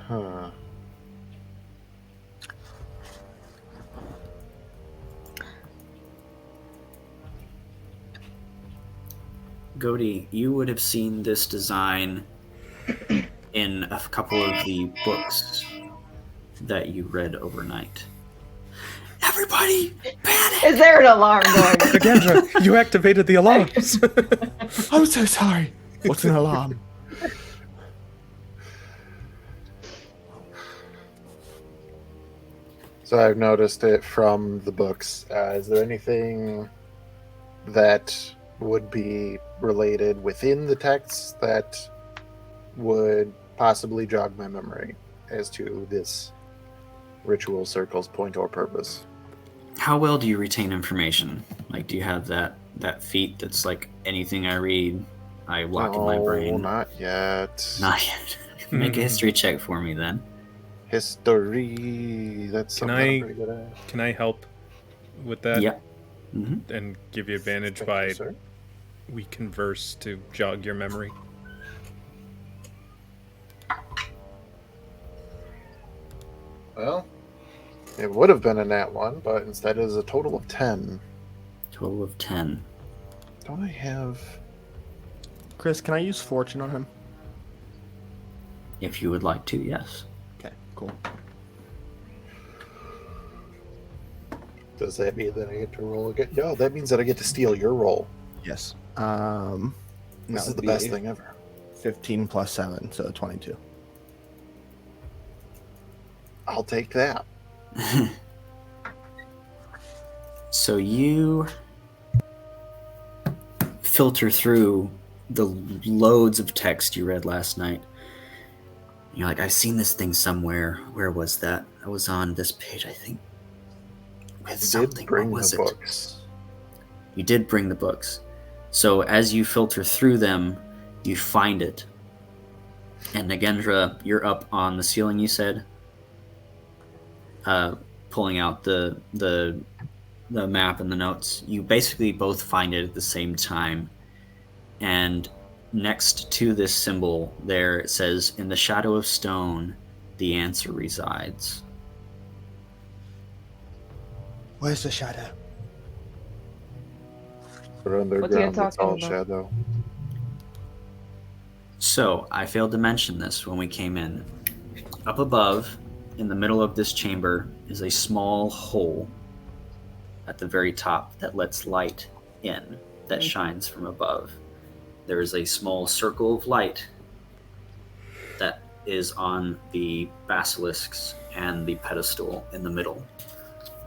Huh. Godi, you would have seen this design in a couple of the books that you read overnight. Everybody, panic! Is there an alarm going? Nagendra, you activated the alarms. I'm so sorry. What's an alarm? So I've noticed it from the books. Is there anything that would be related within the text that would possibly jog my memory as to this ritual circle's point or purpose? How well do you retain information? Like, do you have that feat that's like anything I read, I lock in my brain? Not yet. Not yet. Make a history check for me then. History. That's something I'm pretty good at. Can I help with that? Yeah. Mm-hmm. And give you advantage Thank by you, sir. we converse to jog your memory. Well, it would have been a nat 1, but instead it is a total of 10. Total of 10. Don't I have... Chris, can I use fortune on him? If you would like to, yes. Okay, cool. Does that mean that I get to roll again? No, that means that I get to steal your roll. Yes. This is the best thing ever. 15 plus 7, so 22. I'll take that. So you filter through the loads of text you read last night. You're like, I've seen this thing somewhere. Where was that? I was on this page, I think. With something. Bring What was the it? books. You did bring the books. So as you filter through them, you find it. And Nagendra, you're up on the ceiling, you said, pulling out the map and the notes. You basically both find it at the same time. And next to this symbol there, it says, in the shadow of stone, the answer resides. Where's the shadow? We're underground, it's all shadow. So, I failed to mention this when we came in. Up above, in the middle of this chamber, is a small hole at the very top that lets light in, that shines from above. There is a small circle of light that is on the basilisks and the pedestal in the middle.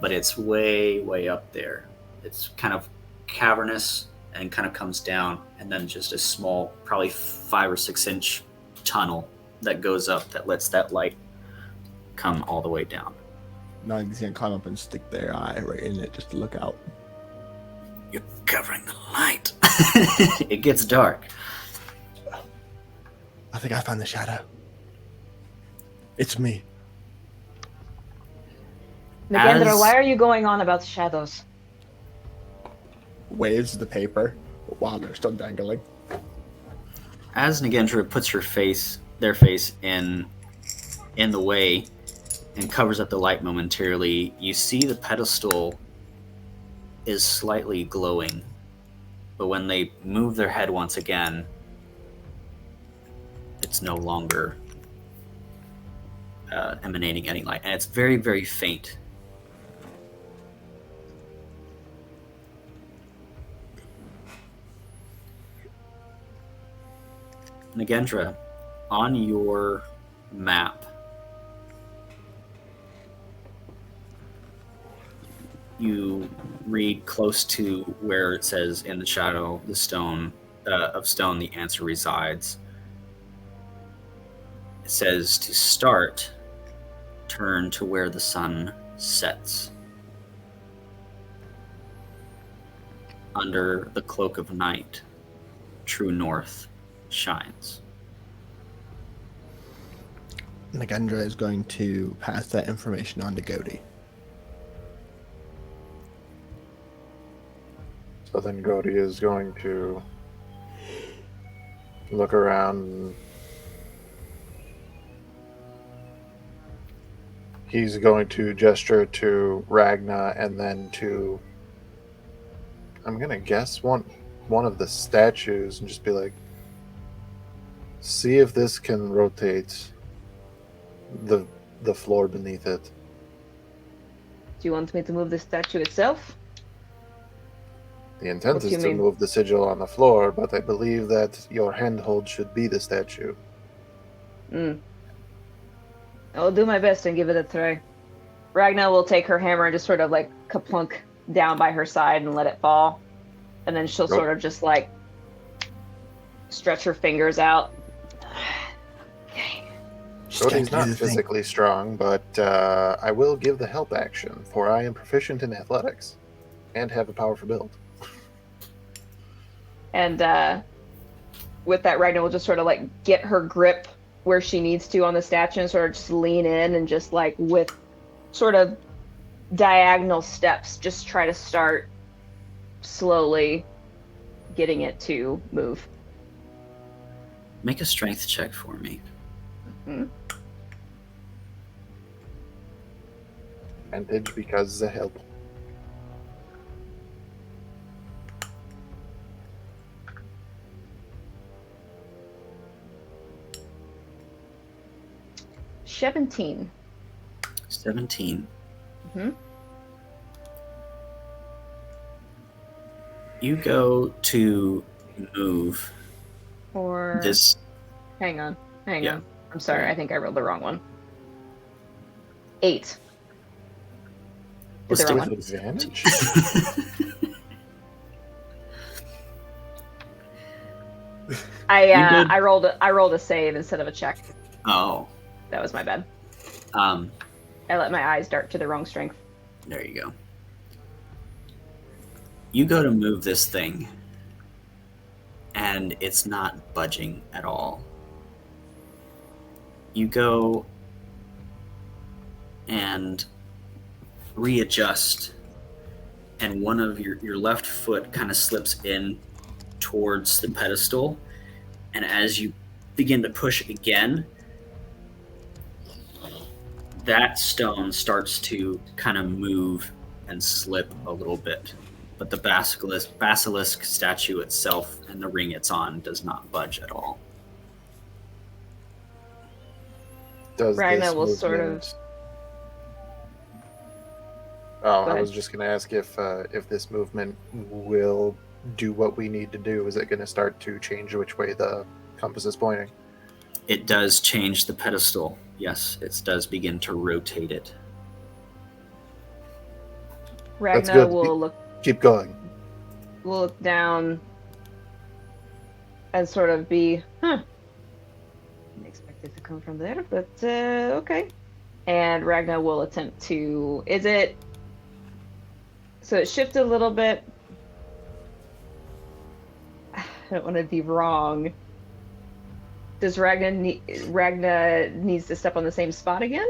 But it's way, way up there. It's kind of cavernous and kind of comes down, and then just a small, probably 5 or 6 inch tunnel that goes up that lets that light come all the way down. Now he's gonna climb up and stick their eye right in it just to look out. You're covering the light. It gets dark. I think I found the shadow. It's me. Nagendra, why are you going on about the shadows? Waves the paper while they're still dangling. As Nagendra puts their face in the way and covers up the light momentarily, you see the pedestal is slightly glowing. But when they move their head once again, it's no longer emanating any light. And it's very, very faint. Nagendra, on your map, you read close to where it says, in the shadow of stone, the answer resides. It says to start, turn to where the sun sets. Under the cloak of night, true north shines. Nagendra is going to pass that information on to Godi. So then Godi is going to look around. And he's going to gesture to Ragna and then to, I'm going to guess, one of the statues and just be like, see if this can rotate the floor beneath it. Do you want me to move the statue itself? The intent What do is you to mean? move the sigil on the floor, but I believe that your handhold should be the statue. I'll do my best and give it a try. Ragna will take her hammer and just sort of like kaplunk down by her side and let it fall. And then she'll sort of just like stretch her fingers out. Cody's not physically strong, but I will give the help action, for I am proficient in athletics and have a powerful build. And with that, Ragna will just sort of like get her grip where she needs to on the statue and sort of just lean in and just like with sort of diagonal steps, just try to start slowly getting it to move. Make a strength check for me. Mm-hmm. Advantage because the help. $17. 17. Mm-hmm. You go to move Or this. hang on. Yeah. I'm sorry, I think I rolled the wrong one. 8. Let's Is the do wrong it one? with advantage. I rolled a save instead of a check. Oh, That was my bad. um, I let my eyes dart to the wrong strength. there you go. You go to move this thing, and it's not budging at all. You go and readjust, and one of your left foot kind of slips in towards the pedestal, and as you begin to push again, that stone starts to kind of move and slip a little bit. But the basilisk statue itself and the ring it's on does not budge at all. Does Ragna this will movement... sort of- Oh, Go I ahead. was just going to ask if this movement will do what we need to do. Is it going to start to change which way the compass is pointing? It does change the pedestal. Yes, it does begin to rotate it. That's Ragna good. will Keep going. look down and sort of be, didn't expect it to come from there, but okay. And Ragna will attempt to, so it shifted a little bit. I don't want to be wrong. Does Ragna needs to step on the same spot again?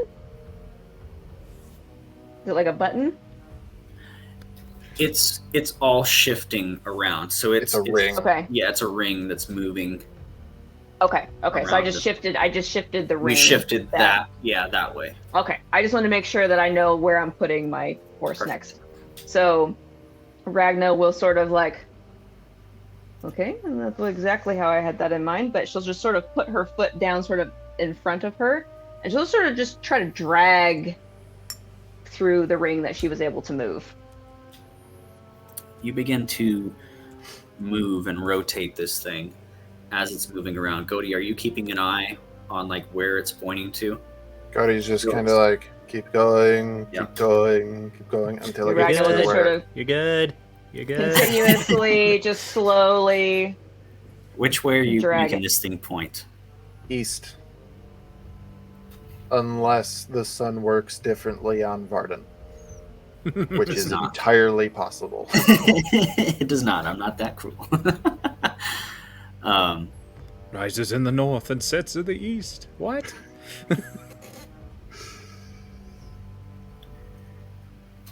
Is it like a button? It's all shifting around. So it's a ring. Okay. Yeah, it's a ring that's moving. Okay. So I Around just it. shifted the ring. We shifted that way. Okay. I just want to make sure that I know where I'm putting my horse Perfect. next. So Ragna will sort of like, okay, and that's exactly how I had that in mind, but she'll just sort of put her foot down sort of in front of her, and she'll sort of just try to drag through the ring that she was able to move. You begin to move and rotate this thing as it's moving around. Godi, are you keeping an eye on like where it's pointing to? Cody's just Yes. kind of like, keep going, Yeah. keep going, keep going, until it Ragna gets will to just where... sort of You're good. You're good. continuously, just slowly Which way are you Drag making it. this thing point? East. unless the sun works differently on Vardin, which It's is not. entirely possible. It does not. I'm not that cruel. Rises in the north and sets in the east. What?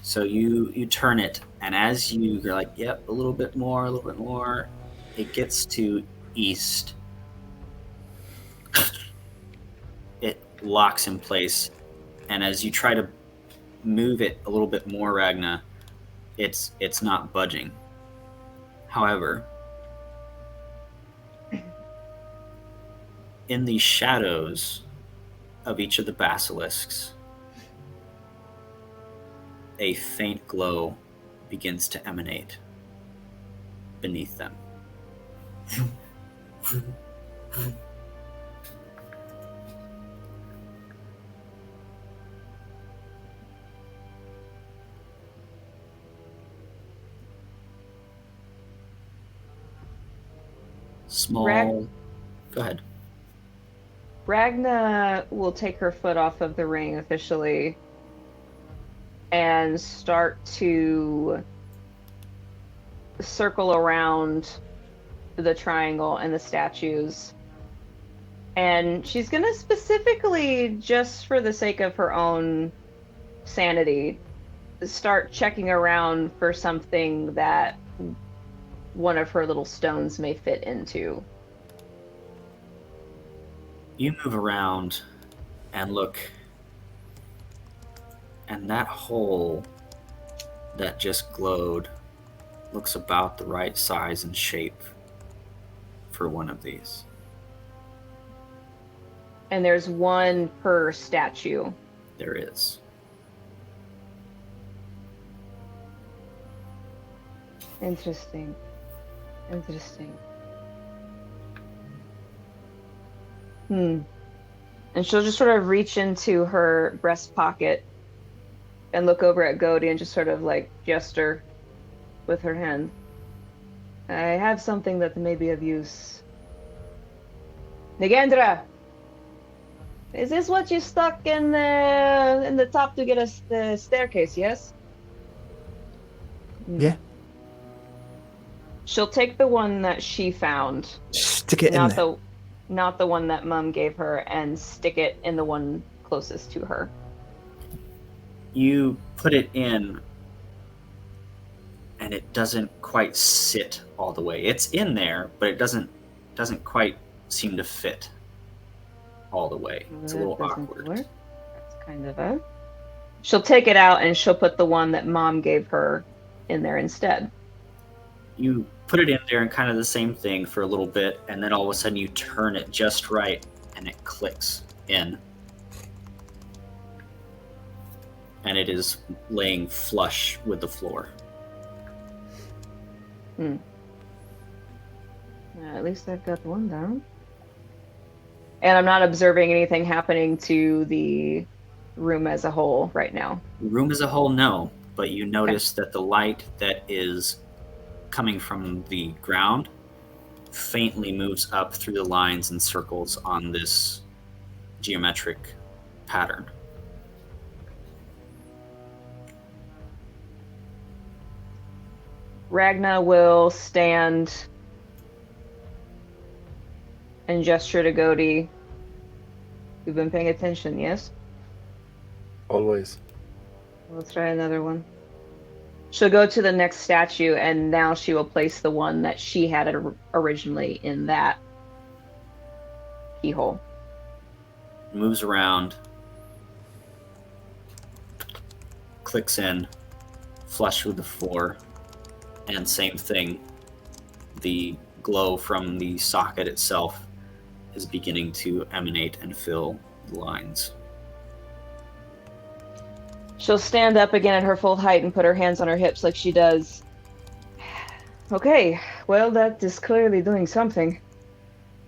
So you turn it, and as you're like, yep, a little bit more, it gets to east. It locks in place, and as you try to move it a little bit more, Ragna, it's not budging. However, in the shadows of each of the basilisks, a faint glow begins to emanate beneath them. Small. Go ahead. Ragna will take her foot off of the ring officially and start to circle around the triangle and the statues. And she's going to specifically, just for the sake of her own sanity, start checking around for something that one of her little stones may fit into. You move around and look, and that hole that just glowed looks about the right size and shape for one of these. And there's one per statue. There is. Interesting. And she'll just sort of reach into her breast pocket and look over at Godi and just sort of like gesture with her hand. I have something that may be of use. Nagendra! Is this what you stuck in the top to get us the staircase, yes? Yeah. She'll take the one that she found. Stick it in there. Not the one that Mum gave her, and stick it in the one closest to her. You put it in, and it doesn't quite sit all the way. It's in there, but it doesn't quite seem to fit all the way. It's a little awkward. That's kind of a... She'll take it out and she'll put the one that Mom gave her in there instead. You put it in there and kind of the same thing for a little bit, and then all of a sudden you turn it just right and it clicks in. And it is laying flush with the floor. At least I've got one down. And I'm not observing anything happening to the room as a whole right now. The room as a whole, no. But you notice that the light that is coming from the ground faintly moves up through the lines and circles on this geometric pattern. Ragna will stand and gesture to Godi. You've been paying attention, yes? Always. We'll try another one. She'll go to the next statue, and now she will place the one that she had originally in that keyhole. Moves around, clicks in, flush with the floor, and same thing. The glow from the socket itself is beginning to emanate and fill the lines. She'll stand up again at her full height and put her hands on her hips like she does. Okay, well, that is clearly doing something.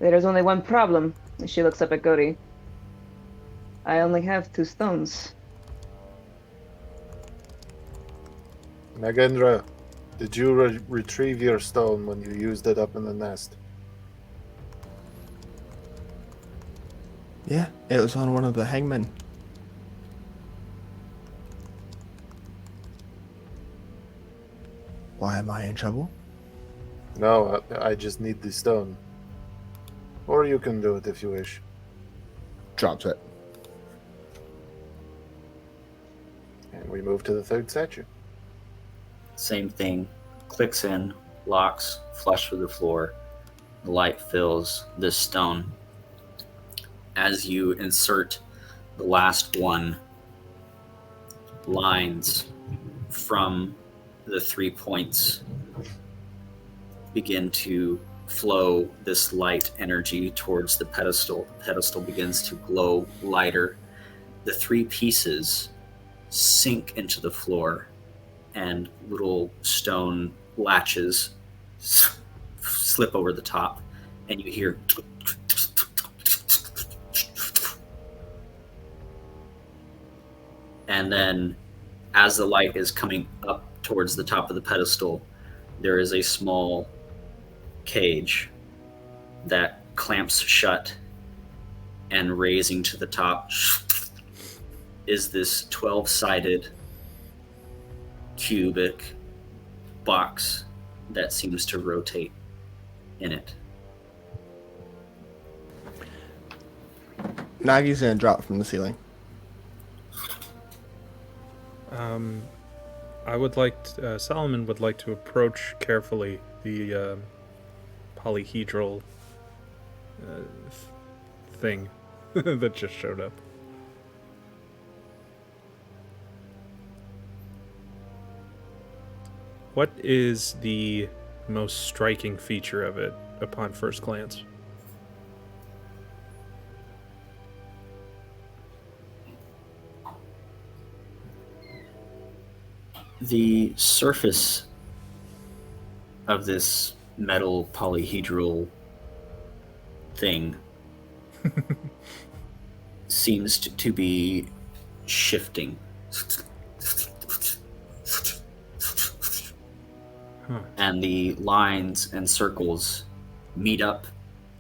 There is only one problem. She looks up at Godi. I only have 2 stones. Nagendra, did you retrieve your stone when you used it up in the nest? Yeah, it was on one of the hangmen. Why am I in trouble? No, I just need the stone. Or you can do it if you wish. Drops it. And we move to the third statue. Same thing. Clicks in, locks, flush with the floor. The light fills this stone. As you insert the last one, lines from the 3 points begin to flow this light energy towards the pedestal. The pedestal begins to glow lighter. The 3 pieces sink into the floor, and little stone latches slip over the top, and you hear and then as the light is coming up towards the top of the pedestal, there is a small cage that clamps shut, and raising to the top is this 12-sided cubic box that seems to rotate in it. Nagi's gonna drop from the ceiling. I would like Solomon would like to approach carefully the polyhedral thing that just showed up. What is the most striking feature of it upon first glance? The surface of this metal polyhedral thing seems to be shifting. And the lines and circles meet up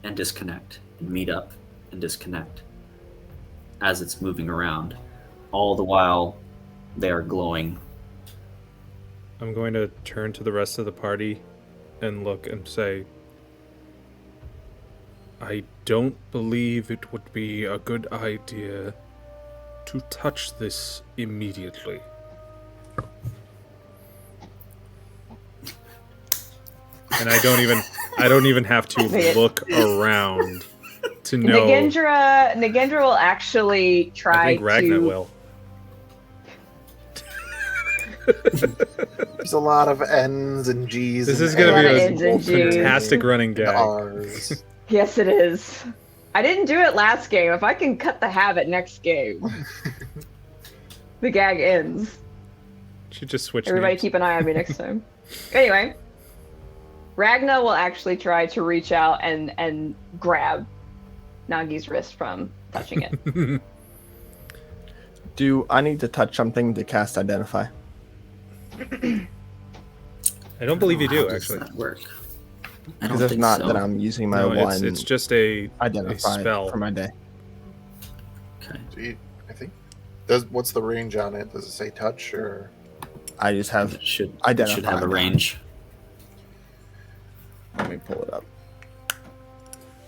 and disconnect, and meet up and disconnect as it's moving around. All the while, they are glowing. I'm going to turn to the rest of the party and look and say, I don't believe it would be a good idea to touch this immediately. And I don't even have to look around to know. Nagendra will actually try I think Ragnar to. will. There's a lot of N's and G's. This and is going to be N's and a G's. fantastic running and gag. R's. Yes, it is. I didn't do it last game. If I can cut the habit next game, the gag ends. Should just switch. Everybody names. keep an eye on me next time. Anyway, Ragnar will actually try to reach out and grab Nagi's wrist from touching it. Do I need to touch something to cast Identify? I don't believe you do, How does actually. that work? I Because don't if think not, so. then I'm using my No, one it's just a Identify spell. for my day. Okay. I think. What's the range on it? Does it say touch or? I just have It should Identify have a now. range. Let me pull it up.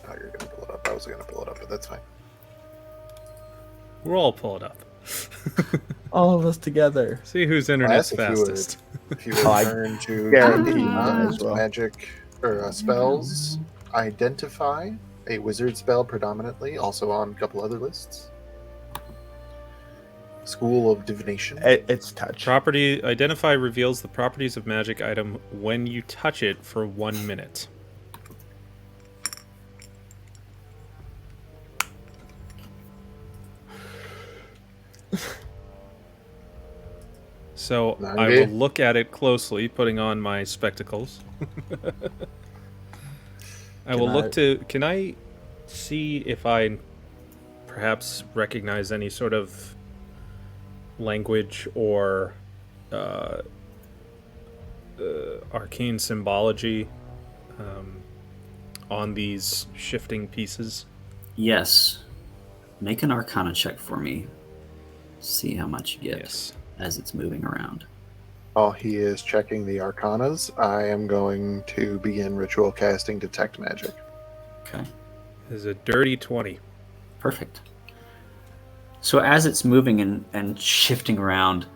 Oh, you're gonna pull it up. I was gonna pull it up, but that's fine. We'll all pull it up. All of us together. See whose internet's If you would- fastest. If you would Oh, I turn to guarantee beyond as well. magic or spells, identify a wizard spell predominantly, also on a couple other lists. School of Divination. It's touch. Property identify reveals the properties of magic item when you touch it for 1 minute. So I will look at it closely, putting on my spectacles. Can I see if I perhaps recognize any sort of language or arcane symbology on these shifting pieces? Yes. Make an Arcana check for me. See how much you get Yes. as it's moving around. While he is checking the arcanas, I am going to begin ritual casting Detect Magic. Okay. This is a dirty 20. Perfect. So as it's moving and shifting around,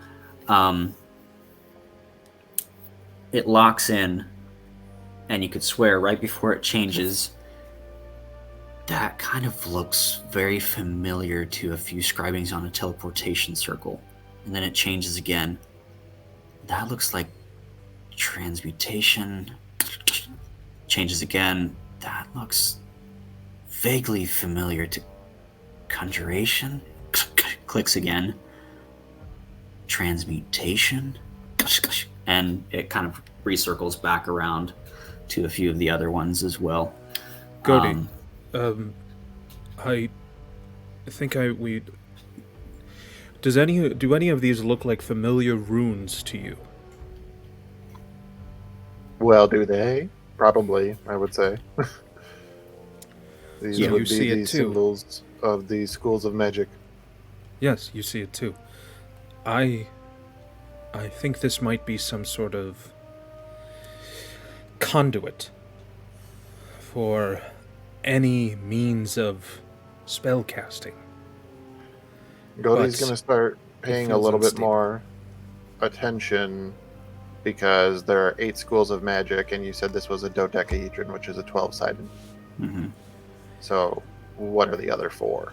it locks in, and you could swear right before it changes, that kind of looks very familiar to a few scribings on a teleportation circle. And then it changes again. That looks like transmutation. Changes again. That looks vaguely familiar to conjuration. Clicks again. Transmutation. And it kind of recircles back around to a few of the other ones as well. Godi, I think do any of these look like familiar runes to you? Well, do they? Probably, I would say. These Yeah. would You be see it the too. symbols of the schools of magic. Yes, you see it too. I think this might be some sort of conduit for any means of spell casting. Godey's But going to start paying a feels little bit unstable. more attention because there are 8 schools of magic, and you said this was a dodecahedron, which is a 12-sided. Mm-hmm. So, what are the other 4?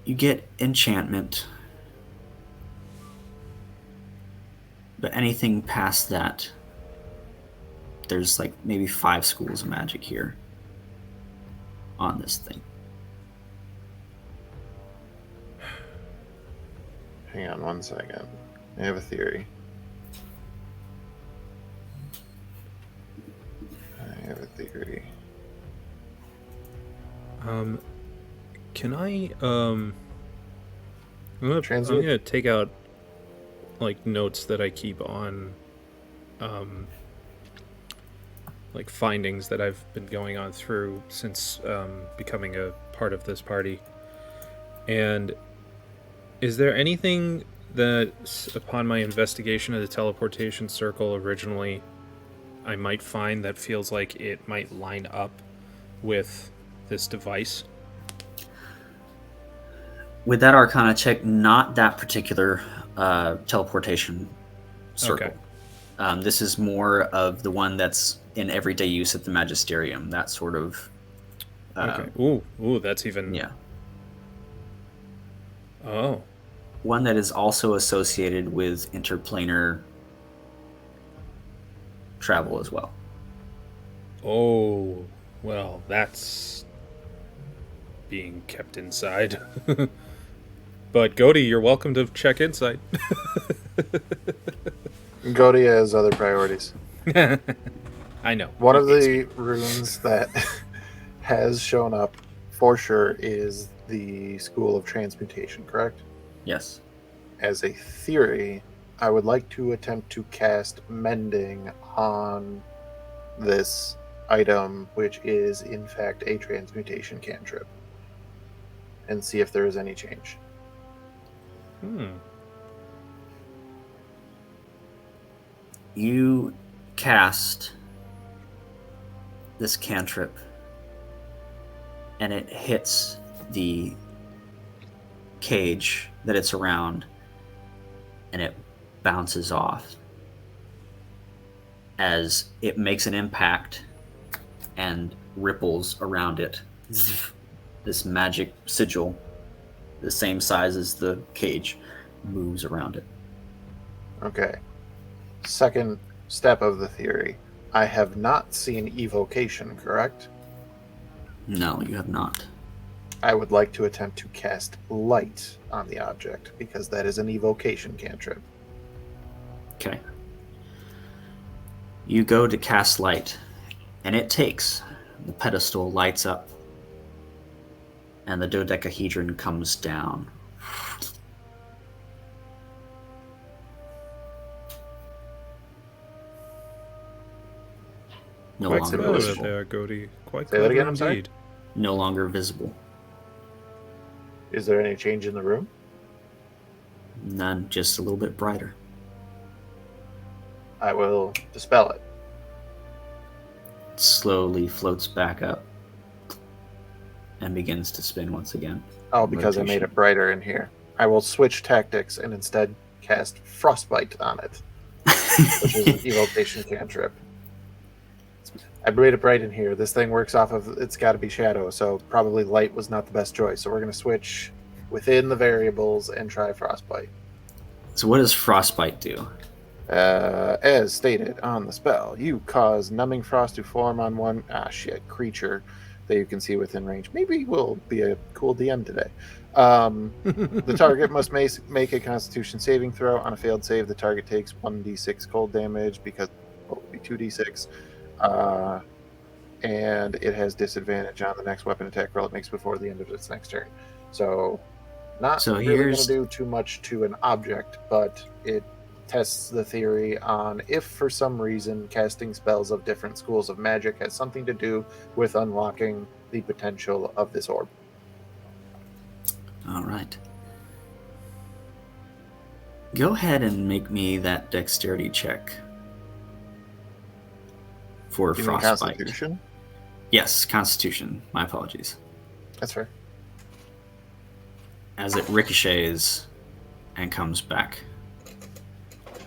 You get enchantment, but anything past that, there's like maybe 5 schools of magic here on this thing. Hang on one second. I have a theory. Can I I'm gonna take out like notes that I keep on like findings that I've been going on through since becoming a part of this party. And is there anything that, upon my investigation of the teleportation circle originally, I might find that feels like it might line up with this device? With that Arcana check, not that particular teleportation circle. Okay. This is more of the one that's in everyday use at the Magisterium. That sort of. Okay. Ooh, that's even. Yeah. Oh. One that is also associated with interplanar travel as well. Oh, well, that's being kept inside. But Godi, you're welcome to check inside. Godey has other priorities. I know. One of the runes that has shown up for sure is the School of Transmutation, correct? Yes. As a theory, I would like to attempt to cast Mending on this item, which is in fact a transmutation cantrip, and see if there is any change. You cast this cantrip, and it hits the cage that it's around, and it bounces off as it makes an impact and ripples around it. This magic sigil, the same size as the cage, moves around it. Okay. Second step of the theory. I have not seen evocation, correct? No, you have not. I would like to attempt to cast light on the object, because that is an evocation cantrip. Okay. You go to cast light, and it takes. The pedestal lights up, and the dodecahedron comes down. No Quite longer clever visible. there, Goaty. Quite Say that clever again, I'm sorry? indeed. No longer visible. Is there any change in the room? None, just a little bit brighter. I will dispel it. Slowly floats back up and begins to spin once again. Oh, because I made it brighter in here. I will switch tactics and instead cast Frostbite on it, which is an evocation cantrip. I made it bright in here. This thing works off of, it's got to be shadow, so probably light was not the best choice. So we're going to switch within the variables and try Frostbite. So what does Frostbite do? As stated on the spell, you cause numbing frost to form on one creature that you can see within range. Maybe we'll be a cool DM today. The target must make a Constitution saving throw. On a failed save, the target takes 1d6 cold damage because it will be 2d6. And it has disadvantage on the next weapon attack roll it makes before the end of its next turn. So, not really going to do too much to an object, but it tests the theory on if for some reason casting spells of different schools of magic has something to do with unlocking the potential of this orb. All right. Go ahead and make me that dexterity check for You mean Frostbite. Constitution? Yes, Constitution. My apologies. That's fair. As it ricochets and comes back.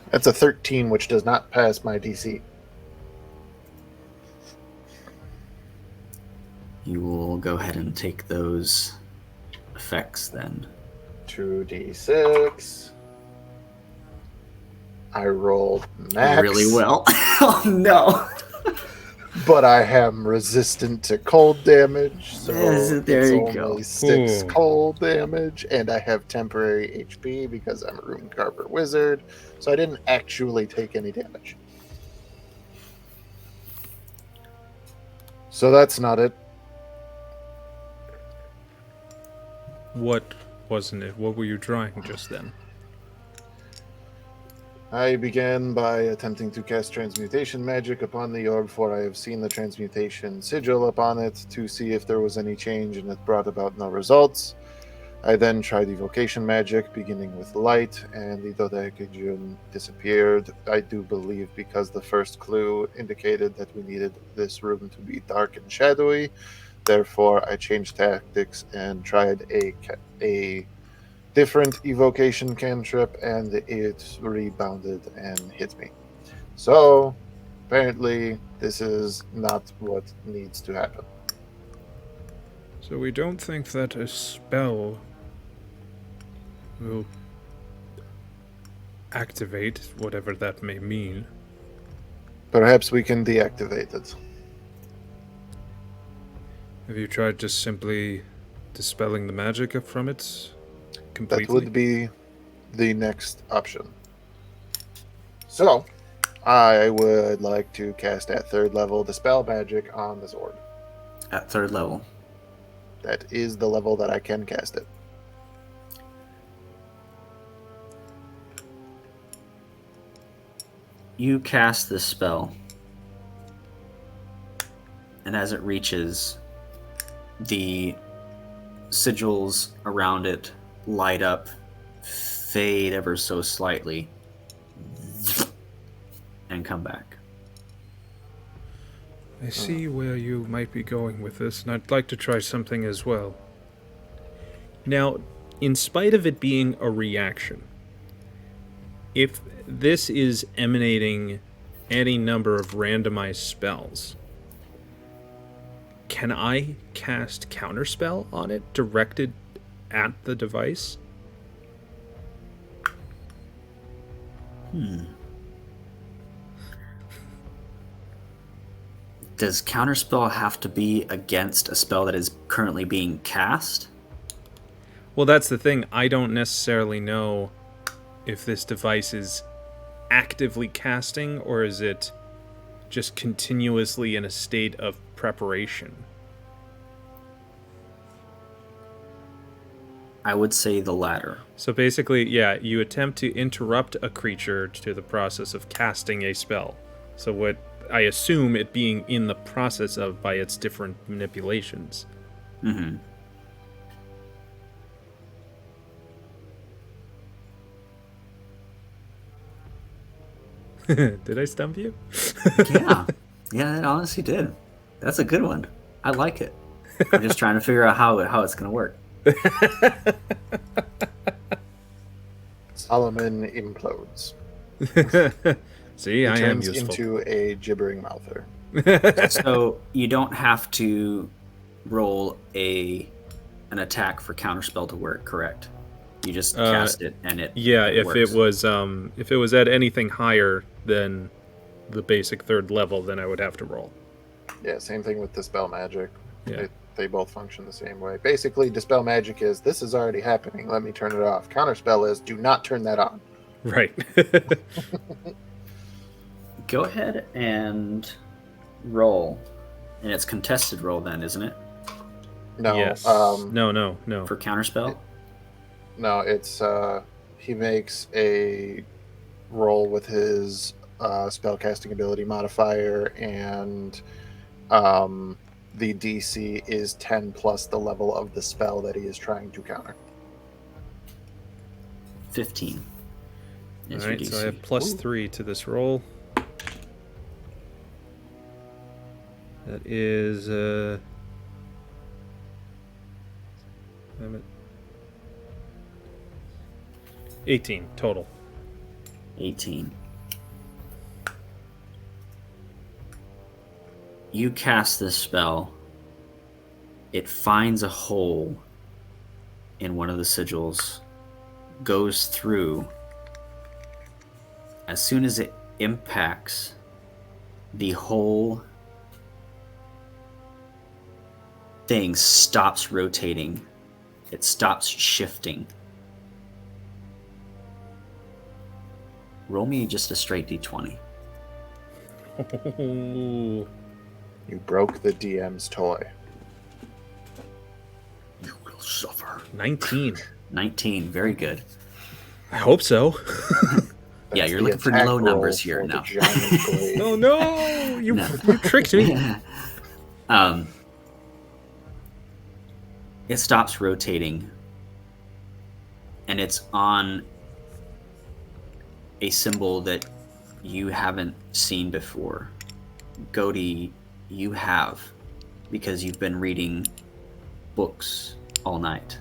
That's a 13, which does not pass my DC. You will go ahead and take those effects then. 2d6. I rolled max. Really well. Oh no. But I am resistant to cold damage, so There it's you only go. 6 cold damage, and I have temporary HP because I'm a Rune Carver wizard, so I didn't actually take any damage. So that's not it. What wasn't it? What were you trying just then? I began by attempting to cast transmutation magic upon the orb, for I have seen the transmutation sigil upon it to see if there was any change, and it brought about no results. I then tried evocation magic, beginning with light, and the dodecagon disappeared. I do believe because the first clue indicated that we needed this room to be dark and shadowy. Therefore, I changed tactics and tried a different evocation cantrip, and it rebounded and hit me. So, apparently, this is not what needs to happen. So we don't think that a spell will activate, whatever that may mean. Perhaps we can deactivate it. Have you tried just simply dispelling the magic from it completely? That would be the next option. So, I would like to cast at 3rd level Dispel Magic on this orb. At 3rd level. That is the level that I can cast it. You cast this spell, and as it reaches, the sigils around it light up, fade ever so slightly, and come back. I see where you might be going with this, and I'd like to try something as well. Now, in spite of it being a reaction, if this is emanating any number of randomized spells, can I cast Counterspell on it directed at the device? Does Counterspell have to be against a spell that is currently being cast? Well, that's the thing. I don't necessarily know if this device is actively casting, or is it just continuously in a state of preparation? I would say the latter. So basically, yeah, you attempt to interrupt a creature to the process of casting a spell. So what I assume it being in the process of by its different manipulations. Mm-hmm. Did I stump you? Yeah, it honestly did. That's a good one. I like it. I'm just trying to figure out how it's going to work. Solomon implodes. See, He I am turns useful. into a gibbering mouther. So you don't have to roll an attack for counterspell to work, correct? You just cast it and it if works. it was at anything higher than the basic 3rd level, then I would have to roll. Yeah, same thing with Dispel Magic. Yeah. They both function the same way. Basically, Dispel Magic is, this is already happening, let me turn it off. Counterspell is, do not turn that on. Right. Go ahead and roll. And it's contested roll then, isn't it? No. Yes. No. For counterspell? No, it's he makes a roll with his spellcasting ability modifier, and the DC is 10 plus the level of the spell that he is trying to counter. 15. All right, so I have +3 to this roll. That is 18 total. 18. You cast this spell. It finds a hole in one of the sigils, goes through. As soon as it impacts, the whole thing stops rotating. It stops shifting. Roll me just a straight d20. Oh. You broke the DM's toy. You will suffer. 19. 19, very good. I hope so. Yeah, That's you're the looking for attack low roll numbers here for the now. giant blade. Oh no! You tricked me. It stops rotating, and it's on a symbol that you haven't seen before. Godi, you have, because you've been reading books all night.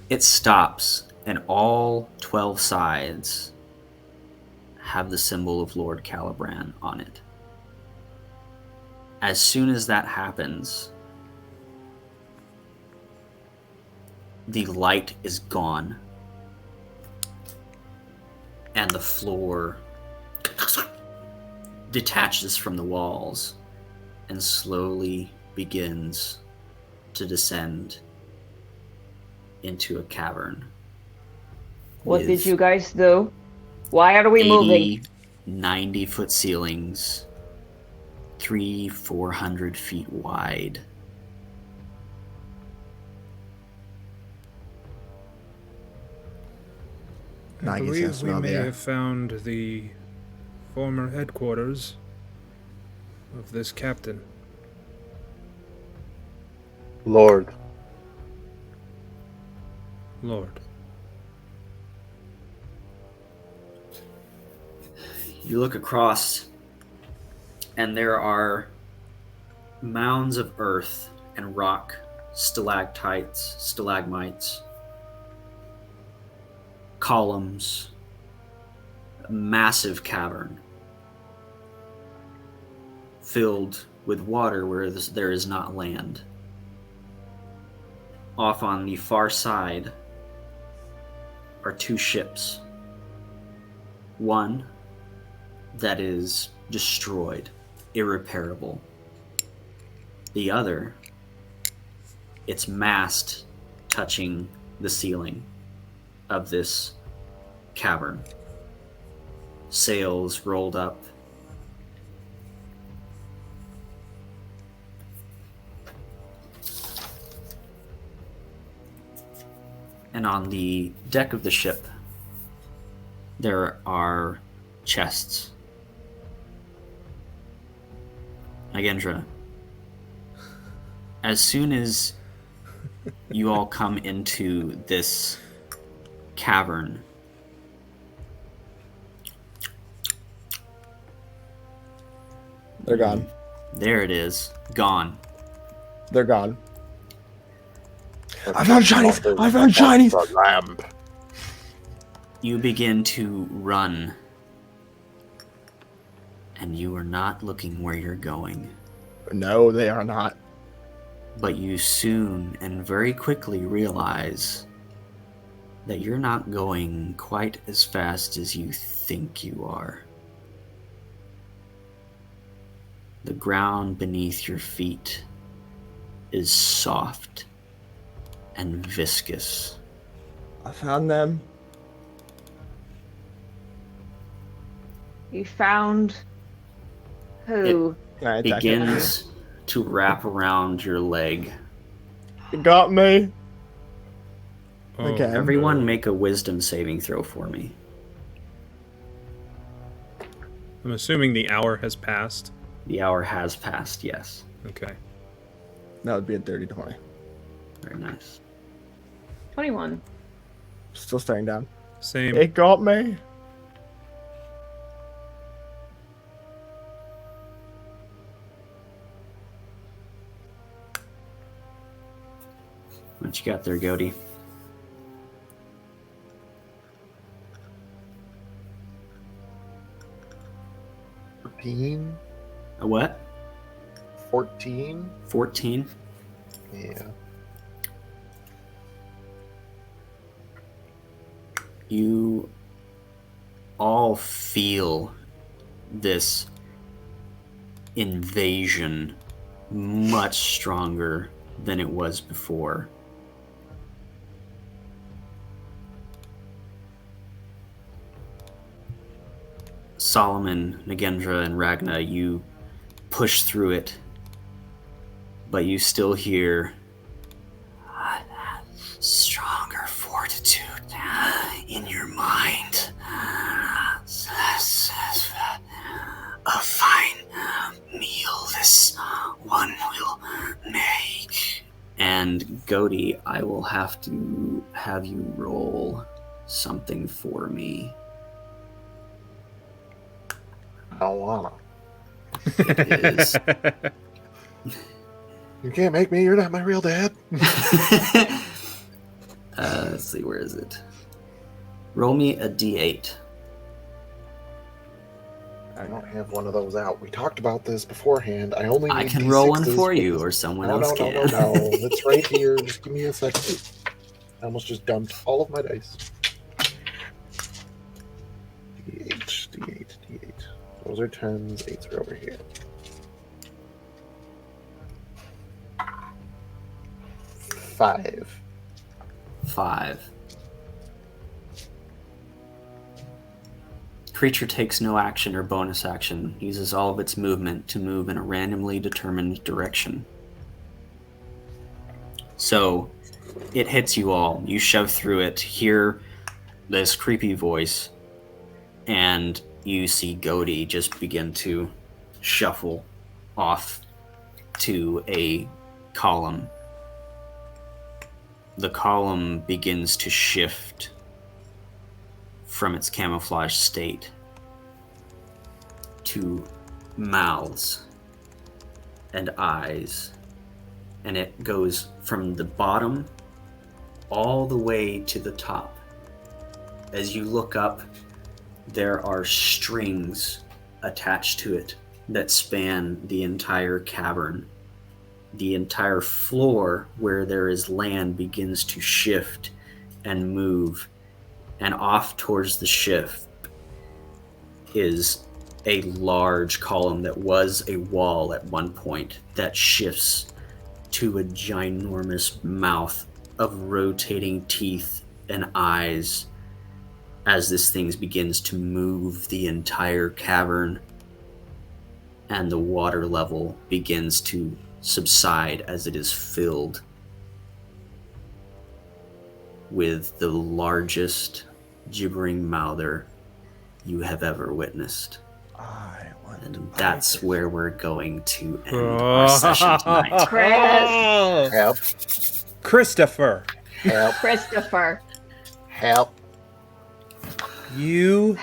It stops, and all 12 sides have the symbol of Lord Calibran on it. As soon as that happens, the light is gone, and the floor detaches from the walls and slowly begins to descend into a cavern. What did you guys do? Why are we moving? 90-foot ceilings, 300-400 feet wide. I Nagi believe says we smell may the air. have found the former headquarters of this captain. Lord. Lord. You look across, and there are mounds of earth and rock, stalactites, stalagmites, columns, a massive cavern filled with water where there is not land. Off on the far side are two ships. One that is destroyed, irreparable. The other, its mast touching the ceiling of this cavern. Sails rolled up. And on the deck of the ship, there are chests. Nagendra, as soon as you all come into this cavern, They're gone. There it is. Gone. They're gone. I found shinies! I found shinies! The lamp. You begin to run, and you are not looking where you're going. No, they are not. But you soon and very quickly realize that you're not going quite as fast as you think you are. The ground beneath your feet is soft and viscous. I found them. You found who? It begins to wrap around your leg. It got me. Okay. Everyone make a wisdom saving throw for me. I'm assuming the hour has passed. The hour has passed, yes. Okay. That would be a dirty 20. Very nice. 21. Still staring down. Same. It got me. What you got there, Goaty? A what? 14. 14? Yeah. You all feel this invasion much stronger than it was before. Solomon, Nagendra, and Ragna, you push through it, but you still hear stronger fortitude in your mind. A fine meal this one will make. And Goaty, I will have to have you roll something for me. I don't wanna. It is. You can't make me. You're not my real dad. Let's see, where is it? Roll me a d8. I don't have one of those out. We talked about this beforehand. I only need I can roll one D6s for you, this. or someone No, else no, can. no. It's right here. Just give me a second. I almost just dumped all of my dice. D8. Those are 10s. 8s are over here. 5. 5. Creature takes no action or bonus action, uses all of its movement to move in a randomly determined direction. So, it hits you all. You shove through it, hear this creepy voice, and you see Goaty just begin to shuffle off to a column. The column begins to shift from its camouflage state to mouths and eyes, and it goes from the bottom all the way to the top. As you look up, there are strings attached to it that span the entire cavern. The entire floor where there is land begins to shift and move, and off towards the shift is a large column that was a wall at one point that shifts to a ginormous mouth of rotating teeth and eyes as this thing begins to move the entire cavern, and the water level begins to subside as it is filled with the largest gibbering mouther you have ever witnessed. I want And that's where we're going to end our session tonight. Chris. Help. Christopher, Help. Christopher. Help. you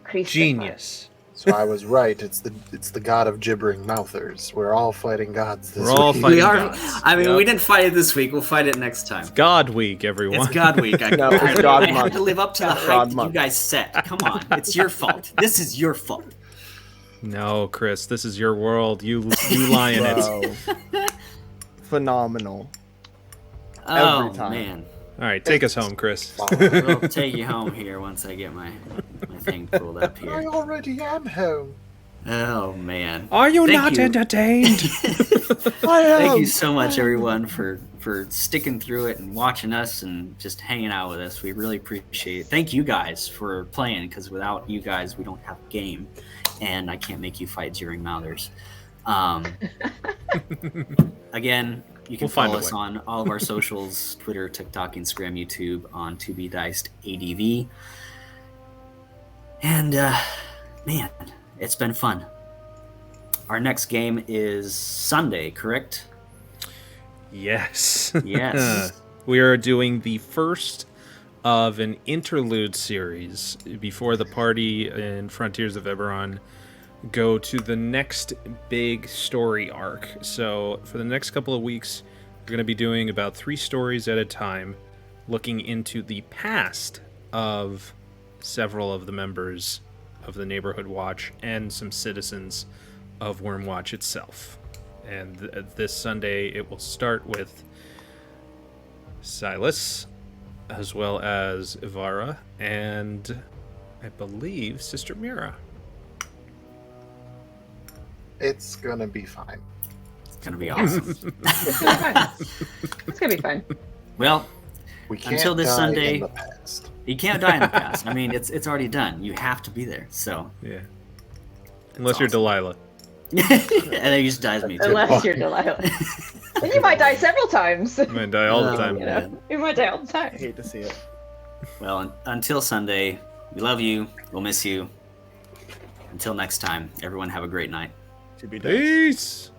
Christopher. genius. So I was right. It's the god of gibbering mouthers. We're all fighting gods this We're all week. fighting We are. gods. I mean, Yep. we didn't fight it this week. We'll fight it next time. God Week, everyone. It's God Week. No, it's God I have month. to live up to the God hype that you month. guys set. Come on, it's your fault. This is your fault. No, Chris, this is your world. You lie in it. Bro. Phenomenal. Oh Every time. man, All right, take us home, Chris. we'll take you home here once I get my thing pulled up I here. already am home. Oh man, Are you Thank not you. entertained? Thank you so much, everyone, for sticking through it and watching us and just hanging out with us. We really appreciate it. Thank you guys for playing, because without you guys, we don't have a game, and I can't make you fight during Mouthers. Again, you can We'll find follow a us way. on all of our socials: Twitter, TikTok, Instagram, YouTube, on To Be Diced ADV. And man, it's been fun. Our next game is Sunday, correct? Yes. Yes. We are doing the first of an interlude series before the party in Frontiers of Eberron go to the next big story arc. So for the next couple of weeks, we're going to be doing about 3 stories at a time, looking into the past of several of the members of the Neighborhood Watch and some citizens of Wormwatch itself. And this Sunday, it will start with Silas, as well as Ivara, and I believe Sister Mira. It's gonna be fine. It's going to be awesome. It's gonna be fun. Well, We can't until this die Sunday, in the past. you can't die in the past. I mean, it's already done. You have to be there. So, Yeah. Unless you're awesome. Delilah. and then he just dies me too. Unless you're Delilah. Then you might die several times. I might die all the Oh, time. You know, you might die all the I time. hate to see it. Well, until Sunday, we love you. We'll miss you. Until next time, everyone have a great night. To be done. Peace!